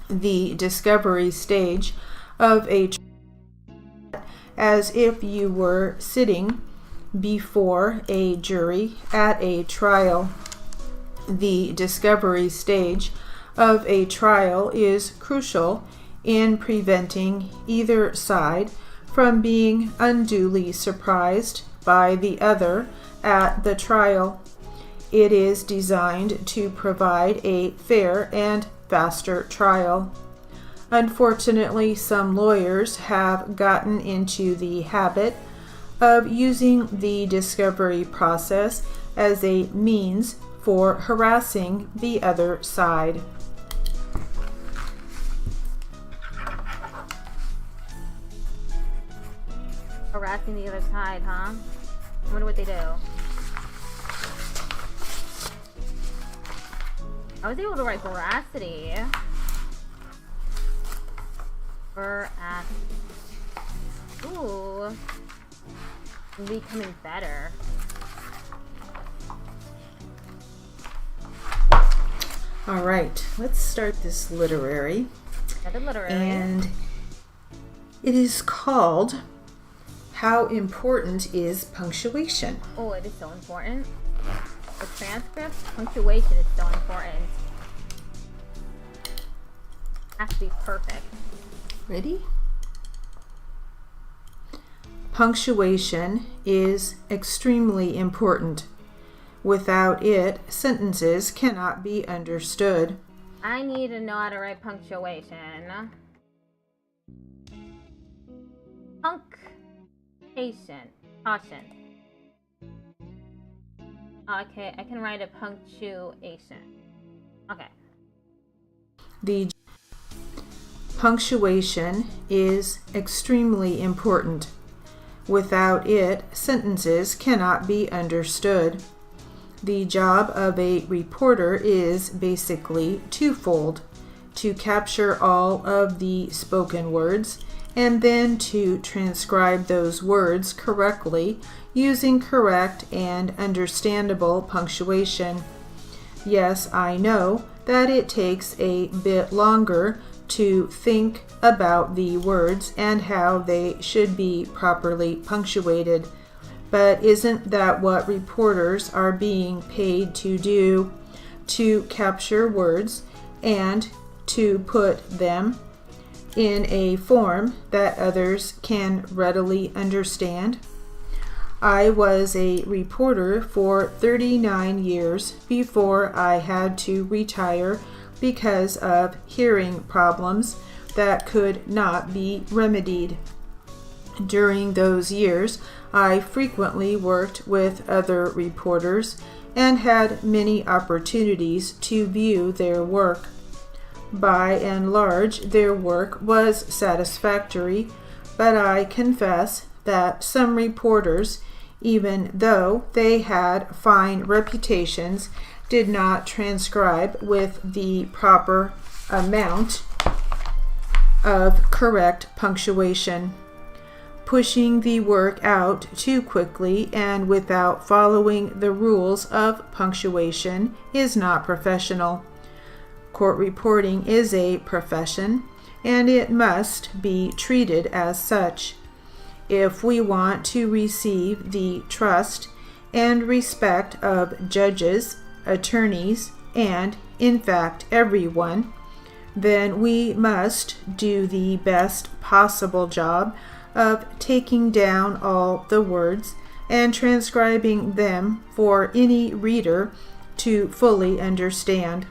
The discovery stage of a as if you were sitting before a jury at a trial. The discovery stage of a trial is crucial in preventing either side from being unduly surprised by the other at the trial. It is designed to provide a fair and faster trial. Unfortunately, some lawyers have gotten into the habit of using the discovery process as a means for harassing the other side. Harassing the other side, huh? I wonder what they do. I was able to write veracity. Ooh. Becoming better. All right, let's start this literary. Another literary. And it is called How Important is Punctuation? Oh, it is so important. For transcripts, punctuation is so important. Has to be perfect. Ready? Punctuation is extremely important. Without it, sentences cannot be understood. I need to know how to write punctuation. Caution. Okay, I can write a punctuation. Okay. The punctuation is extremely important. Without it, sentences cannot be understood. The job of a reporter is basically twofold: to capture all of the spoken words and then to transcribe those words correctly using correct and understandable punctuation. Yes, I know that it takes a bit longer to think about the words and how they should be properly punctuated. But isn't that what reporters are being paid to do? To capture words and to put them in a form that others can readily understand? I was a reporter for 39 years before I had to retire because of hearing problems that could not be remedied. During those years, I frequently worked with other reporters and had many opportunities to view their work. By and large, their work was satisfactory, but I confess that some reporters, even though they had fine reputations, did not transcribe with the proper amount of correct punctuation. Pushing the work out too quickly and without following the rules of punctuation is not professional. Court reporting is a profession, and it must be treated as such. If we want to receive the trust and respect of judges, attorneys, and, in fact, everyone, then we must do the best possible job of taking down all the words and transcribing them for any reader to fully understand.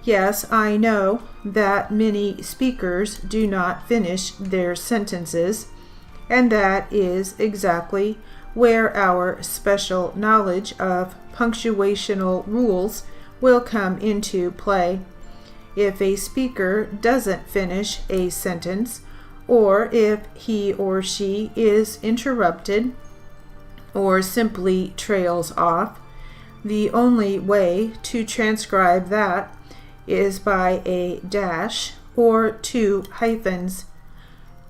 Yes, I know that many speakers do not finish their sentences, and that is exactly where our special knowledge of punctuational rules will come into play. If a speaker doesn't finish a sentence, or if he or she is interrupted or simply trails off, the only way to transcribe that is by a dash or 2 hyphens.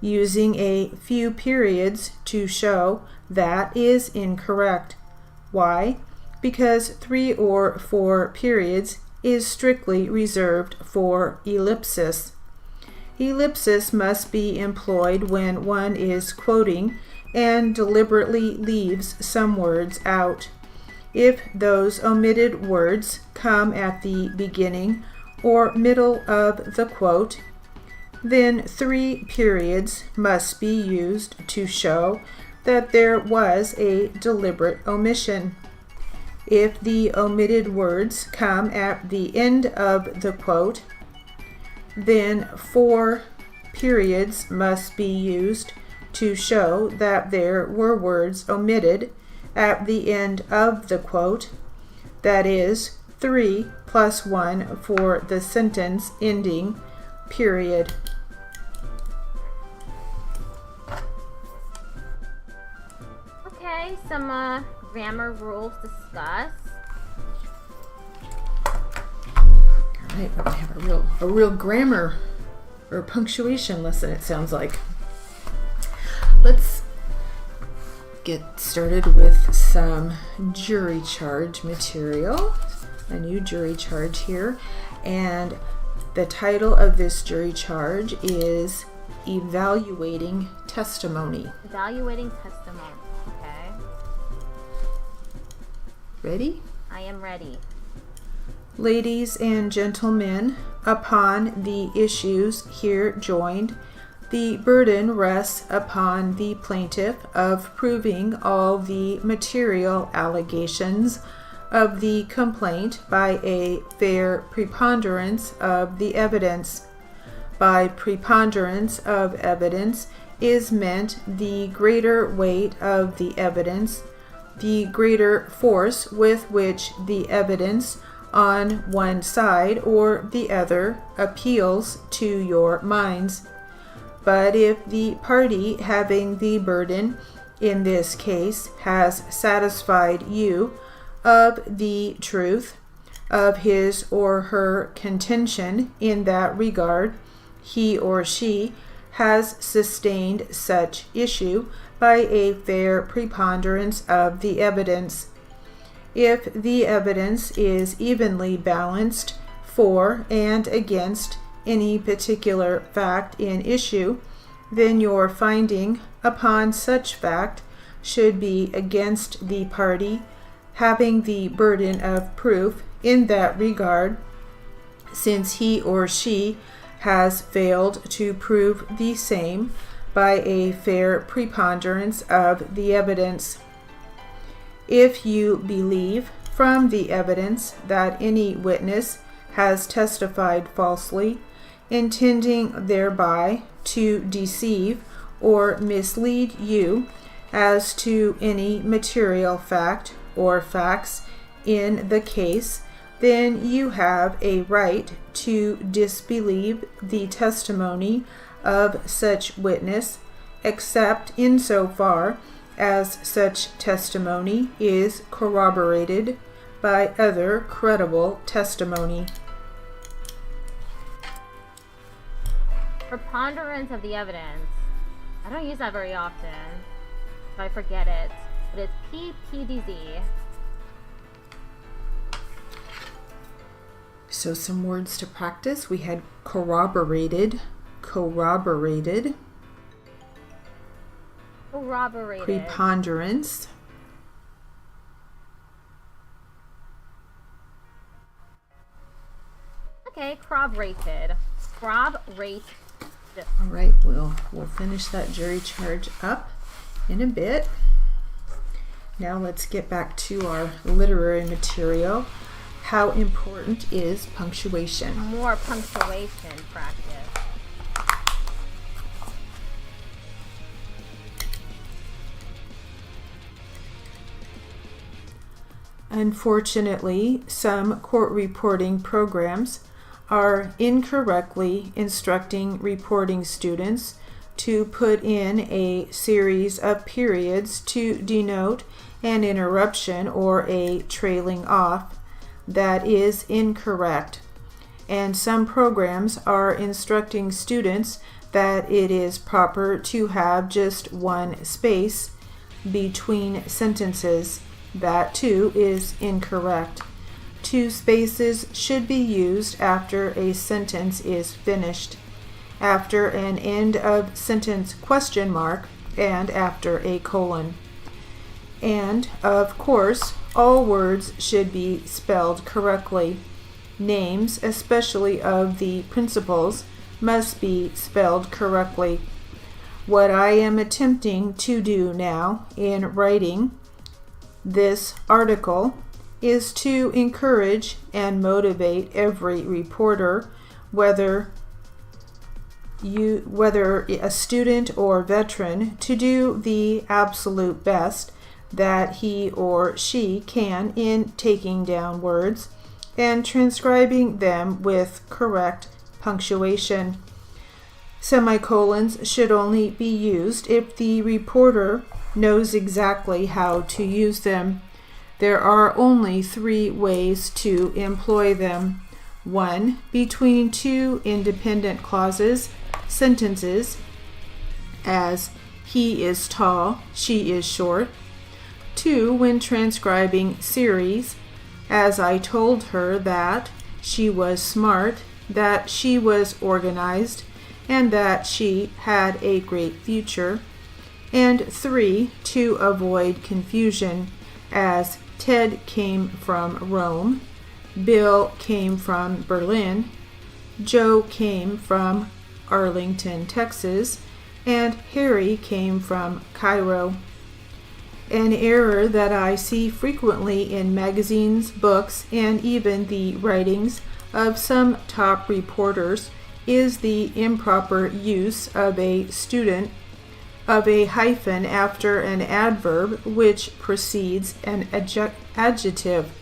Using a few periods to show that is incorrect. Why? Because 3 or 4 periods is strictly reserved for ellipsis. Ellipsis must be employed when one is quoting and deliberately leaves some words out. If those omitted words come at the beginning or middle of the quote, then 3 periods must be used to show that there was a deliberate omission. If the omitted words come at the end of the quote, then 4 periods must be used to show that there were words omitted at the end of the quote. that is 3 plus 1 for the sentence ending, period. Okay, some grammar rules discussed. All right, we're gonna have a real grammar or punctuation lesson, it sounds like. Let's get started with some jury charge material. A new jury charge here, and the title of this jury charge is Evaluating Testimony. Evaluating testimony. Okay. Ready? I am ready. Ladies and gentlemen, upon the issues here joined, the burden rests upon the plaintiff of proving all the material allegations of the complaint by a fair preponderance of the evidence. By preponderance of evidence is meant the greater weight of the evidence, the greater force with which the evidence on one side or the other appeals to your minds. But if the party having the burden in this case has satisfied you of the truth of his or her contention in that regard, he or she has sustained such issue by a fair preponderance of the evidence. If the evidence is evenly balanced for and against any particular fact in issue, then your finding upon such fact should be against the party having the burden of proof in that regard, since he or she has failed to prove the same by a fair preponderance of the evidence. If you believe from the evidence that any witness has testified falsely, intending thereby to deceive or mislead you as to any material fact or facts in the case, then you have a right to disbelieve the testimony of such witness, except insofar as such testimony is corroborated by other credible testimony. Preponderance of the evidence. I don't use that very often, so I forget it. But it's PPDZ. So some words to practice. We had corroborated, Corroborated. preponderance, Okay, corroborated. Corroborate. All right, we'll finish that jury charge up in a bit. Now let's get back to our literary material. How important is punctuation? More punctuation practice. Unfortunately, some court reporting programs are incorrectly instructing reporting students to put in a series of periods to denote an interruption or a trailing off. That is incorrect. And some programs are instructing students that it is proper to have just one space between sentences. That too is incorrect. 2 spaces should be used after a sentence is finished, after an end of sentence question mark, and after a colon. And, of course, all words should be spelled correctly. Names, especially of the principals, must be spelled correctly. What I am attempting to do now in writing this article is to encourage and motivate every reporter, whether a student or veteran, to do the absolute best that he or she can in taking down words and transcribing them with correct punctuation. Semicolons should only be used if the reporter knows exactly how to use them. There are only 3 ways to employ them. 1. Between 2 independent clauses, sentences, as he is tall, she is short. 2. When transcribing series, as I told her that she was smart, that she was organized, and that she had a great future. And 3. To avoid confusion, as Ted came from Rome, Bill came from Berlin, Joe came from Arlington, Texas, and Harry came from Cairo. An error that I see frequently in magazines, books, and even the writings of some top reporters is the improper use of a student of a hyphen after an adverb which precedes an adjective.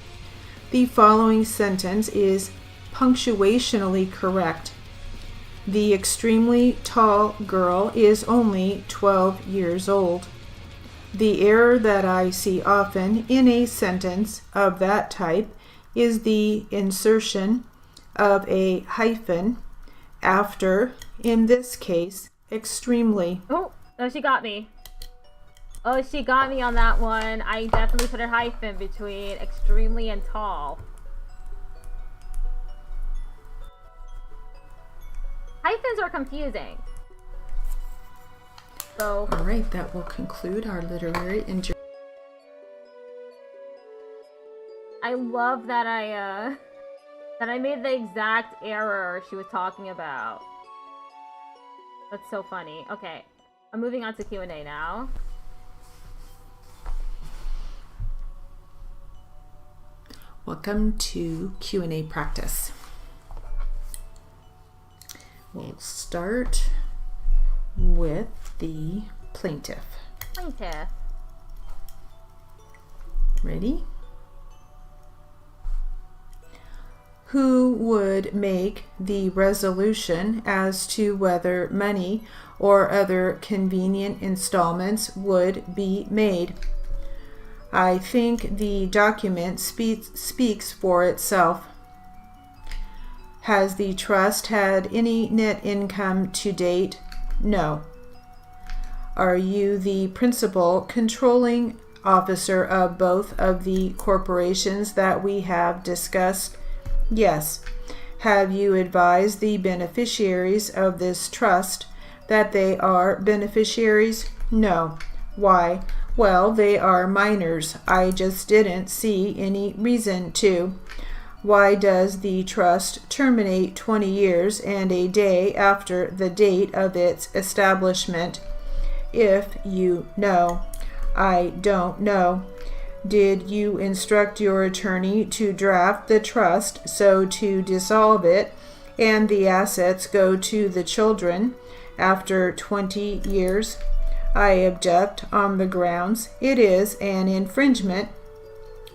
The following sentence is punctuationally correct. The extremely tall girl is only 12 years old. The error that I see often in a sentence of that type is the insertion of a hyphen after, in this case, extremely. Oh, she got me. Oh, she got me on that one. I definitely put a hyphen between extremely and tall. Hyphens are confusing. So, all right, that will conclude our literary injury. I love that I made the exact error she was talking about. That's so funny. Okay, I'm moving on to Q&A now. Welcome to Q&A practice. We'll start with the plaintiff. Plaintiff. Ready? Who would make the resolution as to whether money or other convenient installments would be made? I think the document speaks for itself. Has the trust had any net income to date? No. Are you the principal controlling officer of both of the corporations that we have discussed? Yes. Have you advised the beneficiaries of this trust that they are beneficiaries? No. Why? Well, they are minors. I just didn't see any reason to. Why does the trust terminate 20 years and a day after the date of its establishment? If you know. I don't know. Did you instruct your attorney to draft the trust so to dissolve it and the assets go to the children after 20 years? I object on the grounds it is an infringement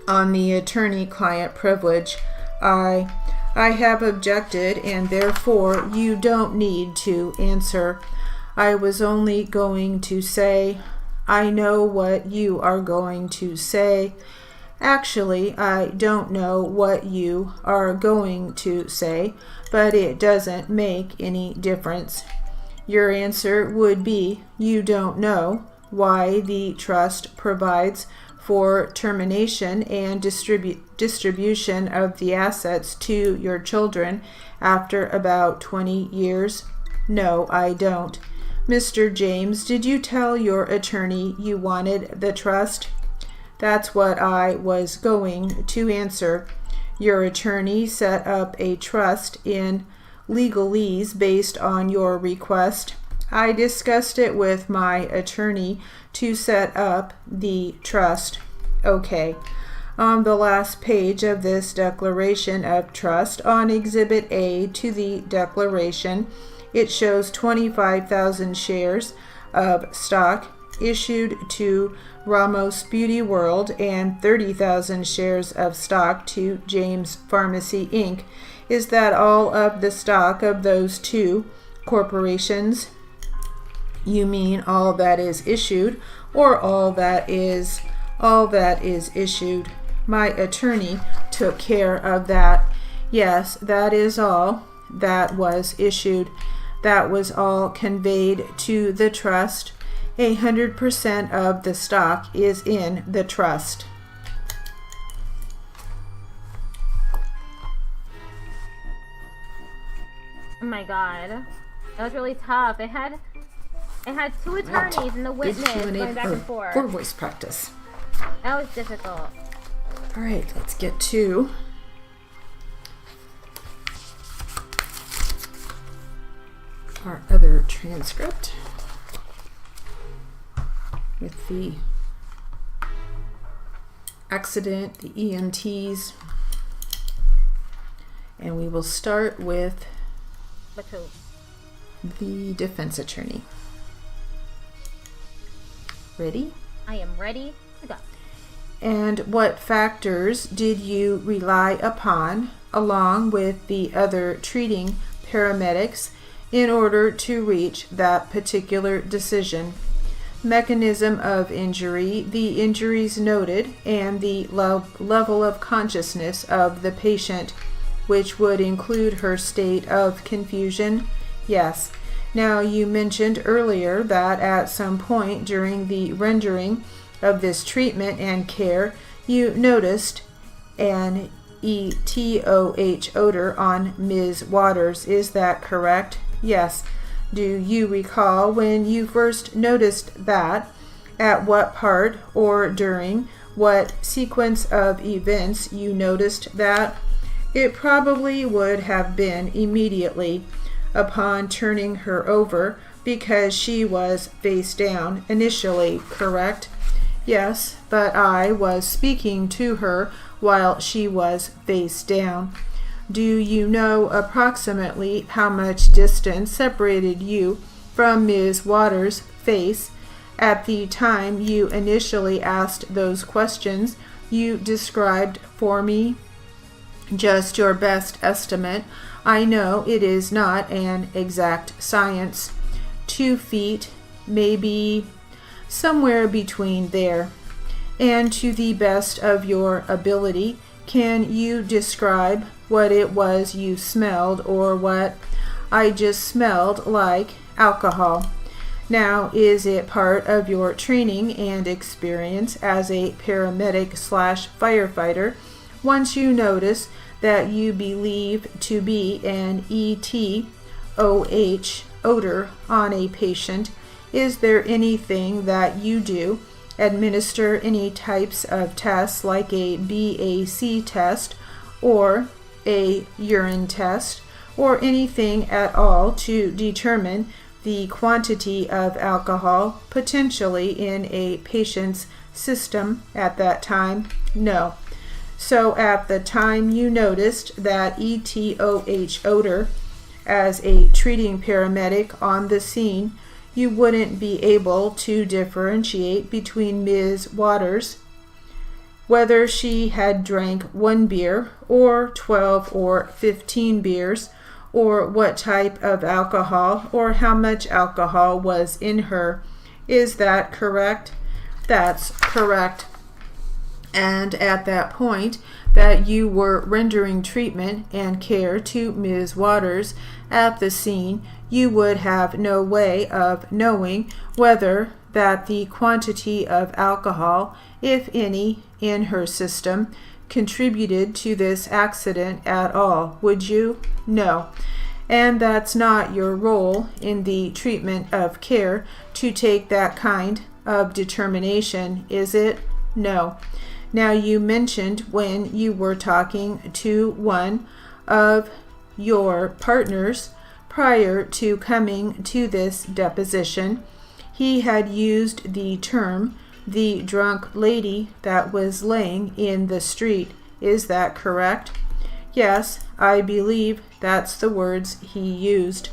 on the attorney-client privilege. I have objected, and therefore you don't need to answer. I was only going to say, I know what you are going to say. Actually, I don't know what you are going to say, but it doesn't make any difference. Your answer would be, you don't know why the trust provides for termination and distribution of the assets to your children after about 20 years? No, I don't. Mr. James, did you tell your attorney you wanted the trust? That's what I was going to answer. Your attorney set up a trust in legalese based on your request. I discussed it with my attorney to set up the trust. Okay. On the last page of this declaration of trust, on Exhibit A to the declaration, it shows 25,000 shares of stock issued to Ramos Beauty World and 30,000 shares of stock to James Pharmacy Inc. Is that all of the stock of those two corporations? You mean all that is issued or all that is issued? My attorney took care of that. Yes, that is all that was issued. That was all conveyed to the trust. 100% of the stock is in the trust. Oh my god. That was really tough. It had two attorneys and the witness going back and forth. For voice practice. That was difficult. All right, let's get to our other transcript with the accident, the EMTs, and we will start with the defense attorney. Ready? I am ready to go. And what factors did you rely upon, along with the other treating paramedics, in order to reach that particular decision? Mechanism of injury, the injuries noted, and the level of consciousness of the patient, which would include her state of confusion? Yes. Now, you mentioned earlier that at some point during the rendering of this treatment and care, you noticed an ETOH odor on Ms. Waters. Is that correct? Yes. Do you recall when you first noticed that? At what part or during what sequence of events you noticed that? It probably would have been immediately upon turning her over, because she was face down initially, correct? Yes, but I was speaking to her while she was face down. Do you know approximately how much distance separated you from Ms. Waters' face at the time you initially asked those questions you described for me? Just your best estimate. I know it is not an exact science. 2 feet, maybe somewhere between there. And to the best of your ability, can you describe what it was you smelled or what? I just smelled like alcohol. Now, is it part of your training and experience as a paramedic/firefighter, once you notice that you believe to be an ETOH odor on a patient, is there anything that you do? Administer any types of tests like a BAC test or a urine test or anything at all to determine the quantity of alcohol potentially in a patient's system at that time? No. So at the time you noticed that ETOH odor as a treating paramedic on the scene, you wouldn't be able to differentiate between Ms. Waters, whether she had drank 1 beer or 12 or 15 beers, or what type of alcohol or how much alcohol was in her. Is that correct? That's correct. And at that point that you were rendering treatment and care to Ms. Waters at the scene, you would have no way of knowing whether that the quantity of alcohol, if any, in her system contributed to this accident at all, would you? No. And that's not your role in the treatment of care to take that kind of determination, is it? No. Now, you mentioned when you were talking to one of your partners prior to coming to this deposition, he had used the term the drunk lady that was laying in the street. Is that correct? Yes, I believe that's the words he used.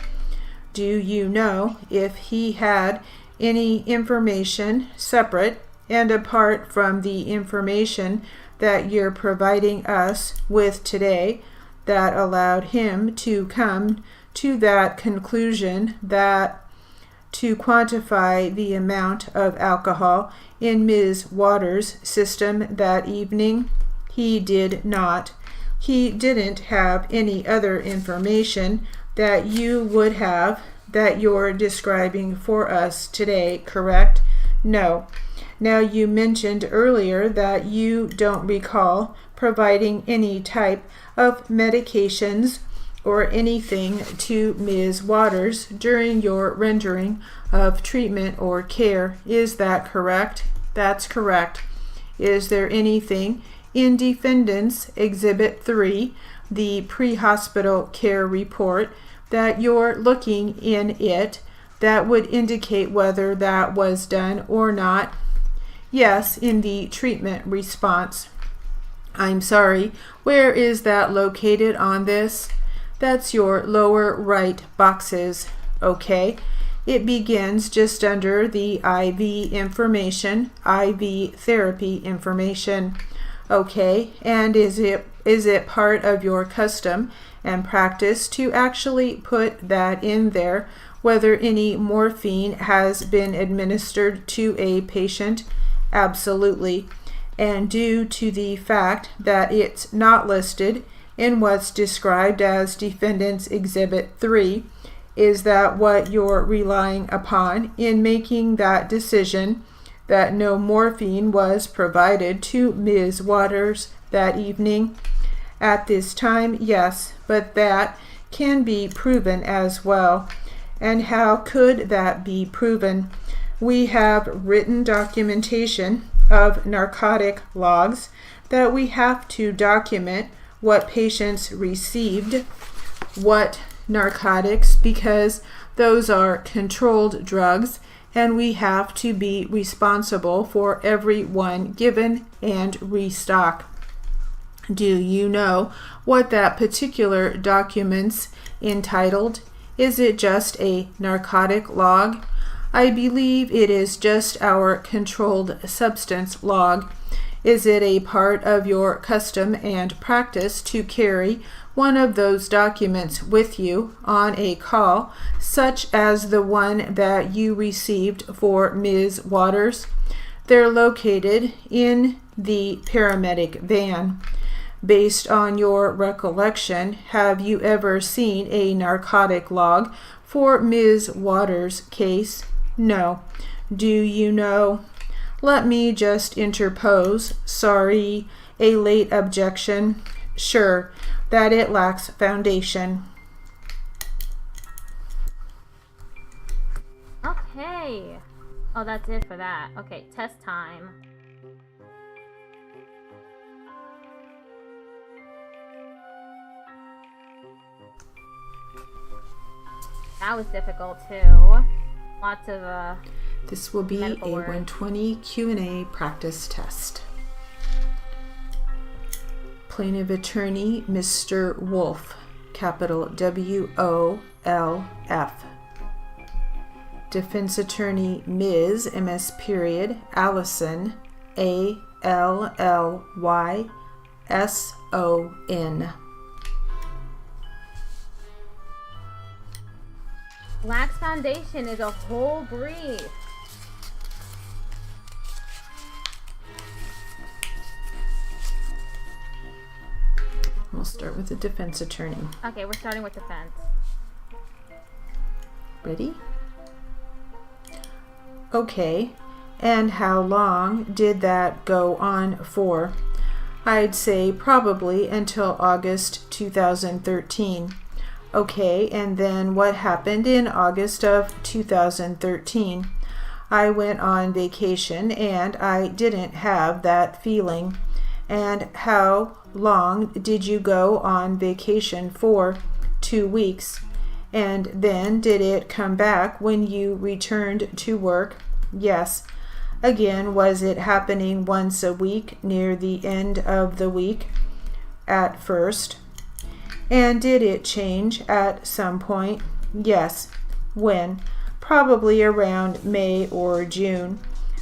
Do you know if he had any information separate and apart from the information that you're providing us with today that allowed him to come to that conclusion that to quantify the amount of alcohol in Ms. Waters' system that evening? He did not. He didn't have any other information that you would have that you're describing for us today, correct? No. Now, you mentioned earlier that you don't recall providing any type of medications or anything to Ms. Waters during your rendering of treatment or care. Is that correct? That's correct. Is there anything in Defendant's Exhibit 3, the pre-hospital care report, that you're looking in it that would indicate whether that was done or not? Yes, in the treatment response. I'm sorry, where is that located on this? That's your lower right boxes, okay? It begins just under the IV information, IV therapy information, okay? And is it part of your custom and practice to actually put that in there, whether any morphine has been administered to a patient? Absolutely. And due to the fact that it's not listed in what's described as Defendant's Exhibit 3, is that what you're relying upon in making that decision that no morphine was provided to Ms. Waters that evening? At this time, yes, but that can be proven as well. And how could that be proven? We have written documentation of narcotic logs that we have to document what patients received, what narcotics, because those are controlled drugs, and we have to be responsible for every one given and restock. Do you know what that particular document's entitled? Is it just a narcotic log? I believe it is just our controlled substance log. Is it a part of your custom and practice to carry one of those documents with you on a call, such as the one that you received for Ms. Waters? They're located in the paramedic van. Based on your recollection, have you ever seen a narcotic log for Ms. Waters' case? No. Do you know? Let me just interpose, sorry, a late objection. Sure, that it lacks foundation. Okay. Oh, that's it for that. Okay, test time. That was difficult too. Lots of This will be a 120 Q&A practice test. Plaintiff Attorney Mr. Wolf, capital W-O-L-F. Defense Attorney Ms. MS period Allison, A-L-L-Y-S-O-N. Lacks foundation is a whole brief. We'll start with the defense attorney. Okay, we're starting with defense. Ready? Okay, and how long did that go on for? I'd say probably until August 2013. Okay, and then what happened in August of 2013? I went on vacation and I didn't have that feeling. And how long did you go on vacation for? 2 weeks. And then did it come back when you returned to work? Yes. Again, was it happening once a week near the end of the week? At first. And did it change at some point? Yes. When? probably around May or June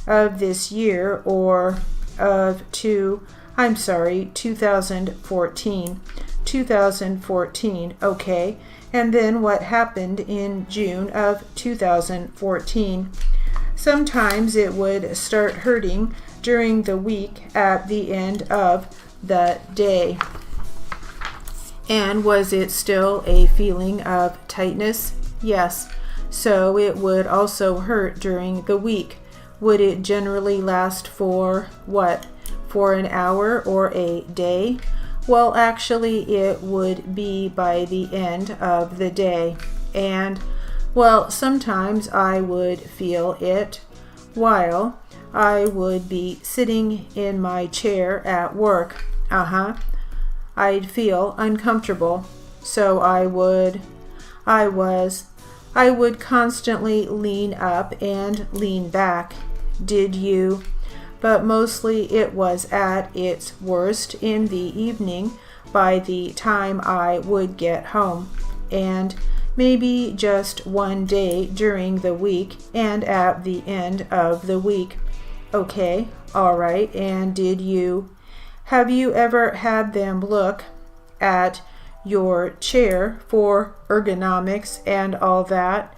of this year, or of 2014. 2014, okay. And then what happened in June of 2014? Sometimes it would start hurting during the week at the end of the day. And was it still a feeling of tightness? Yes. So it would also hurt during the week. Would it generally last for what? For an hour or a day? Well, actually it would be by the end of the day. And, well, sometimes I would feel it while I would be sitting in my chair at work. I'd feel uncomfortable. So I would constantly lean up and lean back. Did you? But mostly it was at its worst in the evening by the time I would get home, and maybe just one day during the week and at the end of the week. Okay, all right, and have you ever had them look at your chair for ergonomics and all that?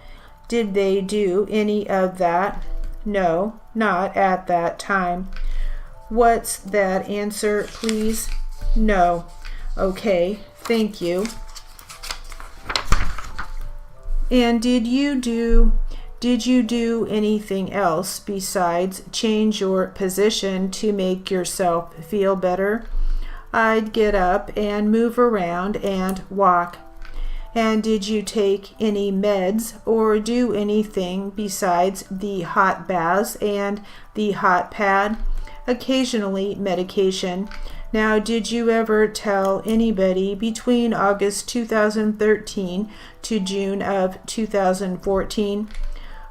Did they do any of that? No, not at that time. What's that answer, please? No. Okay, thank you. And did you do anything else besides change your position to make yourself feel better? I'd get up and move around and walk. And did you take any meds or do anything besides the hot baths and the hot pad? Occasionally medication. Now, did you ever tell anybody between August 2013 to June of 2014?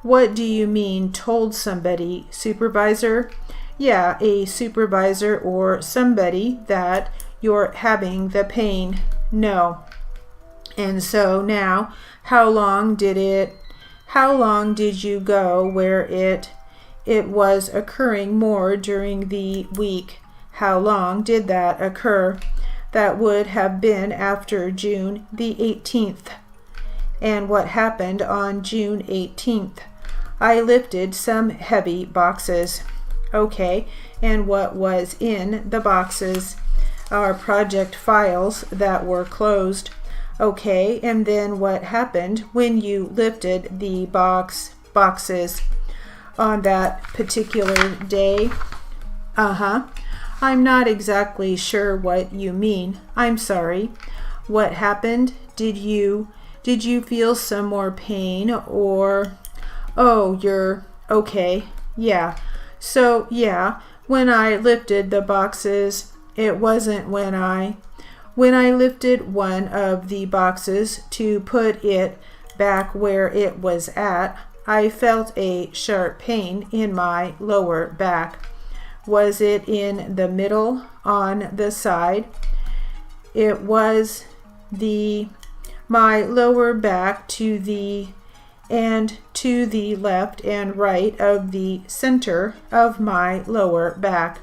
What do you mean, told somebody? Supervisor? Yeah, a supervisor or somebody that you're having the pain. No. And so now, how long did you go where it was occurring more during the week? How long did that occur? That would have been after June the 18th. And what happened on June 18th? I lifted some heavy boxes. Okay, and what was in the boxes? Our project files that were closed. Okay, and then what happened when you lifted the boxes on that particular day? I'm not exactly sure what you mean. I'm sorry. What happened? Did you feel some more pain or... Oh, you're... Okay, yeah. So, yeah, when I lifted the boxes, it wasn't when I lifted one of the boxes to put it back where it was at, I felt a sharp pain in my lower back. Was it in the middle, on the side? It was my lower back to the left and right of the center of my lower back.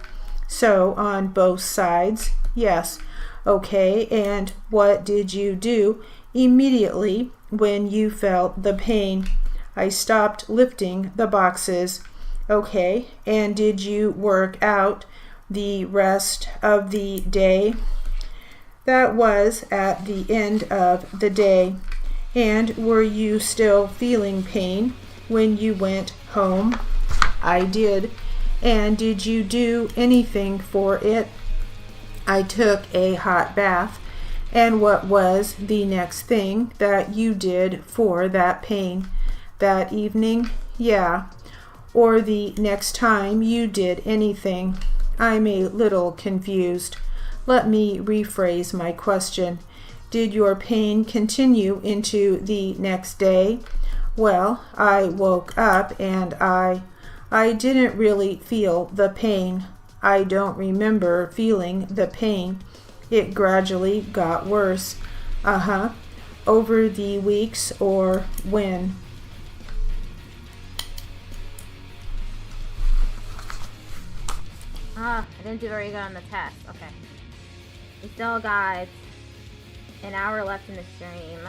So on both sides? Yes. Okay, and what did you do immediately when you felt the pain? I stopped lifting the boxes. Okay, and did you work out the rest of the day? That was at the end of the day. And were you still feeling pain when you went home? I did. And did you do anything for it? I took a hot bath. And what was the next thing that you did for that pain? That evening? Yeah. Or the next time you did anything? I'm a little confused. Let me rephrase my question. Did your pain continue into the next day? Well, I woke up and I didn't really feel the pain. I don't remember feeling the pain. It gradually got worse. Over the weeks or when? Ah, I didn't do very good on the test. Okay. We still got an hour left in the stream.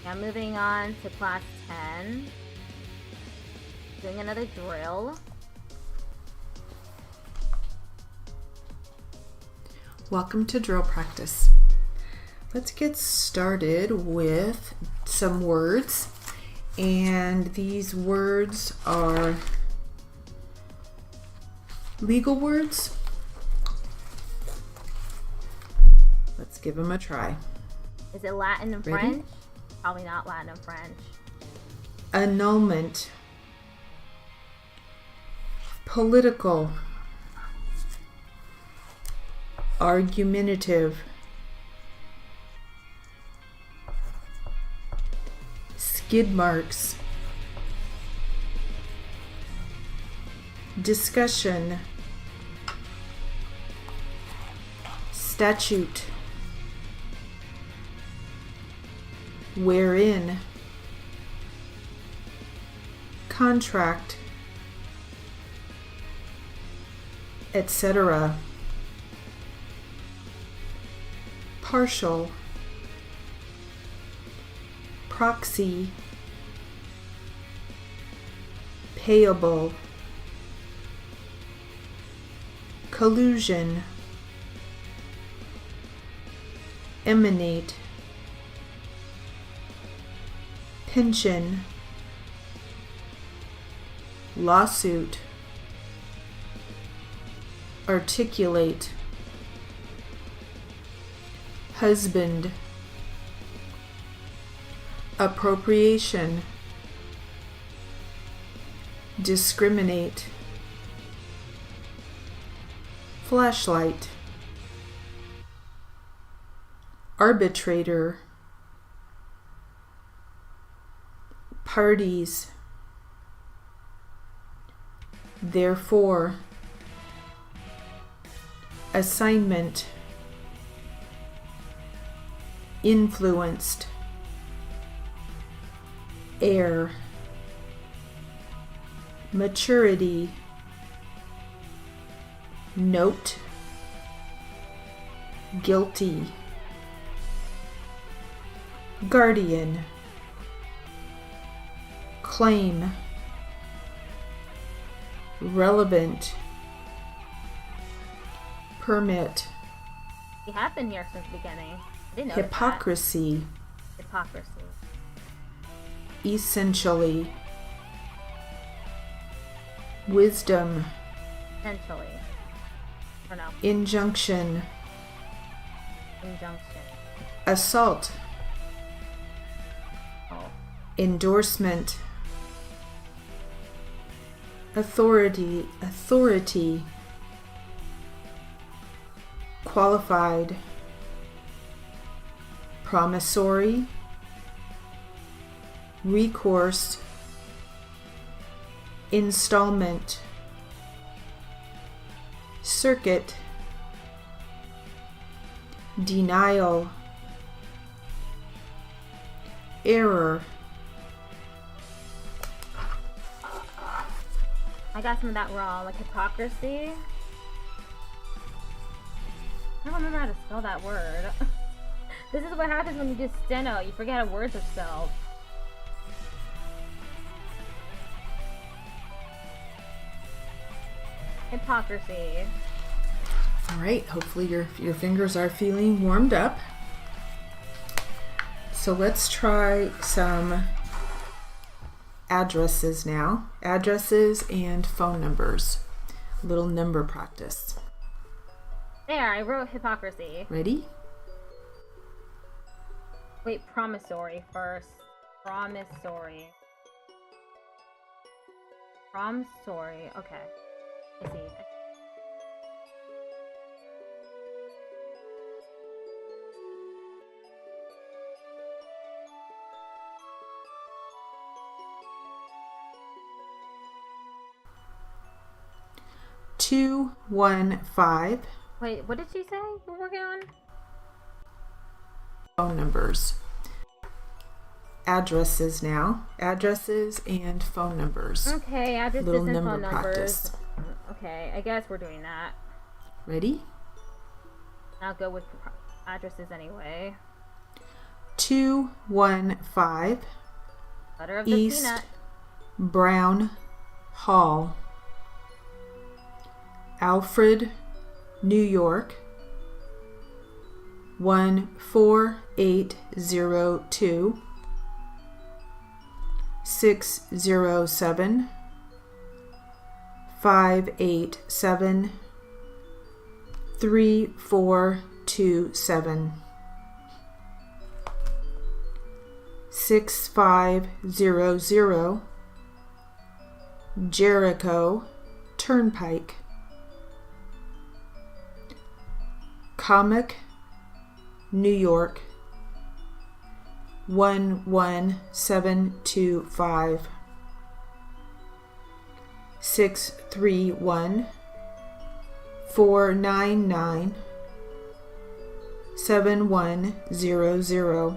Now moving on to class 10. Doing another drill. Welcome to drill practice. Let's get started with some words. And these words are legal words. Let's give them a try. Is it Latin and Ready? French? Probably not Latin and French. Annulment. Political. Argumentative. Skid marks. Discussion. Statute. Wherein. Contract. Etc. Partial. Proxy. Payable. Collusion. Emanate. Pension. Lawsuit. Articulate. Husband. Appropriation. Discriminate. Flashlight. Arbitrator. Parties. Therefore. Assignment. Influenced. Heir. Maturity. Note. Guilty. Guardian. Claim. Relevant. Permit. You have been here since the beginning. I didn't know Hypocrisy. that. Hypocrisy. Essentially. Wisdom. Essentially. Or no. Injunction. Injunction. Assault. Oh. Endorsement. Authority. Authority. Qualified. Promissory. Recourse. Installment. Circuit. Denial. Error. I got some of that wrong, like hypocrisy. I don't remember how to spell that word. This is what happens when you do steno. You forget how words are spelled. Hypocrisy. All right, hopefully your fingers are feeling warmed up. So let's try some addresses now. Addresses and phone numbers. A little number practice. There, I wrote hypocrisy. Ready? Wait, promissory first. Promissory. Promissory. Okay. I see. Two, 1, 5. Wait, what did she say we're working on? Phone numbers. addresses now. Addresses and phone numbers. Okay, addresses Little and number phone numbers. practice. Okay, I guess we're doing that. Ready? I'll go with addresses anyway. 215 Butter of the East peanut. Brown Hall, Alfred, New York 14802 607 587 3427 6500 Jericho Turnpike, Comic, New York 11725 631 499 7100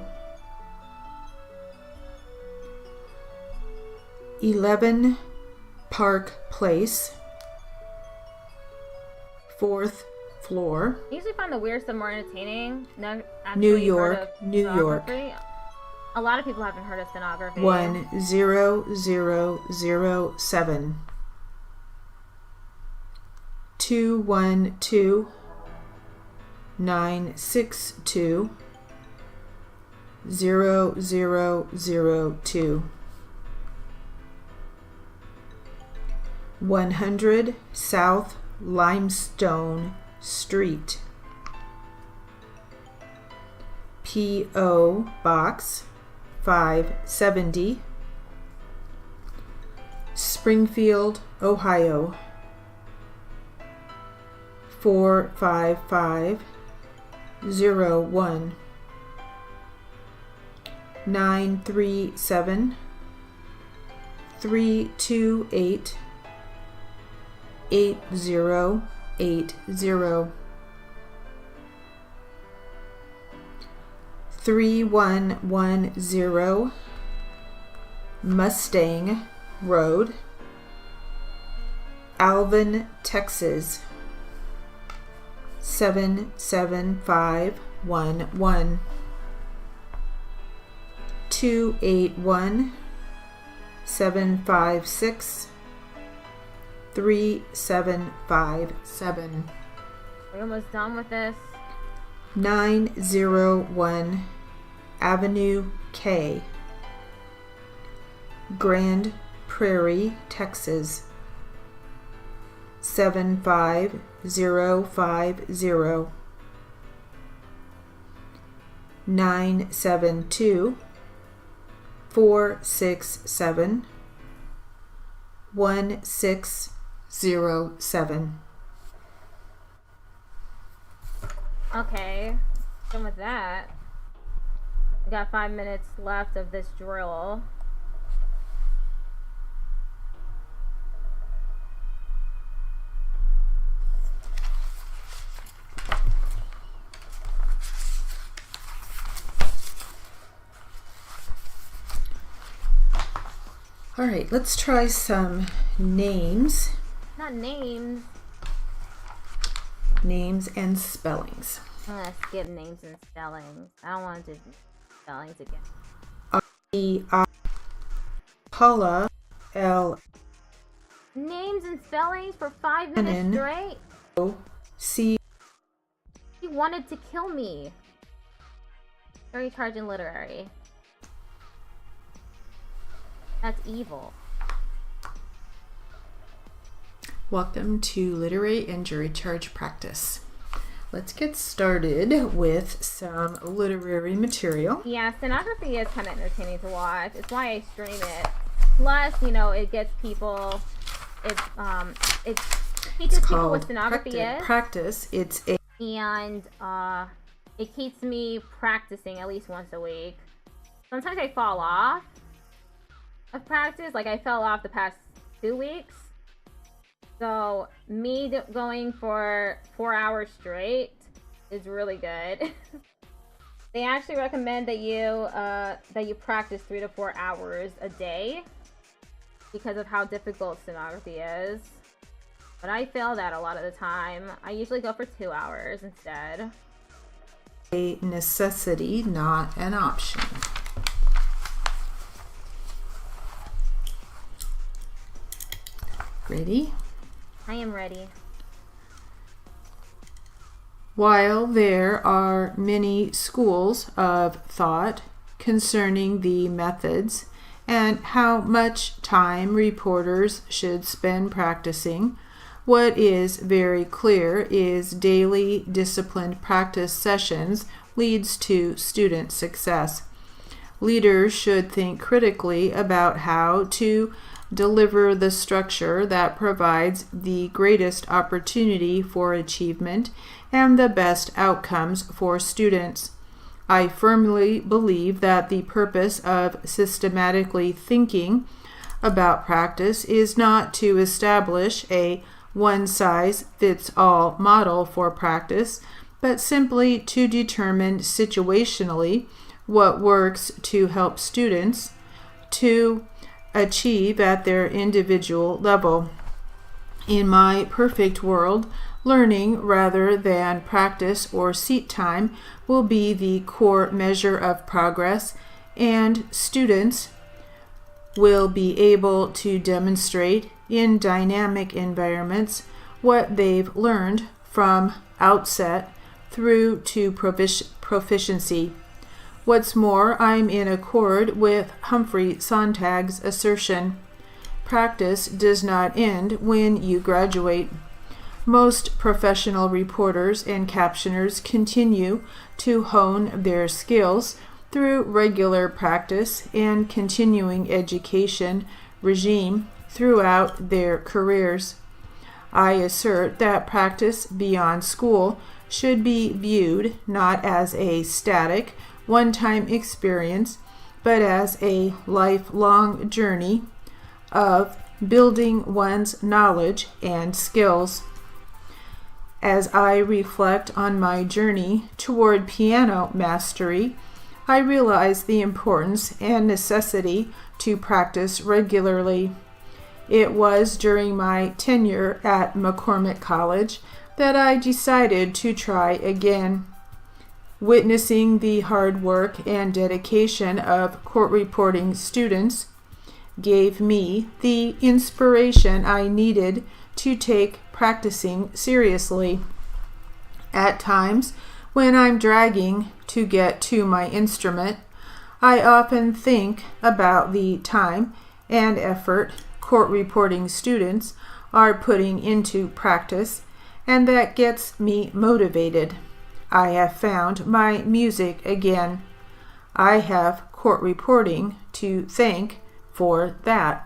11 Park Place, 4th floor, I usually find the weird stuff more entertaining. New York, New York. A lot of people haven't heard of stenography. 10007 212 962 0002 100 South Limestone Street, P.O. Box 570, Springfield, Ohio 45501 937 328 8080 3110 Mustang Road, Alvin, Texas 77511 281 756 3757 We're almost done with this. 901 Avenue K, Grand Prairie, Texas 75050 972 467 1607. Okay, done with that. We got 5 minutes left of this drill. All right, let's try some names. Not names. Names and spellings. I'm gonna skip names and spellings. I don't want to do spellings again. Paula L. Names and spellings for 5 minutes straight? C. He wanted to kill me. Very charged and literary. That's evil. Welcome to literary and jury charge practice. Let's get started with some literary material. Yeah, stenography is kind of entertaining to watch. It's why I stream it. Plus, you know, it gets people. It teaches people what stenography is. Practice. It's a and it keeps me practicing at least once a week. Sometimes I fall off of practice. Like I fell off the past 2 weeks. So me going for 4 hours straight is really good. They actually recommend that you practice 3 to 4 hours a day because of how difficult stenography is. But I fail that a lot of the time. I usually go for 2 hours instead. A necessity, not an option. Ready? I am ready. While there are many schools of thought concerning the methods and how much time reporters should spend practicing, what is very clear is daily disciplined practice sessions leads to student success. Leaders should think critically about how to deliver the structure that provides the greatest opportunity for achievement and the best outcomes for students. I firmly believe that the purpose of systematically thinking about practice is not to establish a one-size-fits-all model for practice, but simply to determine situationally what works to help students to achieve at their individual level. In my perfect world, learning rather than practice or seat time will be the core measure of progress, and students will be able to demonstrate in dynamic environments what they've learned from outset through to proficiency. What's more, I'm in accord with Humphrey Sontag's assertion: practice does not end when you graduate. Most professional reporters and captioners continue to hone their skills through regular practice and continuing education regime throughout their careers. I assert that practice beyond school should be viewed not as a static, one-time experience, but as a lifelong journey of building one's knowledge and skills. As I reflect on my journey toward piano mastery, I realize the importance and necessity to practice regularly. It was during my tenure at McCormick College that I decided to try again. Witnessing the hard work and dedication of court reporting students gave me the inspiration I needed to take practicing seriously. At times, when I'm dragging to get to my instrument, I often think about the time and effort court reporting students are putting into practice, and that gets me motivated. I have found my music again. I have court reporting to thank for that.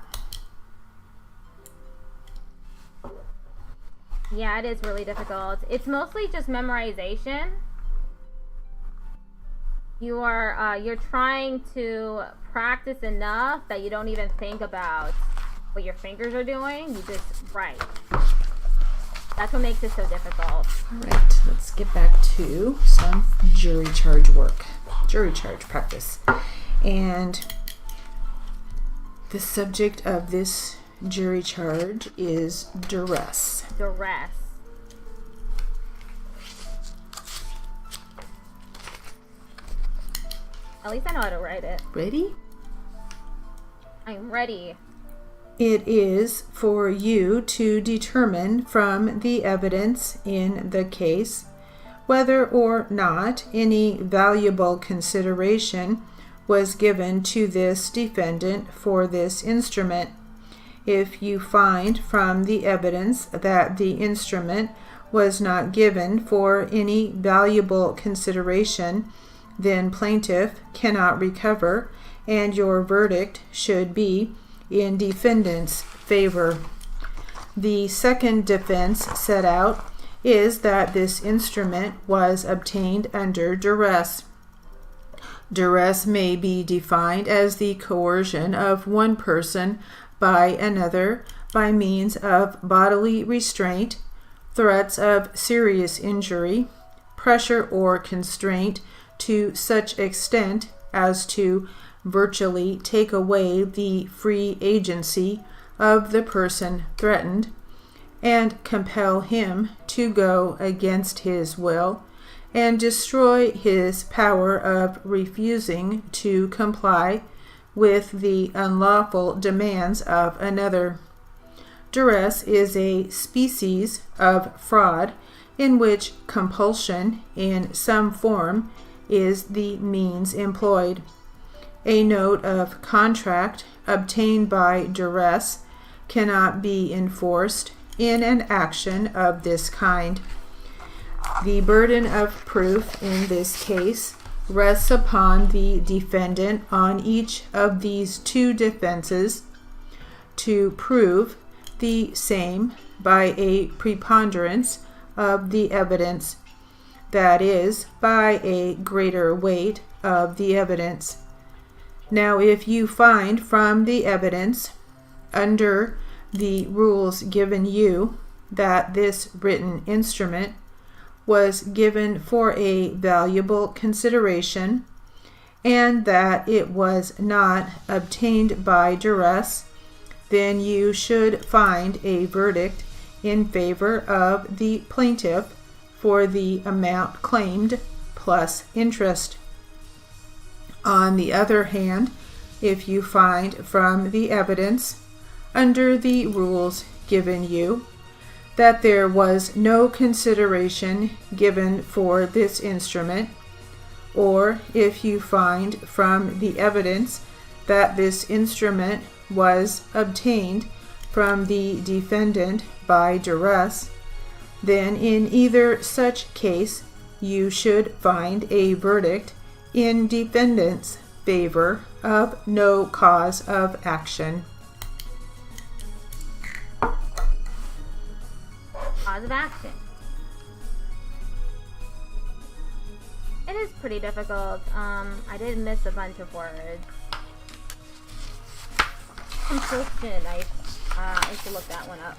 Yeah, it is really difficult. It's mostly just memorization. You're trying to practice enough that you don't even think about what your fingers are doing. You just write. That's what makes it so difficult. All right, let's get back to some jury charge work, jury charge practice. And the subject of this jury charge is duress. Duress. At least I know how to write it. Ready? I'm ready. It is for you to determine from the evidence in the case whether or not any valuable consideration was given to this defendant for this instrument. If you find from the evidence that the instrument was not given for any valuable consideration, then plaintiff cannot recover, and your verdict should be in defendant's favor. The second defense set out is that this instrument was obtained under duress. Duress may be defined as the coercion of one person by another by means of bodily restraint, threats of serious injury, pressure or constraint to such extent as to virtually take away the free agency of the person threatened and compel him to go against his will and destroy his power of refusing to comply with the unlawful demands of another. Duress is a species of fraud in which compulsion in some form is the means employed. A note of contract obtained by duress cannot be enforced in an action of this kind. The burden of proof in this case rests upon the defendant on each of these two defenses to prove the same by a preponderance of the evidence, that is, by a greater weight of the evidence. Now, if you find from the evidence under the rules given you that this written instrument was given for a valuable consideration and that it was not obtained by duress, then you should find a verdict in favor of the plaintiff for the amount claimed plus interest. On the other hand, if you find from the evidence under the rules given you that there was no consideration given for this instrument, or if you find from the evidence that this instrument was obtained from the defendant by duress, then in either such case you should find a verdict in defendant's favor of no cause of action. Cause of action. It is pretty difficult. I did miss a bunch of words. Compulsion, I should look that one up.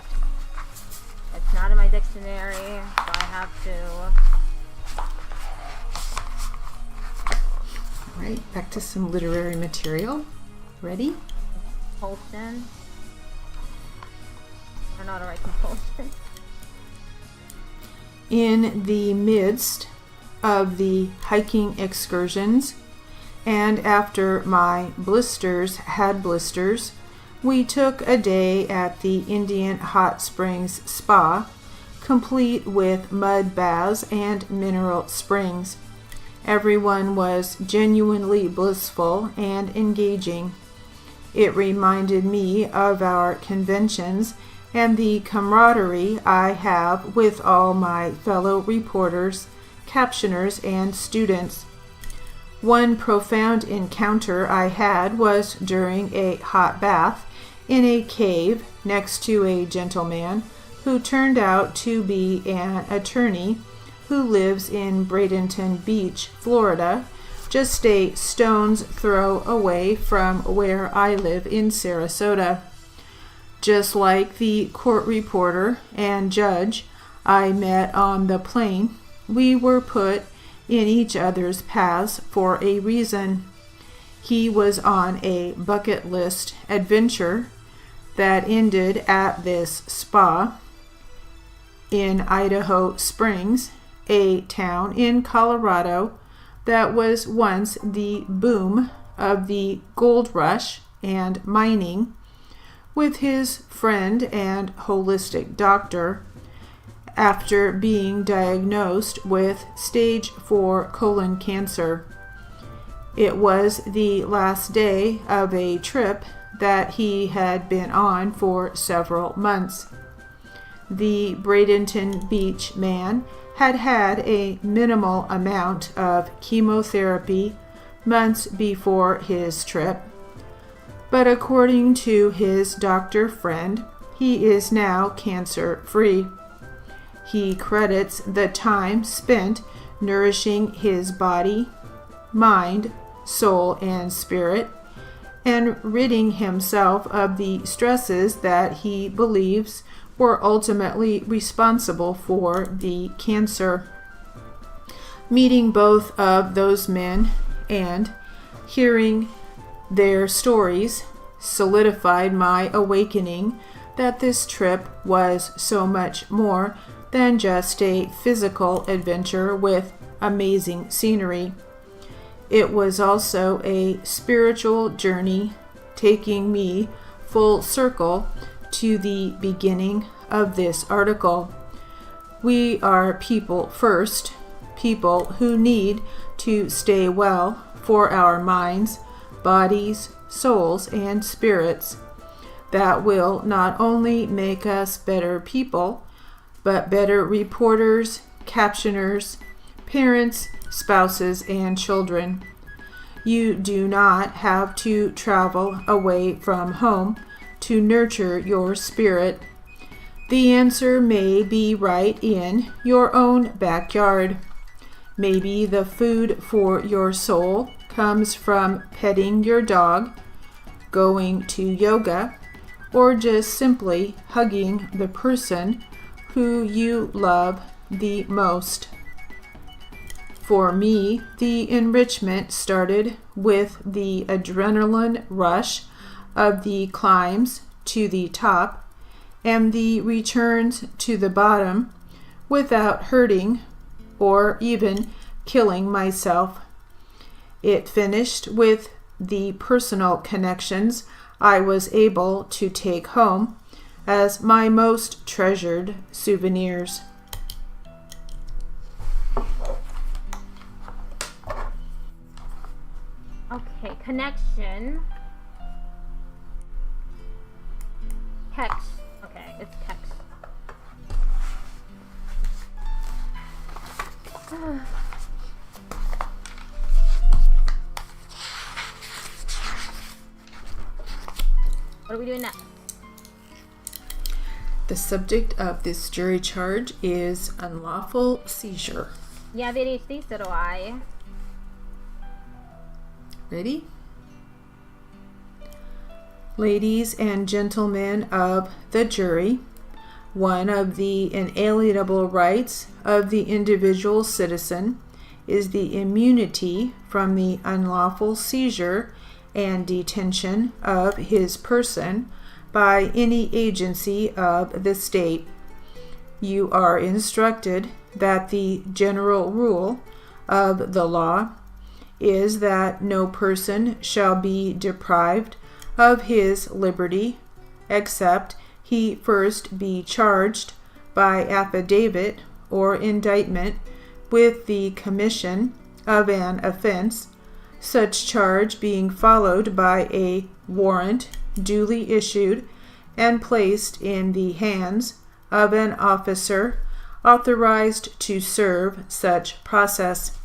It's not in my dictionary, so I have to. All right, back to some literary material. Ready? Compulsion. I don't know how to write compulsion. In the midst of the hiking excursions, and after my blisters had blisters, we took a day at the Indian Hot Springs Spa, complete with mud baths and mineral springs. Everyone was genuinely blissful and engaging. It reminded me of our conventions and the camaraderie I have with all my fellow reporters, captioners, and students. One profound encounter I had was during a hot bath in a cave next to a gentleman who turned out to be an attorney who lives in Bradenton Beach, Florida, just a stone's throw away from where I live in Sarasota. Just like the court reporter and judge I met on the plane, we were put in each other's paths for a reason. He was on a bucket list adventure that ended at this spa in Idaho Springs, a town in Colorado that was once the boom of the gold rush and mining, with his friend and holistic doctor after being diagnosed with stage 4 colon cancer. It was the last day of a trip that he had been on for several months. The Bradenton Beach man had had a minimal amount of chemotherapy months before his trip, but according to his doctor friend, he is now cancer-free. He credits the time spent nourishing his body, mind, soul, and spirit, and ridding himself of the stresses that he believes were ultimately responsible for the cancer. Meeting both of those men and hearing their stories solidified my awakening that this trip was so much more than just a physical adventure with amazing scenery. It was also a spiritual journey, taking me full circle to the beginning of this article. We are people first, people who need to stay well for our minds, bodies, souls, and spirits. That will not only make us better people, but better reporters, captioners, parents, spouses, and children. You do not have to travel away from home to nurture your spirit. The answer may be right in your own backyard. Maybe the food for your soul comes from petting your dog, going to yoga, or just simply hugging the person who you love the most. For me, the enrichment started with the adrenaline rush of the climbs to the top and the returns to the bottom without hurting or even killing myself. It finished with the personal connections I was able to take home as my most treasured souvenirs. Okay, connection. Text. Okay, it's text. What are we doing next? The subject of this jury charge is unlawful seizure. You have ADHD, so do I. Ready? Ladies and gentlemen of the jury, one of the inalienable rights of the individual citizen is the immunity from the unlawful seizure and detention of his person by any agency of the state. You are instructed that the general rule of the law is that no person shall be deprived of his liberty except he first be charged by affidavit or indictment with the commission of an offense, such charge being followed by a warrant duly issued and placed in the hands of an officer authorized to serve such process.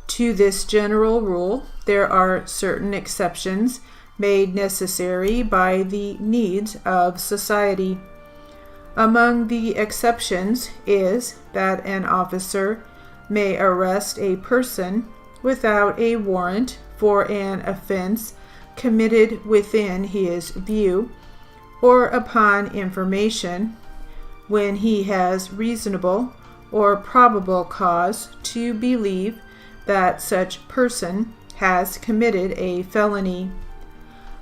To this general rule, there are certain exceptions made necessary by the needs of society. Among the exceptions is that an officer may arrest a person without a warrant for an offense committed within his view or upon information when he has reasonable or probable cause to believe that such person has committed a felony.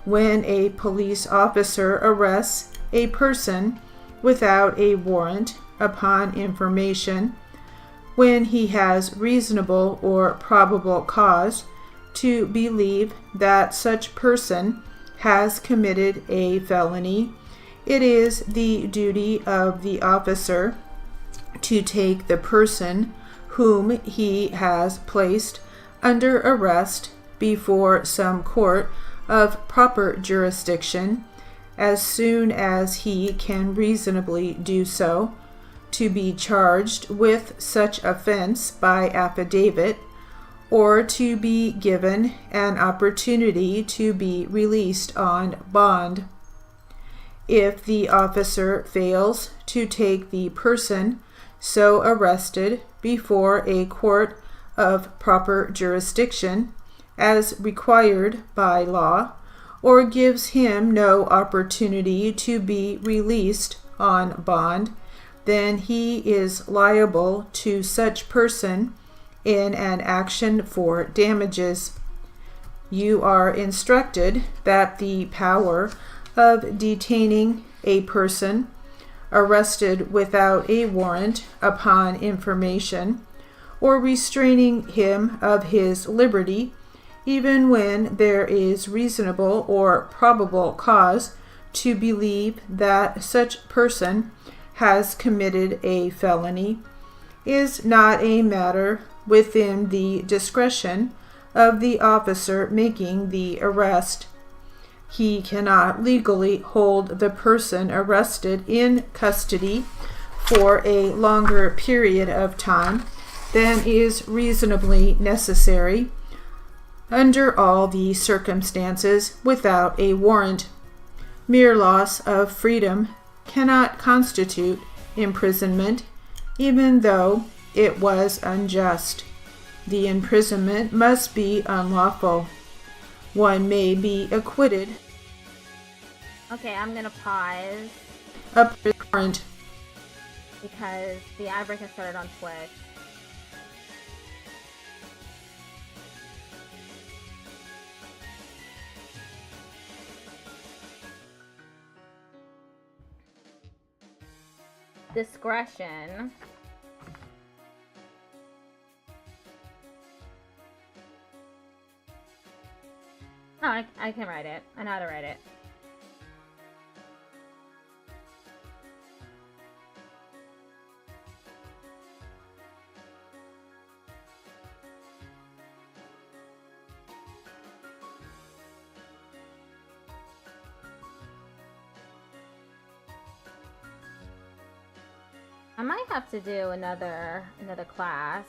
When a police officer arrests a person without a warrant upon information, when he has reasonable or probable cause to believe that such person has committed a felony, it is the duty of the officer to take the person whom he has placed under arrest before some court of proper jurisdiction as soon as he can reasonably do so, to be charged with such offense by affidavit, or to be given an opportunity to be released on bond. If the officer fails to take the person so arrested before a court of proper jurisdiction, as required by law, or gives him no opportunity to be released on bond, then he is liable to such person in an action for damages. You are instructed that the power of detaining a person arrested without a warrant upon information, or restraining him of his liberty, even when there is reasonable or probable cause to believe that such person has committed a felony, is not a matter within the discretion of the officer making the arrest. He cannot legally hold the person arrested in custody for a longer period of time than is reasonably necessary under all the circumstances without a warrant. Mere loss of freedom cannot constitute imprisonment, even though it was unjust. The imprisonment must be unlawful. One may be acquitted. Okay, I'm gonna pause Up to the warrant. because the ad break has started on Twitch. Discretion. Oh, I can write it. I know how to write it. I might have to do another class.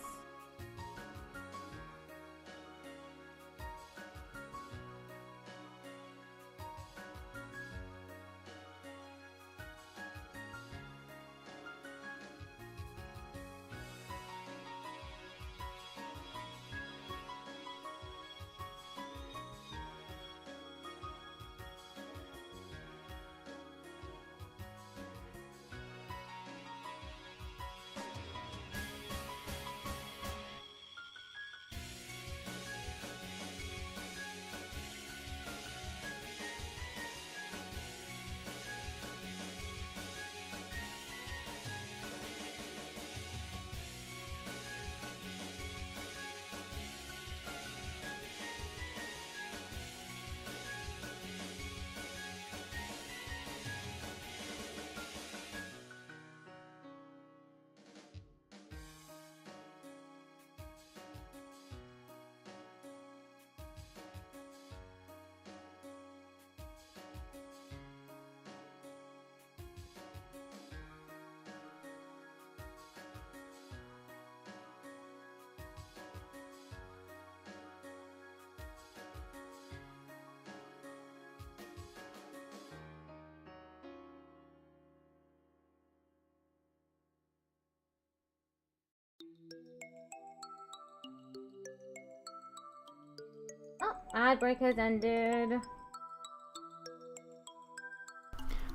Oh, ad break has ended.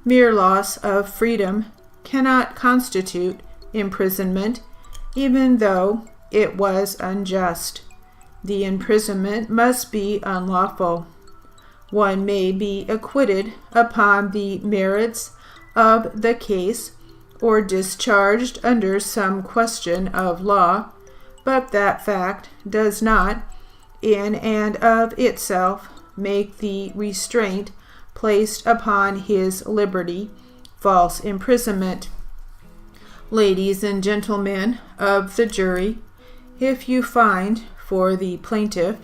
Mere loss of freedom cannot constitute imprisonment, even though it was unjust. The imprisonment must be unlawful. One may be acquitted upon the merits of the case or discharged under some question of law, but that fact does not, in and of itself, make the restraint placed upon his liberty false imprisonment. Ladies and gentlemen of the jury, if you find for the plaintiff,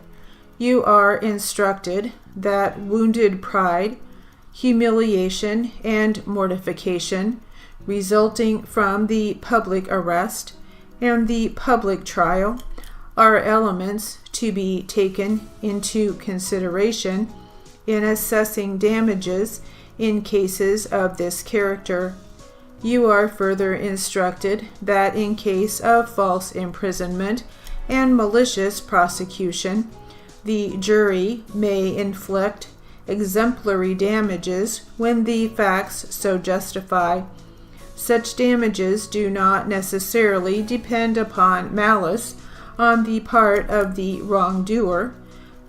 you are instructed that wounded pride, humiliation, and mortification resulting from the public arrest and the public trial are elements to be taken into consideration in assessing damages in cases of this character. You are further instructed that in case of false imprisonment and malicious prosecution, the jury may inflict exemplary damages when the facts so justify. Such damages do not necessarily depend upon malice on the part of the wrongdoer,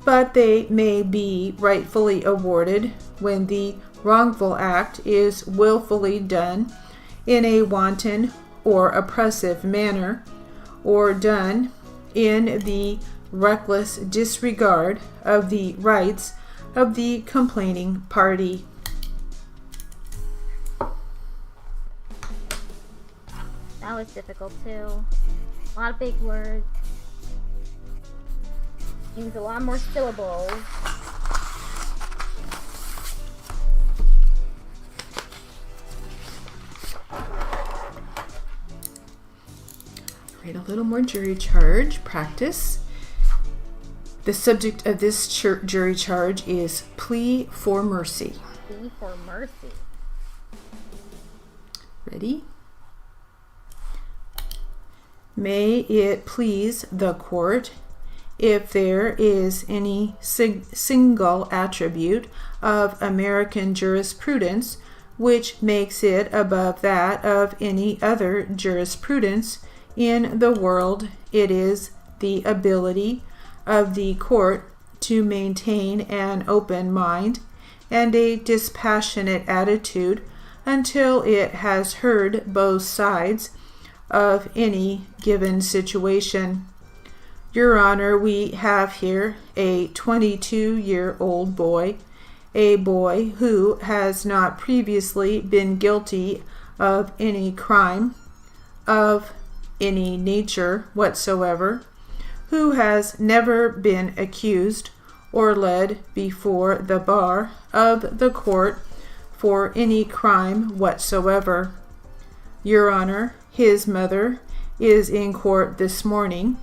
but they may be rightfully awarded when the wrongful act is willfully done in a wanton or oppressive manner, or done in the reckless disregard of the rights of the complaining party. That was difficult too. A lot of big words. Use a lot more syllables. Write a little more jury charge practice. The subject of this jury charge is plea for mercy. Plea for mercy. Ready? May it please the court, if there is any single attribute of American jurisprudence which makes it above that of any other jurisprudence in the world, it is the ability of the court to maintain an open mind and a dispassionate attitude until it has heard both sides of any given situation. Your Honor, we have here a 22-year-old boy, a boy who has not previously been guilty of any crime of any nature whatsoever, who has never been accused or led before the bar of the court for any crime whatsoever. Your Honor, his mother is in court this morning,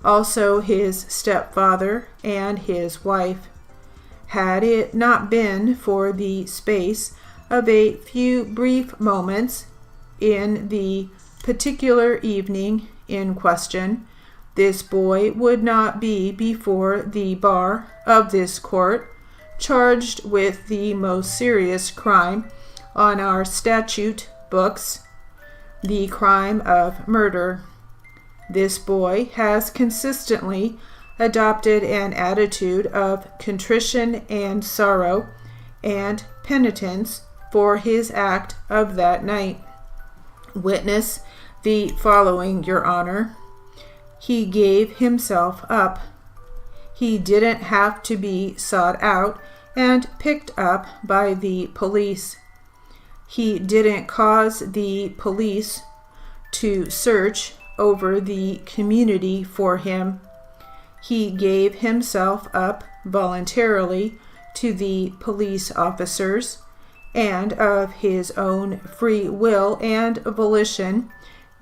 also his stepfather and his wife. Had it not been for the space of a few brief moments in the particular evening in question, this boy would not be before the bar of this court, charged with the most serious crime on our statute books, the crime of murder. This boy has consistently adopted an attitude of contrition and sorrow and penitence for his act of that night. Witness the following, Your Honor. He gave himself up. He didn't have to be sought out and picked up by the police. He didn't cause the police to search over the community for him. He gave himself up voluntarily to the police officers, and of his own free will and volition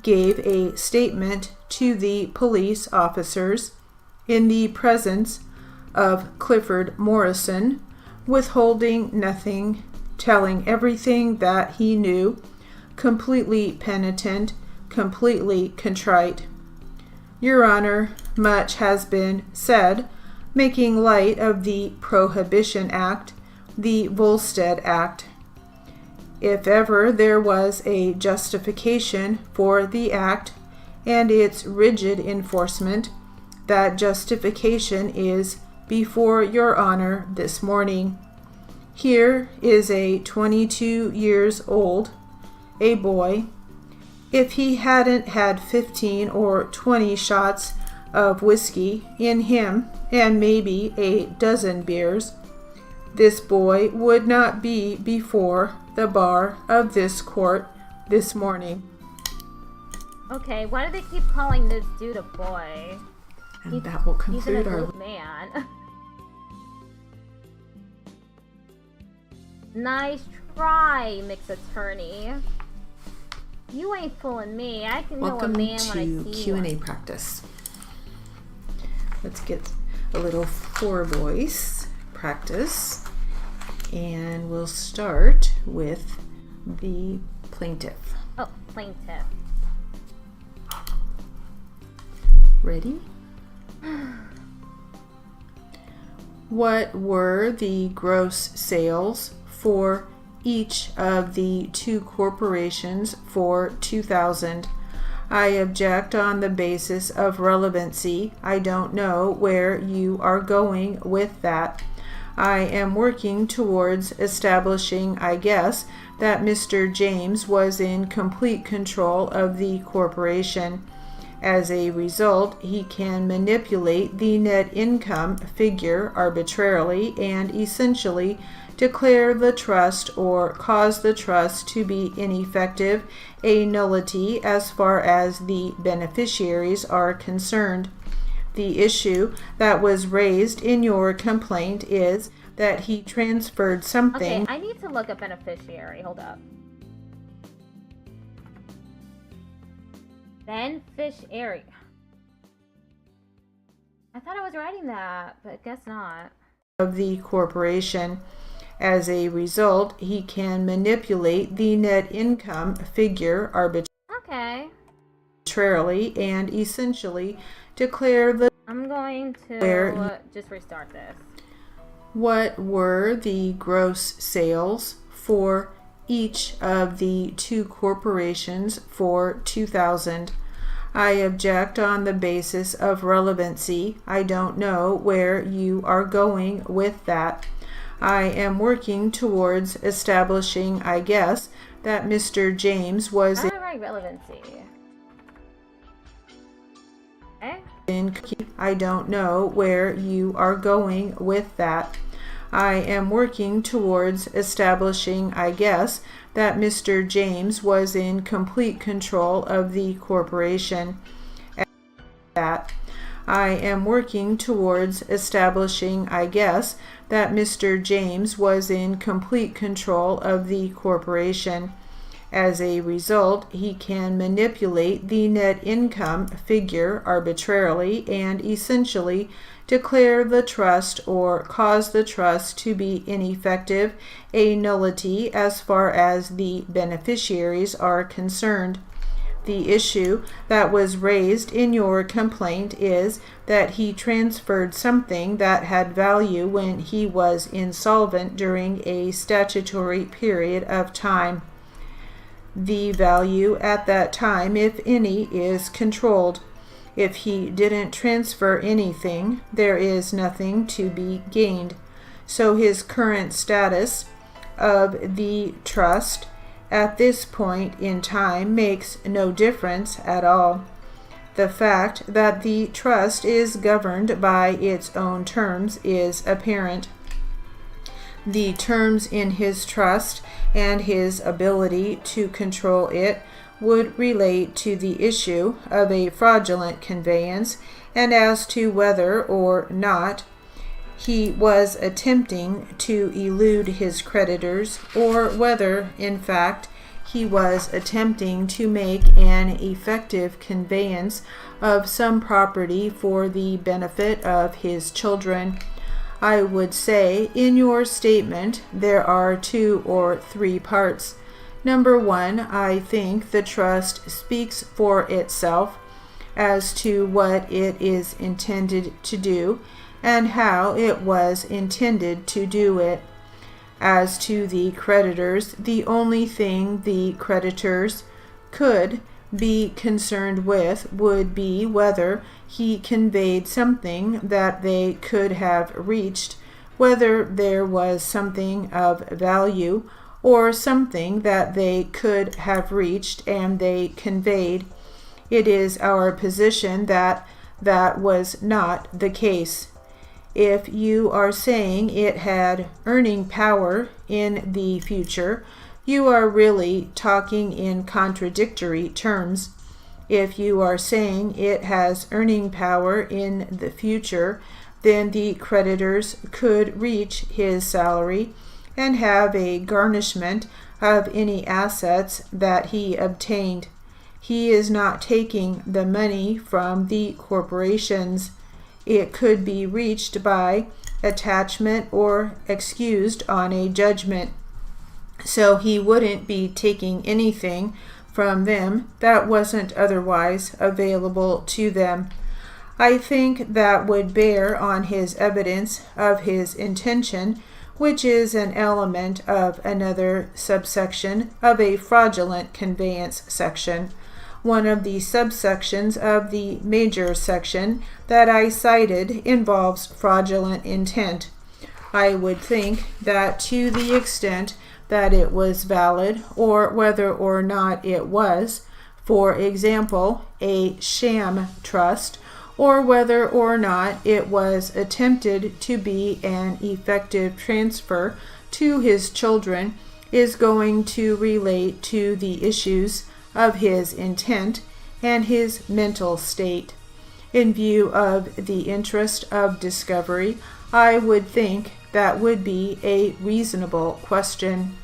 gave a statement to the police officers in the presence of Clifford Morrison, withholding nothing, telling everything that he knew, completely penitent, completely contrite. Your Honor, much has been said, making light of the Prohibition Act, the Volstead Act. If ever there was a justification for the act and its rigid enforcement, that justification is before Your Honor this morning. Here is a 22 years old, a boy. If he hadn't had 15 or 20 shots of whiskey in him and maybe a dozen beers, this boy would not be before the bar of this court this morning. Okay, why do they keep calling this dude a boy? And that will conclude he's an our adult man. Nice try, mixed attorney. You ain't fooling me. I can know a man when I see Welcome to Q&A practice. Let's get a little for voice practice, and we'll start with the plaintiff. Oh, plaintiff. Ready? What were the gross sales for each of the two corporations for 2000? I object on the basis of relevancy. I don't know where you are going with that. I am working towards establishing, I guess, that Mr. James was in complete control of the corporation. As a result, he can manipulate the net income figure arbitrarily and essentially declare the trust or cause the trust to be ineffective, a nullity as far as the beneficiaries are concerned. The issue that was raised in your complaint is that he transferred something. Okay, I need to look up beneficiary. Hold up. Beneficiary. I thought I was writing that, but I guess not. Of the corporation. As a result, he can manipulate the net income figure arbitrarily and essentially declare the. I'm going to just restart this. What were the gross sales for each of the two corporations for 2000? I object on the basis of relevancy. I don't know where you are going with that. I am working towards establishing, I guess, that Mr. James was How do I write relevancy? Okay. I don't know where you are going with that. I am working towards establishing, I guess, that Mr. James was in complete control of the corporation. I am working towards establishing, I guess, that Mr. James was in complete control of the corporation. As a result, he can manipulate the net income figure arbitrarily and essentially declare the trust or cause the trust to be ineffective, a nullity as far as the beneficiaries are concerned. The issue that was raised in your complaint is that he transferred something that had value when he was insolvent during a statutory period of time. The value at that time, if any, is controlled. If he didn't transfer anything, there is nothing to be gained. So his current status of the trust at this point in time makes no difference at all. The fact that the trust is governed by its own terms is apparent. The terms in his trust and his ability to control it would relate to the issue of a fraudulent conveyance and as to whether or not he was attempting to elude his creditors or whether, in fact, he was attempting to make an effective conveyance of some property for the benefit of his children. I would say in your statement there are 2 or 3 parts. Number 1, I think the trust speaks for itself as to what it is intended to do and how it was intended to do it. As to the creditors, the only thing the creditors could be concerned with would be whether he conveyed something that they could have reached, whether there was something of value or something that they could have reached and they conveyed. It is our position that that was not the case. If you are saying it had earning power in the future, you are really talking in contradictory terms. If you are saying it has earning power in the future, then the creditors could reach his salary and have a garnishment of any assets that he obtained. He is not taking the money from the corporations. It could be reached by attachment or excused on a judgment. So he wouldn't be taking anything from them that wasn't otherwise available to them. I think that would bear on his evidence of his intention, which is an element of another subsection of a fraudulent conveyance section. one of the subsections of the major section that I cited involves fraudulent intent. I would think that to the extent that it was valid, or whether or not it was, for example, a sham trust, or whether or not it was attempted to be an effective transfer to his children, is going to relate to the issues of his intent and his mental state. In view of the interest of discovery, I would think that would be a reasonable question.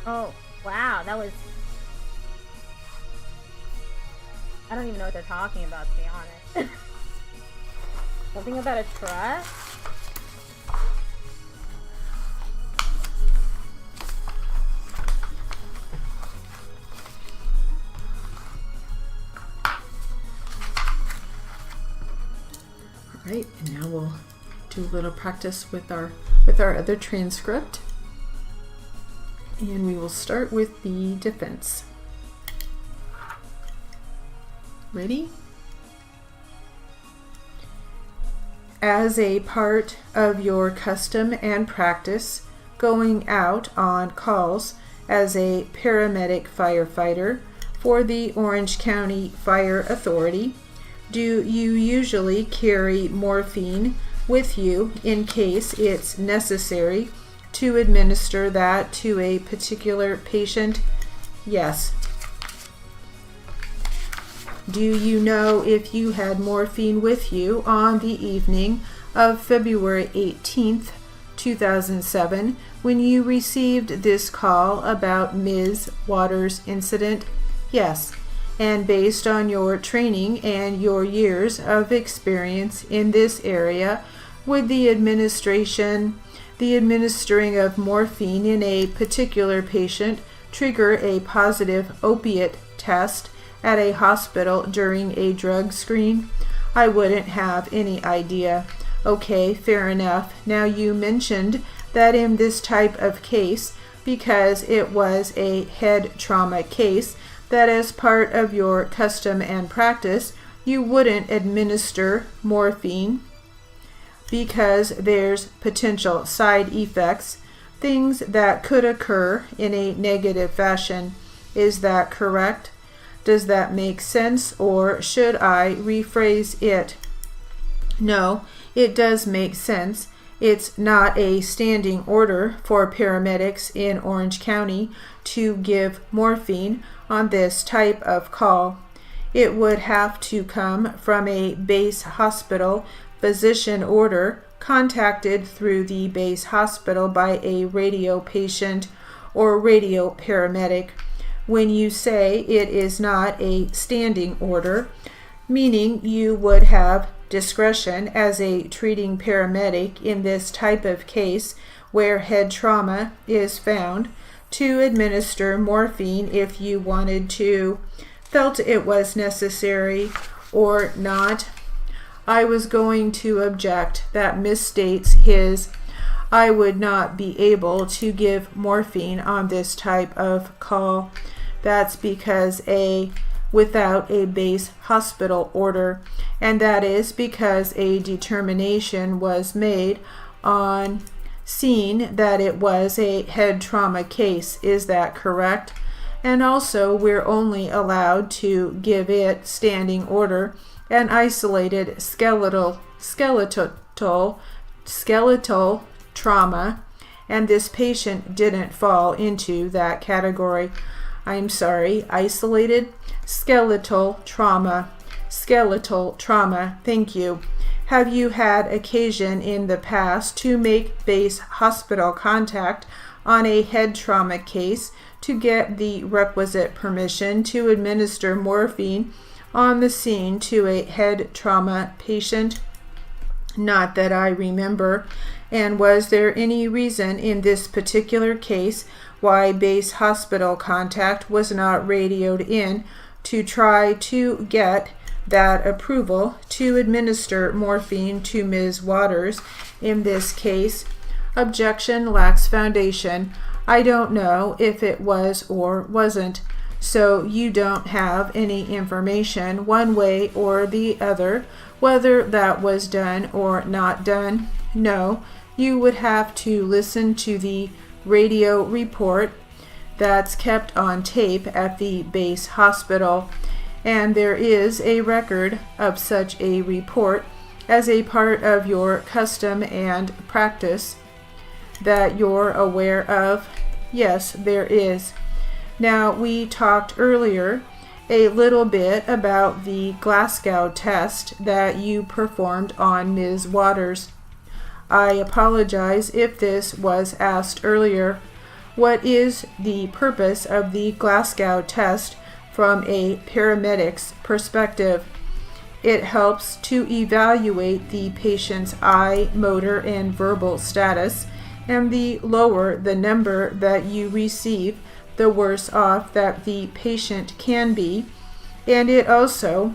Oh, wow, that was... I don't even know what they're talking about, to be honest. Something about a trust? Right, and now we'll do a little practice with our other transcript. And we will start with the defense. Ready? As a part of your custom and practice, going out on calls as a paramedic firefighter for the Orange County Fire Authority, do you usually carry morphine with you in case it's necessary to administer that to a particular patient? Yes. Do you know if you had morphine with you on the evening of February 18th, 2007, when you received this call about Ms. Waters' incident? Yes. And based on your training and your years of experience in this area, would the administering of morphine in a particular patient trigger a positive opiate test at a hospital during a drug screen? I wouldn't have any idea. Okay, fair enough. Now you mentioned that in this type of case, because it was a head trauma case, that as part of your custom and practice, you wouldn't administer morphine because there's potential side effects, things that could occur in a negative fashion. Is that correct? Does that make sense, or should I rephrase it? No, it does make sense. It's not a standing order for paramedics in Orange County to give morphine on this type of call. It would have to come from a base hospital physician order contacted through the base hospital by a radio patient or radio paramedic. When you say it is not a standing order, meaning you would have discretion as a treating paramedic in this type of case where head trauma is found to administer morphine if you wanted to, felt it was necessary or not. I was going to object. That misstates his. I would not be able to give morphine on this type of call. That's because without a base hospital order, and that is because a determination was made on scene that it was a head trauma case. Is that correct? And also, we're only allowed to give it standing order and isolated skeletal trauma, and this patient didn't fall into that category. I'm sorry, isolated skeletal trauma. Thank you. Have you had occasion in the past to make base hospital contact on a head trauma case to get the requisite permission to administer morphine on the scene to a head trauma patient? Not that I remember. And was there any reason in this particular case why base hospital contact was not radioed in to try to get that approval to administer morphine to Ms. Waters in this case? Objection lacks foundation. I don't know if it was or wasn't. So you don't have any information one way or the other whether that was done or not done. No, you would have to listen to the radio report that's kept on tape at the base hospital, and there is a record of such a report as a part of your custom and practice that you're aware of. Yes, there is. Now, we talked earlier a little bit about the Glasgow test that you performed on Ms. Waters. I apologize if this was asked earlier. What is the purpose of the Glasgow test from a paramedic's perspective? It helps to evaluate the patient's eye, motor, and verbal status, and the lower the number that you receive, the worse off that the patient can be, and it also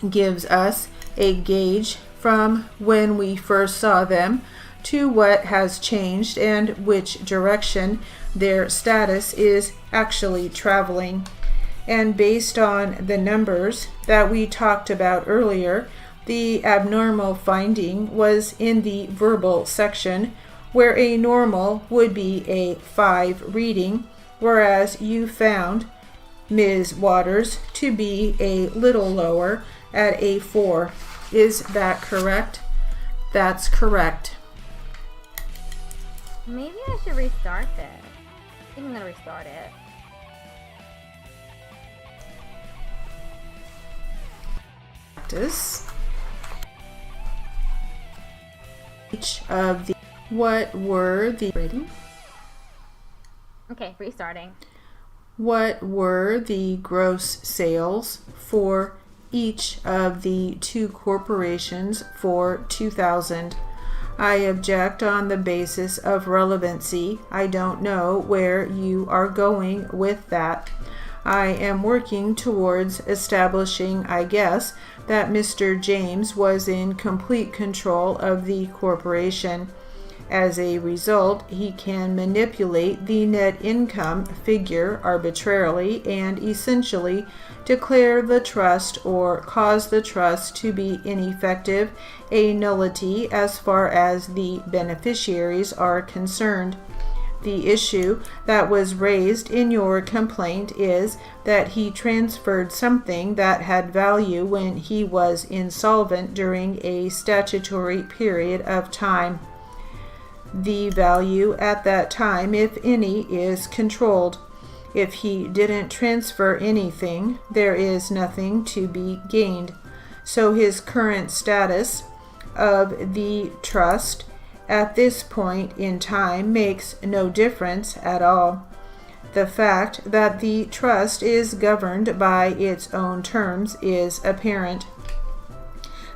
gives us a gauge from when we first saw them to what has changed and which direction their status is actually traveling. And based on the numbers that we talked about earlier, the abnormal finding was in the verbal section, where a normal would be a 5 reading, whereas you found Ms. Waters to be a little lower at a 4. Is that correct? That's correct. Maybe I should restart this. I think I'm going to restart it. Practice. Each of the what were the ready? Okay, restarting. What were the gross sales for each of the 2 corporations for 2000? I object on the basis of relevancy. I don't know where you are going with that. I am working towards establishing, I guess, that Mr. James was in complete control of the corporation. As a result, he can manipulate the net income figure arbitrarily and essentially declare the trust or cause the trust to be ineffective, a nullity as far as the beneficiaries are concerned. The issue that was raised in your complaint is that he transferred something that had value when he was insolvent during a statutory period of time. The value at that time, if any, is controlled. If he didn't transfer anything, there is nothing to be gained. So his current status of the trust at this point in time makes no difference at all. The fact that the trust is governed by its own terms is apparent.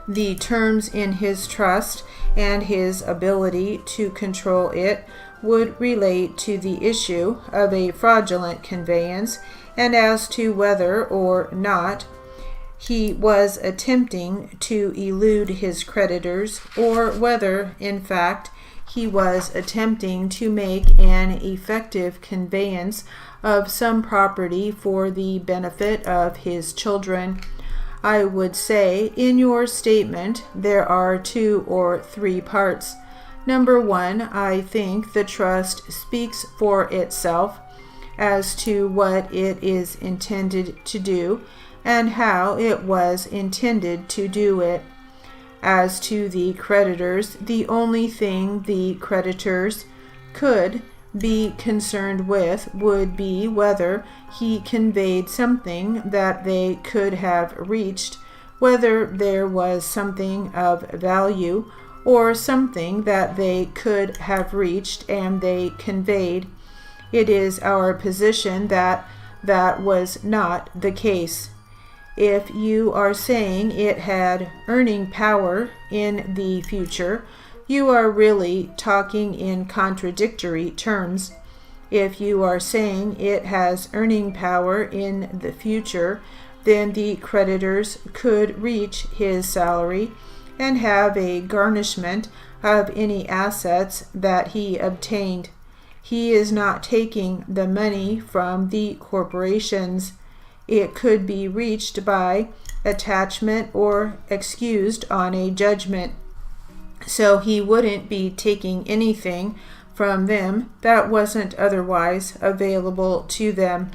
The terms in his trust and his ability to control it would relate to the issue of a fraudulent conveyance and as to whether or not he was attempting to elude his creditors, or whether, in fact, he was attempting to make an effective conveyance of some property for the benefit of his children. I would say in your statement there are 2 or 3 parts. Number 1, I think the trust speaks for itself as to what it is intended to do and how it was intended to do it. As to the creditors, the only thing the creditors could be concerned with would be whether he conveyed something that they could have reached, whether there was something of value or something that they could have reached and they conveyed. It is our position that that was not the case. If you are saying it had earning power in the future, you are really talking in contradictory terms. If you are saying it has earning power in the future, then the creditors could reach his salary and have a garnishment of any assets that he obtained. He is not taking the money from the corporations. It could be reached by attachment or excused on a judgment. So he wouldn't be taking anything from them that wasn't otherwise available to them.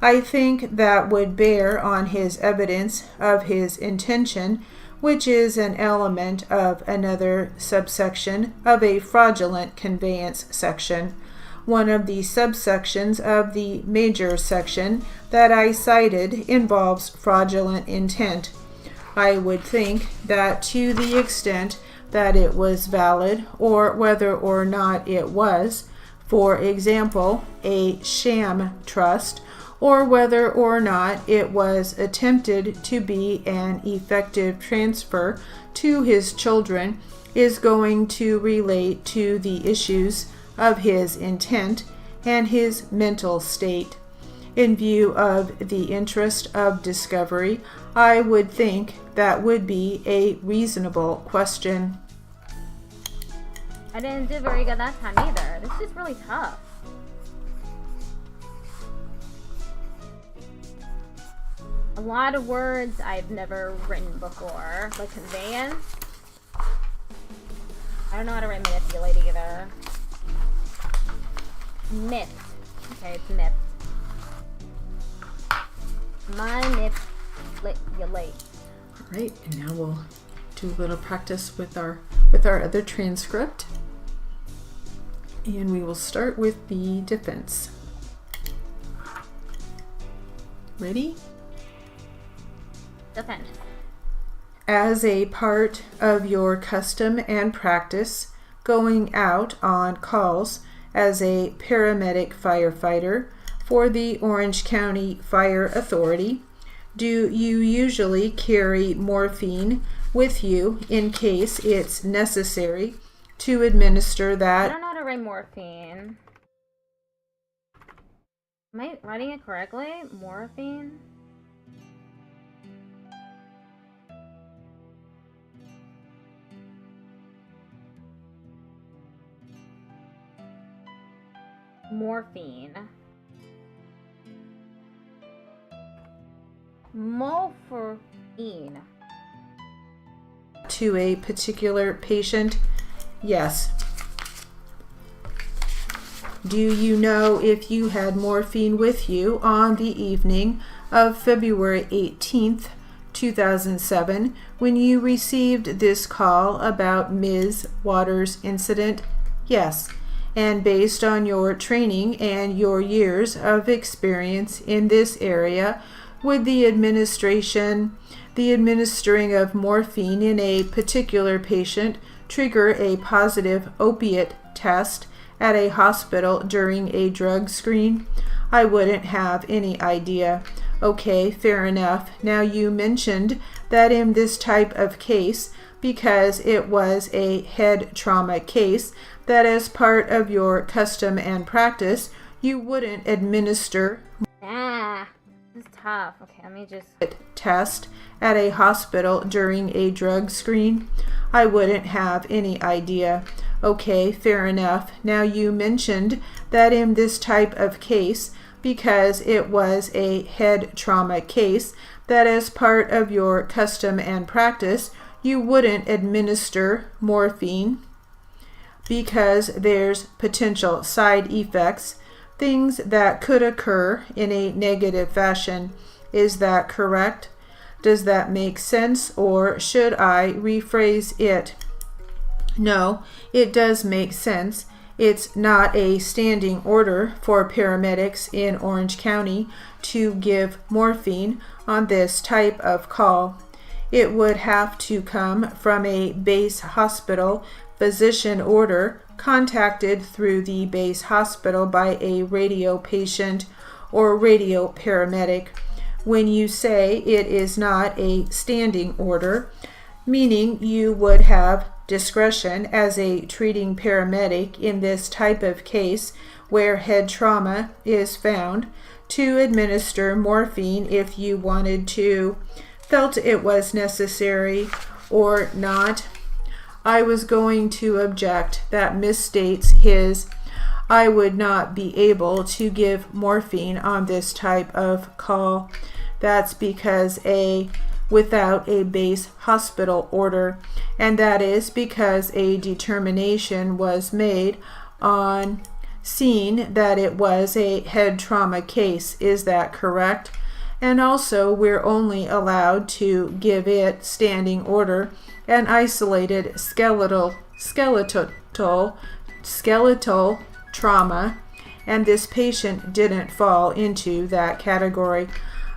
I think that would bear on his evidence of his intention, which is an element of another subsection of a fraudulent conveyance section, one of the subsections of the major section that I cited involves fraudulent intent. I would think that to the extent that it was valid, or whether or not it was, for example, a sham trust, or whether or not it was attempted to be an effective transfer to his children, is going to relate to the issues of his intent and his mental state. In view of the interest of discovery, I would think that would be a reasonable question. I didn't do very good that time either. This is really tough. A lot of words I've never written before, like conveyance. I don't know how to write manipulate either. Myth. Okay, it's myth. Manipulate. All right, and now we'll do a little practice with our other transcript. And we will start with the defense. Ready? Defense. As a part of your custom and practice, going out on calls as a paramedic firefighter for the Orange County Fire Authority, do you usually carry morphine with you in case it's necessary to administer that? I don't know how to write morphine. Am I writing it correctly? Morphine? Morphine. Morphine. To a particular patient? Yes. Do you know if you had morphine with you on the evening of February 18th, 2007, when you received this call about Ms. Waters' incident? Yes. And based on your training and your years of experience in this area, would the administering of morphine in a particular patient trigger a positive opiate test at a hospital during a drug screen? I wouldn't have any idea. Okay, fair enough. Now you mentioned that in this type of case, because it was a head trauma case, that as part of your custom and practice, you wouldn't administer This is tough. Okay, let me just test at a hospital during a drug screen. I wouldn't have any idea. Okay, fair enough. Now you mentioned that in this type of case, because it was a head trauma case, that as part of your custom and practice, you wouldn't administer morphine because there's potential side effects, things that could occur in a negative fashion. Is that correct? Does that make sense, or should I rephrase it? No, it does make sense. It's not a standing order for paramedics in Orange County to give morphine on this type of call. It would have to come from a base hospital physician order contacted through the base hospital by a radio patient or radio paramedic. When you say it is not a standing order, meaning you would have discretion as a treating paramedic in this type of case where head trauma is found to administer morphine if you wanted to, felt it was necessary or not. I was going to object. That misstates his I would not be able to give morphine on this type of call. That's because without a base hospital order, and that is because a determination was made on scene that it was a head trauma case. Is that correct? And also, we're only allowed to give it standing order and isolated skeletal trauma, and this patient didn't fall into that category.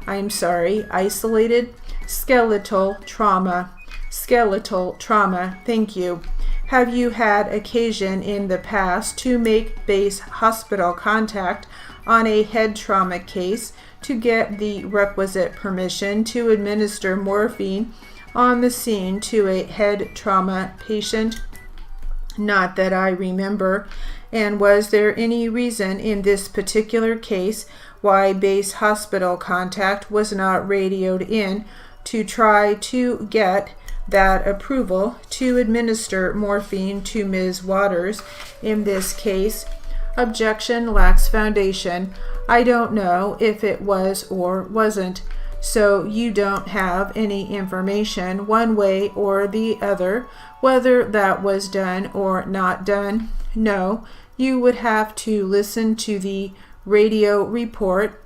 I'm sorry, isolated skeletal trauma. Thank you. Have you had occasion in the past to make base hospital contact on a head trauma case to get the requisite permission to administer morphine on the scene to a head trauma patient? Not that I remember. And was there any reason in this particular case why base hospital contact was not radioed in to try to get that approval to administer morphine to Ms. Waters in this case? Objection lacks foundation. I don't know if it was or wasn't. So you don't have any information one way or the other whether that was done or not done? No, you would have to listen to the radio report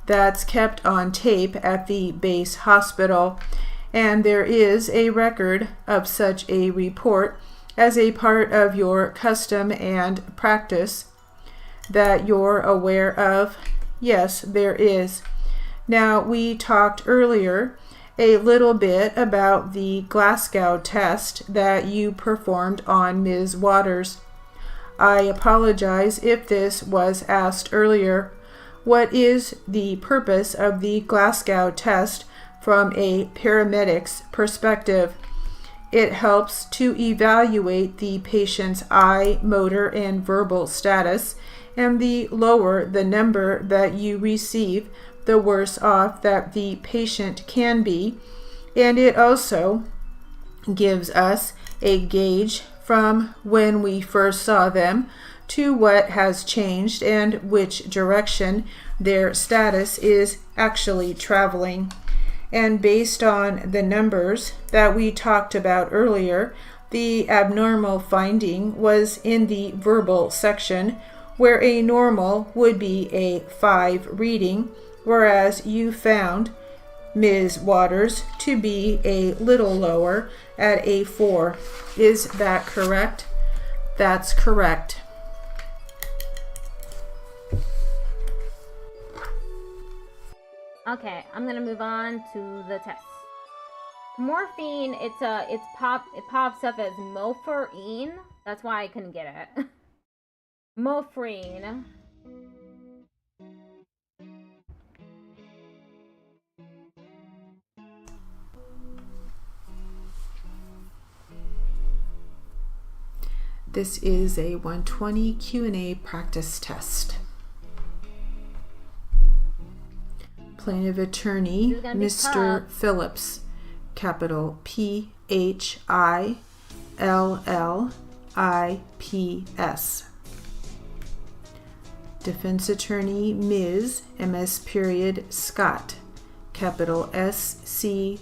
that's kept on tape at the base hospital, and there is a record of such a report as a part of your custom and practice that you're aware of? Yes, there is. Now, we talked earlier a little bit about the Glasgow test that you performed on Ms. Waters. I apologize if this was asked earlier. What is the purpose of the Glasgow test from a paramedic's perspective? It helps to evaluate the patient's eye, motor, and verbal status, and the lower the number that you receive, the worse off that the patient can be, and it also gives us a gauge from when we first saw them to what has changed and which direction their status is actually traveling. And based on the numbers that we talked about earlier, the abnormal finding was in the verbal section, where a normal would be a 5 reading, whereas you found Ms. Waters to be a little lower at a 4. Is that correct? That's correct. Okay, I'm gonna move on to the test. Morphine, it pops up as morphine. That's why I couldn't get it. Morphine. This is a 120 Q&A practice test. Plaintiff attorney, Mr. Phillips, capital Phillips. Defense attorney, Ms. MS period Scott, capital SCOTT.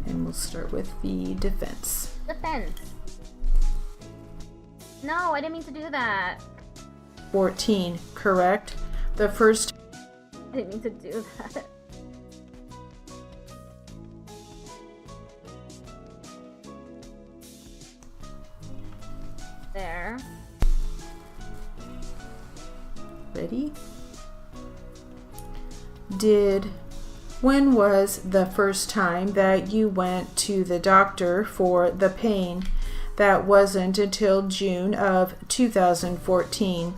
And we'll start with the defense. Defense. No, I didn't mean to do that. 14, correct? The first... I didn't mean to do that. There. Ready? When was the first time that you went to the doctor for the pain? That wasn't until June of 2014.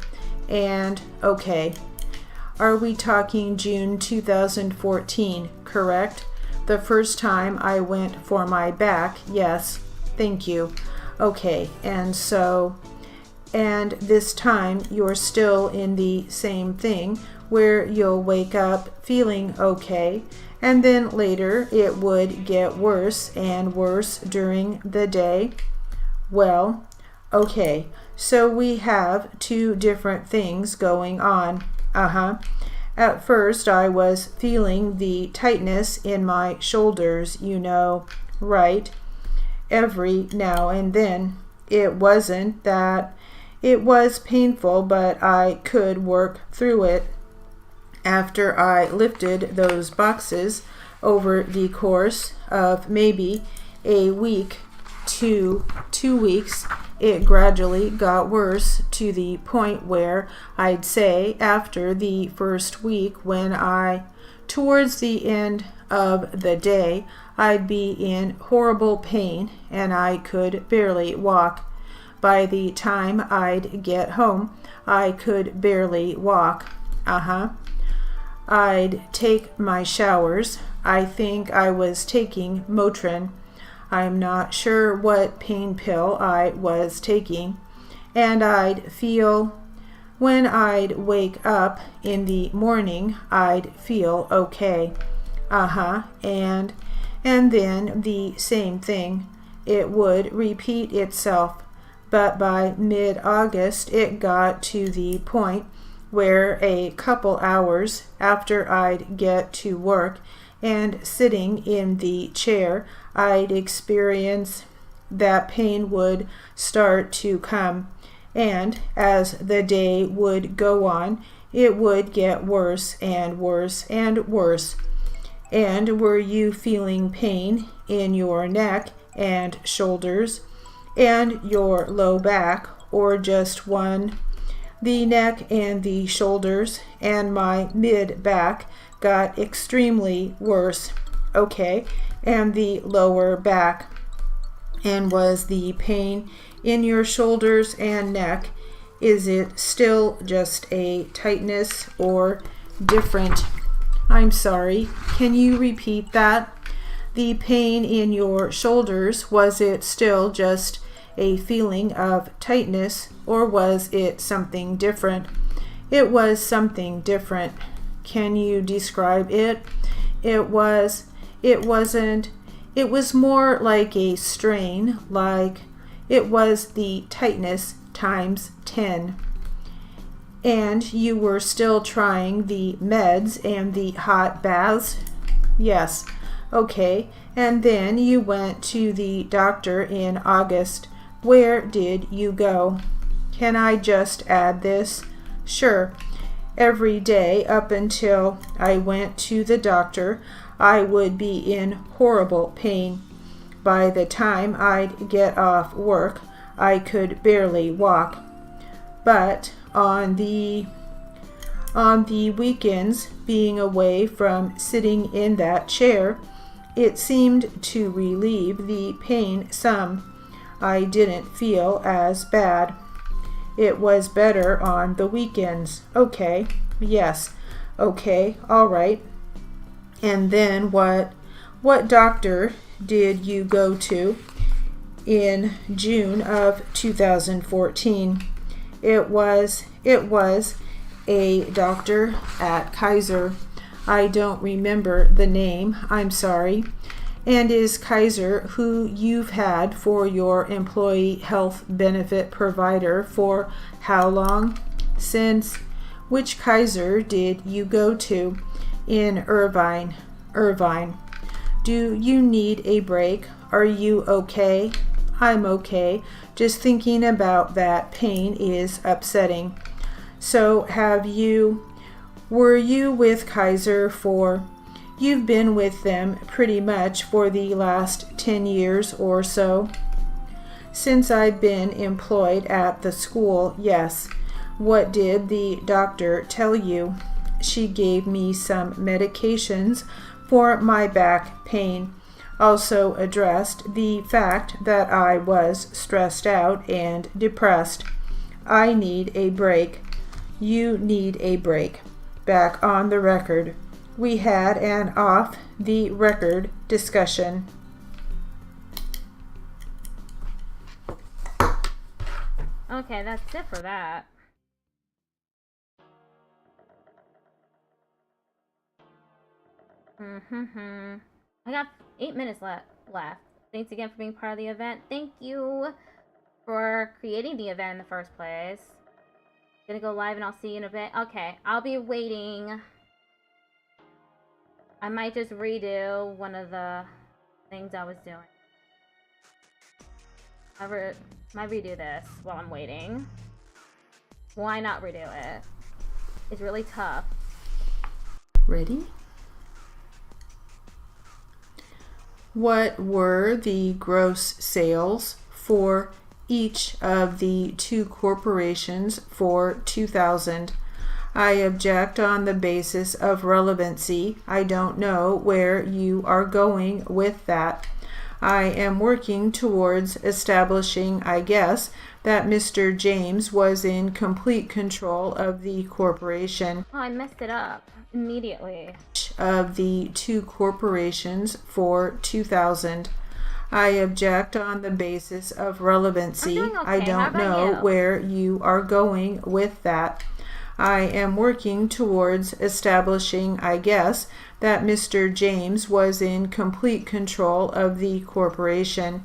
And, okay, are we talking June 2014, correct? The first time I went for my back, yes, thank you. Okay, and this time you're still in the same thing where you'll wake up feeling okay, and then later it would get worse and worse during the day? Well, okay, so we have two different things going on. At first I was feeling the tightness in my shoulders, you know, right? Every now and then. It wasn't that it was painful, but I could work through it. After I lifted those boxes over the course of maybe a week to 2 weeks, it gradually got worse to the point where I'd say after the first week, towards the end of the day, I'd be in horrible pain and I could barely walk. By the time I'd get home, I could barely walk. I'd take my showers. I think I was taking Motrin. I'm not sure what pain pill I was taking. And I'd feel, when I'd wake up in the morning, I'd feel okay. And then the same thing. It would repeat itself. But by mid-August, it got to the point where a couple hours after I'd get to work and sitting in the chair, I'd experience that pain would start to come. And as the day would go on, it would get worse and worse and worse. And were you feeling pain in your neck and shoulders and your low back, or just one? The neck and the shoulders and my mid-back got extremely worse. Okay, and the lower back. And was the pain in your shoulders and neck, is it still just a tightness or different? I'm sorry, can you repeat that? The pain in your shoulders, was it still just a feeling of tightness, or was it something different? It was something different. Can you describe it? It was more like a strain, like it was the tightness times 10. And you were still trying the meds and the hot baths? Yes. Okay. And then you went to the doctor in August. Where did you go? Can I just add this? Sure. Every day up until I went to the doctor, I would be in horrible pain. By the time I'd get off work, I could barely walk. But on the weekends, being away from sitting in that chair, it seemed to relieve the pain some. I didn't feel as bad. It was better on the weekends. Okay, yes. Okay, all right. And then what doctor did you go to in June of 2014? It was a doctor at Kaiser. I don't remember the name, I'm sorry. And is Kaiser who you've had for your employee health benefit provider for how long? Since. Which Kaiser did you go to? In Irvine. Do you need a break? Are you okay? I'm okay. Just thinking about that pain is upsetting. So were you with Kaiser for... You've been with them pretty much for the last 10 years or so. Since I've been employed at the school, yes. What did the doctor tell you? She gave me some medications for my back pain. Also addressed the fact that I was stressed out and depressed. I need a break. You need a break. Back on the record. We had an off-the-record discussion. Okay, that's it for that. I got 8 minutes left. Thanks again for being part of the event. Thank you for creating the event in the first place. Gonna go live and I'll see you in a bit. Okay, I'll be waiting. I might just redo one of the things I was doing. I might redo this while I'm waiting. Why not redo it? It's really tough. Ready? What were the gross sales for each of the two corporations for 2000? I object on the basis of relevancy. I don't know where you are going with that. I am working towards establishing, I guess, that Mr. James was in complete control of the corporation. Oh, I messed it up immediately. Of the two corporations for 2000. I object on the basis of relevancy. I'm doing okay. I don't know where you are going with that. I am working towards establishing, I guess, that Mr. James was in complete control of the corporation.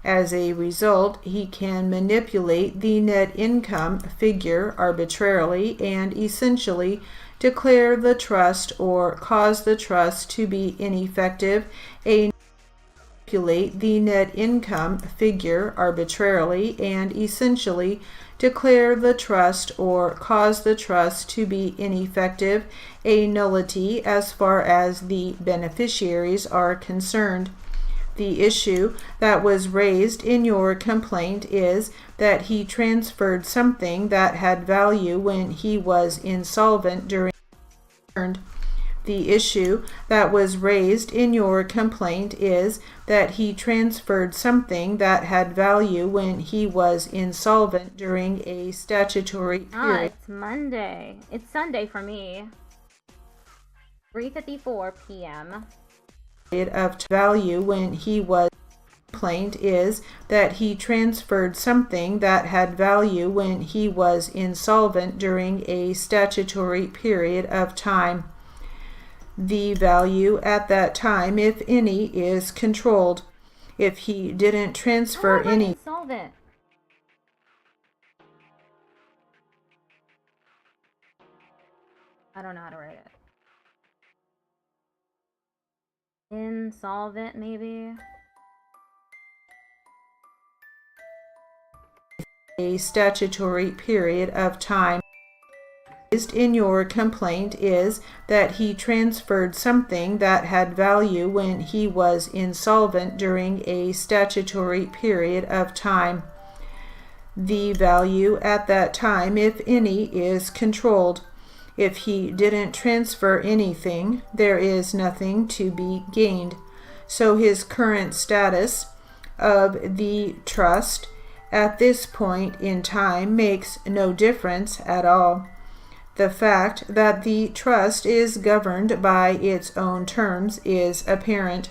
As a result, he can manipulate the net income figure arbitrarily and essentially declare the trust or cause the trust to be ineffective. Manipulate the net income figure arbitrarily and essentially declare the trust or cause the trust to be ineffective, a nullity as far as the beneficiaries are concerned. The issue that was raised in your complaint is that he transferred something that had value when he was insolvent during The issue that was raised in your complaint is that he transferred something that had value when he was insolvent during a statutory period. It's Monday. It's Sunday for me. 3:54 p.m. Of value when he was complaint is that he transferred something that had value when he was insolvent during a statutory period of time. The value at that time, if any, is controlled. If he didn't transfer any... Insolvent. I don't know how to write it. Insolvent, maybe? A statutory period of time. In your complaint is that he transferred something that had value when he was insolvent during a statutory period of time. The value at that time, if any, is controlled. If he didn't transfer anything, there is nothing to be gained. So his current status of the trust at this point in time makes no difference at all. The fact that the trust is governed by its own terms is apparent.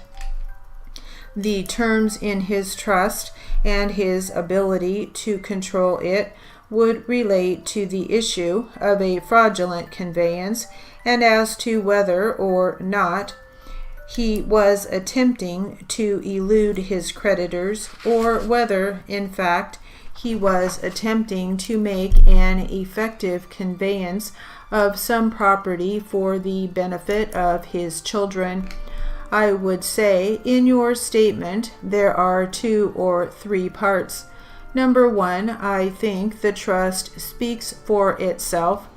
The terms in his trust and his ability to control it would relate to the issue of a fraudulent conveyance and as to whether or not he was attempting to elude his creditors or whether, in fact, he was attempting to make an effective conveyance of some property for the benefit of his children. I would say in your statement there are 2 or 3 parts. Number 1, I think the trust speaks for itself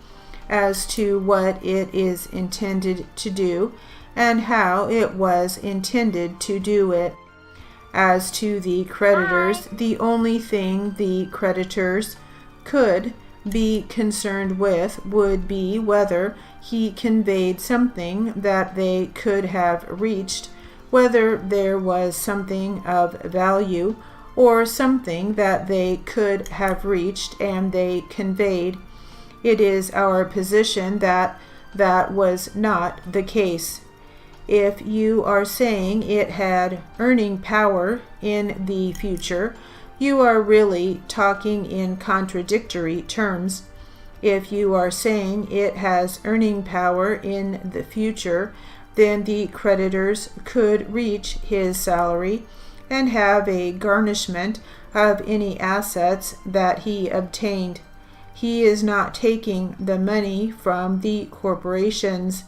as to what it is intended to do and how it was intended to do it. As to the creditors, the only thing the creditors could be concerned with would be whether he conveyed something that they could have reached, whether there was something of value or something that they could have reached and they conveyed. It is our position that that was not the case. If you are saying it had earning power in the future, you are really talking in contradictory terms. If you are saying it has earning power in the future, then the creditors could reach his salary and have a garnishment of any assets that he obtained. He is not taking the money from the corporations.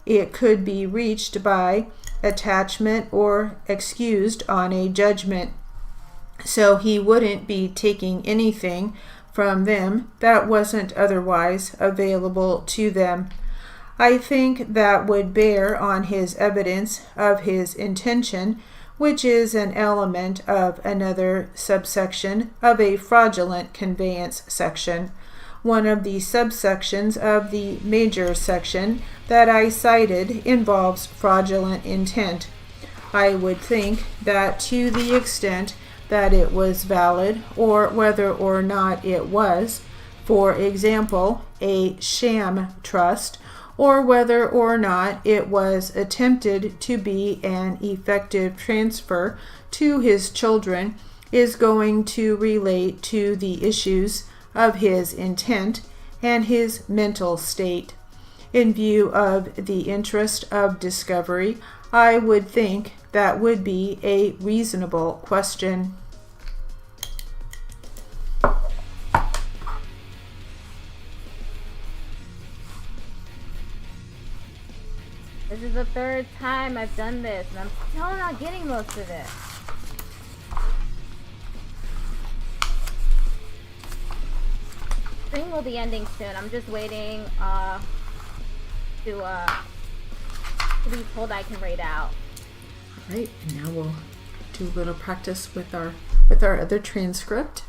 It could be reached by attachment or excused on a judgment. So he wouldn't be taking anything from them that wasn't otherwise available to them. I think that would bear on his evidence of his intention, which is an element of another subsection of a fraudulent conveyance section, one of the subsections of the major section that I cited involves fraudulent intent. I would think that to the extent that it was valid, or whether or not it was, for example, a sham trust, or whether or not it was attempted to be an effective transfer to his children, is going to relate to the issues of his intent and his mental state. In view of the interest of discovery, I would think that would be a reasonable question. This is the third time I've done this, and I'm still not getting most of it. Stream will be ending soon. I'm just waiting to be told I can rate out. Right, and now we'll do a little practice with our other transcript.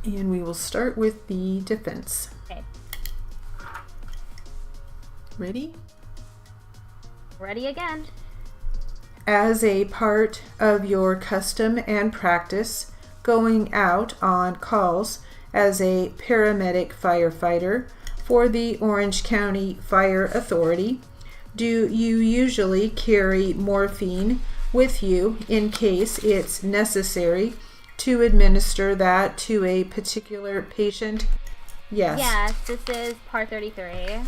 And we will start with the defense. Okay. Ready? Ready again. As a part of your custom and practice, going out on calls as a paramedic firefighter for the Orange County Fire Authority, do you usually carry morphine with you in case it's necessary to administer that to a particular patient? Yes. Yes, this is part 33.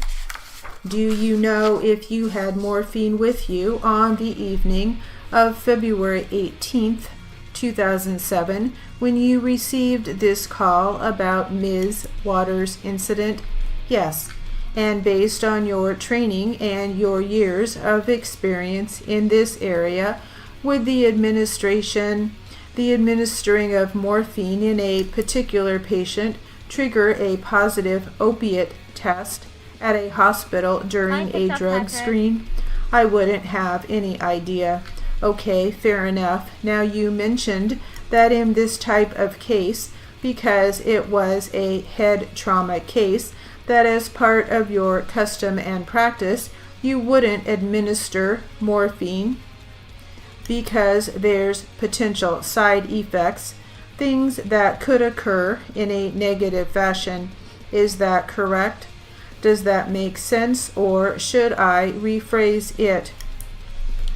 Do you know if you had morphine with you on the evening of February 18th, 2007, when you received this call about Ms. Waters' incident? Yes. And based on your training and your years of experience in this area, would the administering of morphine in a particular patient trigger a positive opiate test at a hospital during a drug screen? I wouldn't have any idea. Okay, fair enough. Now you mentioned that in this type of case, because it was a head trauma case, that as part of your custom and practice, you wouldn't administer morphine because there's potential side effects, things that could occur in a negative fashion. Is that correct? Does that make sense, or should I rephrase it?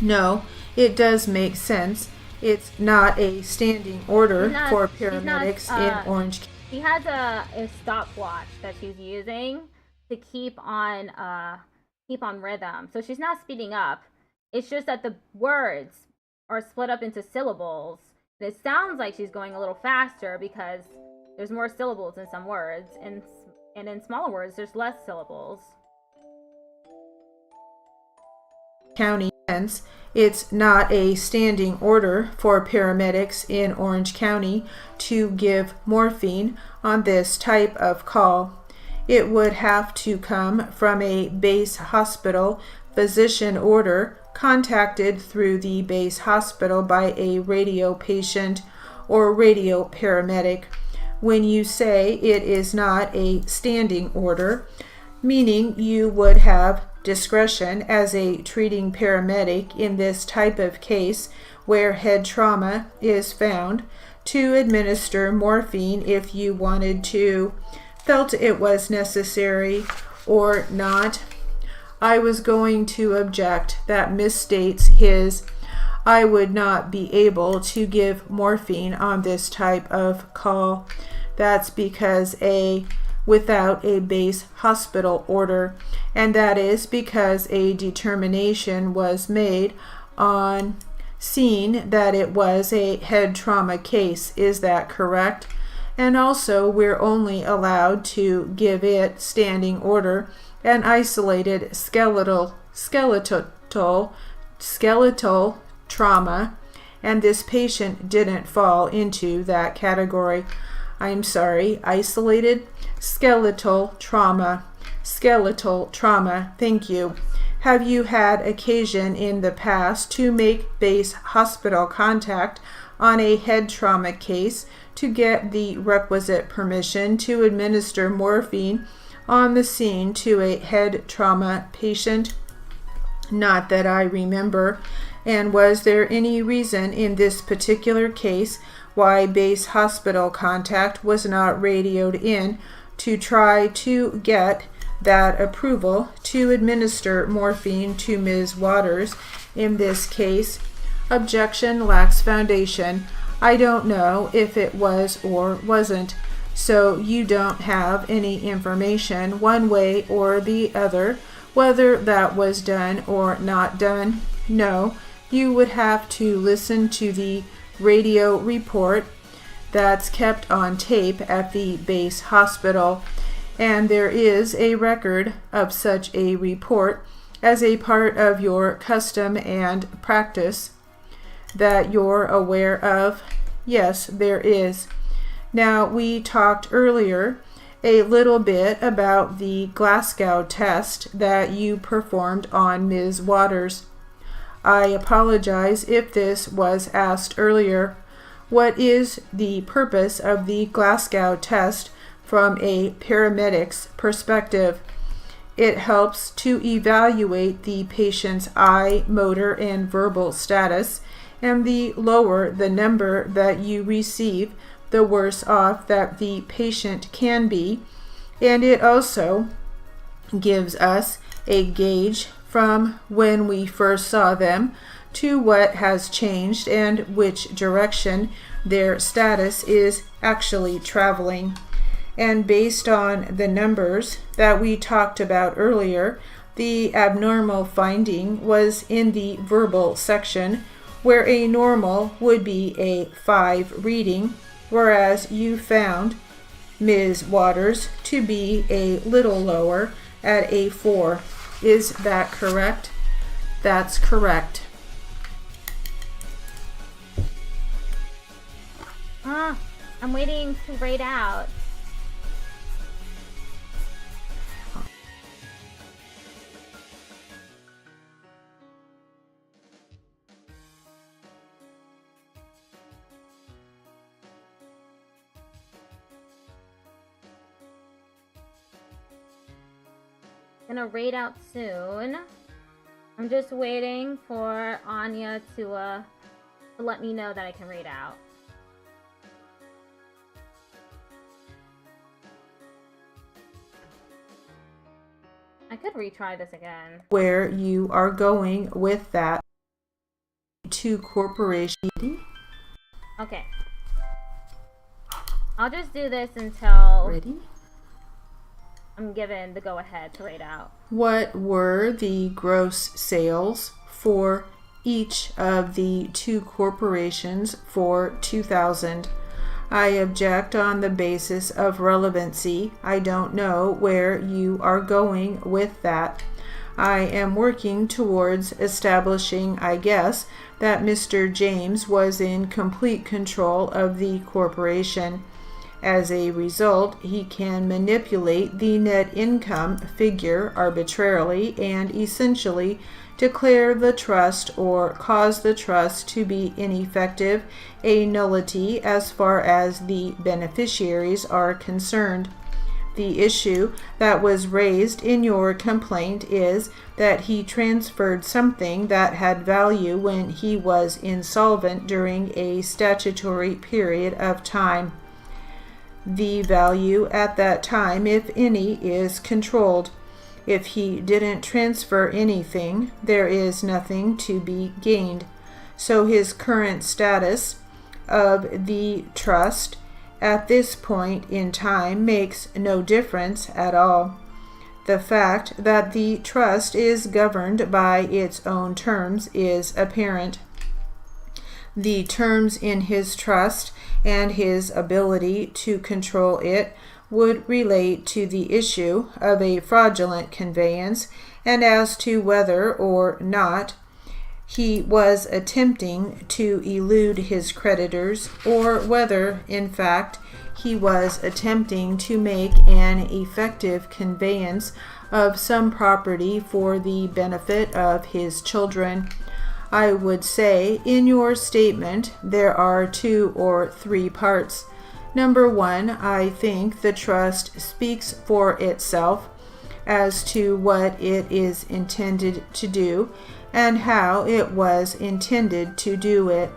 No, it does make sense. It's not a standing order for paramedics in Orange County. She has a stopwatch that she's using to keep on rhythm. So she's not speeding up. It's just that the words are split up into syllables. And it sounds like she's going a little faster because there's more syllables in some words, and in smaller words there's less syllables. County, hence, it's not a standing order for paramedics in Orange County to give morphine on this type of call. It would have to come from a base hospital physician order contacted through the base hospital by a radio patient or radio paramedic. When you say it is not a standing order, meaning you would have discretion as a treating paramedic in this type of case where head trauma is found to administer morphine if you wanted to, felt it was necessary or not. I was going to object that misstates his. I would not be able to give morphine on this type of call. That's because A, without a base hospital order, and that is because a determination was made on scene that it was a head trauma case. Is that correct? And also, we're only allowed to give it standing order and isolated skeletal trauma, and this patient didn't fall into that category. I'm sorry, isolated skeletal trauma. Thank you. Have you had occasion in the past to make base hospital contact on a head trauma case to get the requisite permission to administer morphine on the scene to a head trauma patient? Not that I remember. And was there any reason in this particular case why base hospital contact was not radioed in to try to get that approval to administer morphine to Ms. Waters in this case? Objection lacks foundation. I don't know if it was or wasn't. So you don't have any information one way or the other whether that was done or not done? No, you would have to listen to the radio report that's kept on tape at the base hospital, and there is a record of such a report as a part of your custom and practice that you're aware of. Yes, there is. Now, we talked earlier a little bit about the Glasgow test that you performed on Ms. Waters. I apologize if this was asked earlier. What is the purpose of the Glasgow test from a paramedic's perspective? It helps to evaluate the patient's eye, motor, and verbal status, and the lower the number that you receive, the worse off that the patient can be, and it also gives us a gauge from when we first saw them to what has changed and which direction their status is actually traveling. And based on the numbers that we talked about earlier, the abnormal finding was in the verbal section, where a normal would be a 5 reading, whereas you found Ms. Waters to be a little lower at a 4. Is that correct? That's correct. I'm waiting to rate out. Gonna rate out soon. I'm just waiting for Anya to let me know that I can rate out. I could retry this again. Where you are going with that to corporation. Okay. I'll just do this until Ready? I'm given the go-ahead to rate out. What were the gross sales for each of the 2 corporations for 2000? I object on the basis of relevancy. I don't know where you are going with that. I am working towards establishing, I guess, that Mr. James was in complete control of the corporation. As a result, he can manipulate the net income figure arbitrarily and essentially declare the trust or cause the trust to be ineffective, a nullity as far as the beneficiaries are concerned. The issue that was raised in your complaint is that he transferred something that had value when he was insolvent during a statutory period of time. The value at that time, if any, is controlled. If he didn't transfer anything, there is nothing to be gained. So his current status of the trust at this point in time makes no difference at all. The fact that the trust is governed by its own terms is apparent. The terms in his trust and his ability to control it would relate to the issue of a fraudulent conveyance and as to whether or not he was attempting to elude his creditors, or whether, in fact, he was attempting to make an effective conveyance of some property for the benefit of his children. I would say in your statement there are 2 or 3 parts. Number 1, I think the trust speaks for itself as to what it is intended to do and how it was intended to do it.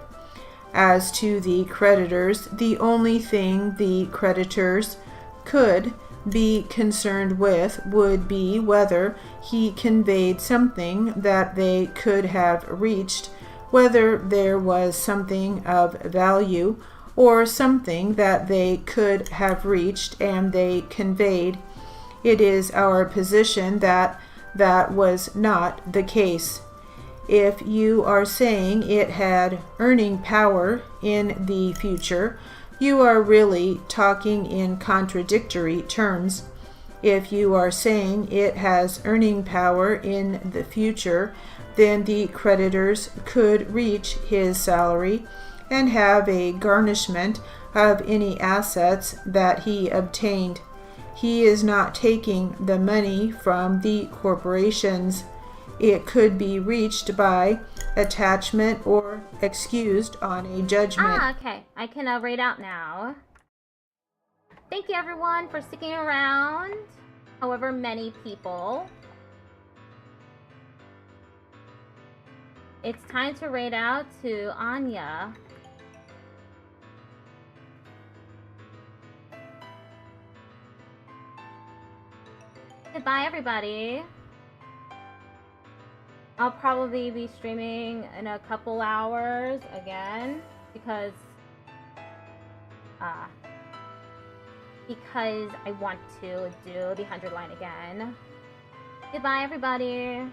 As to the creditors, the only thing the creditors could be concerned with would be whether he conveyed something that they could have reached, whether there was something of value or something that they could have reached and they conveyed. It is our position that that was not the case. If you are saying it had earning power in the future, you are really talking in contradictory terms. If you are saying it has earning power in the future, then the creditors could reach his salary and have a garnishment of any assets that he obtained. He is not taking the money from the corporations. It could be reached by attachment or excused on a judgment. Okay. I can read out now. Thank you everyone for sticking around. However many people. It's time to read out to Anya. Goodbye everybody. I'll probably be streaming in a couple hours again because I want to do the 100 line again. Goodbye everybody.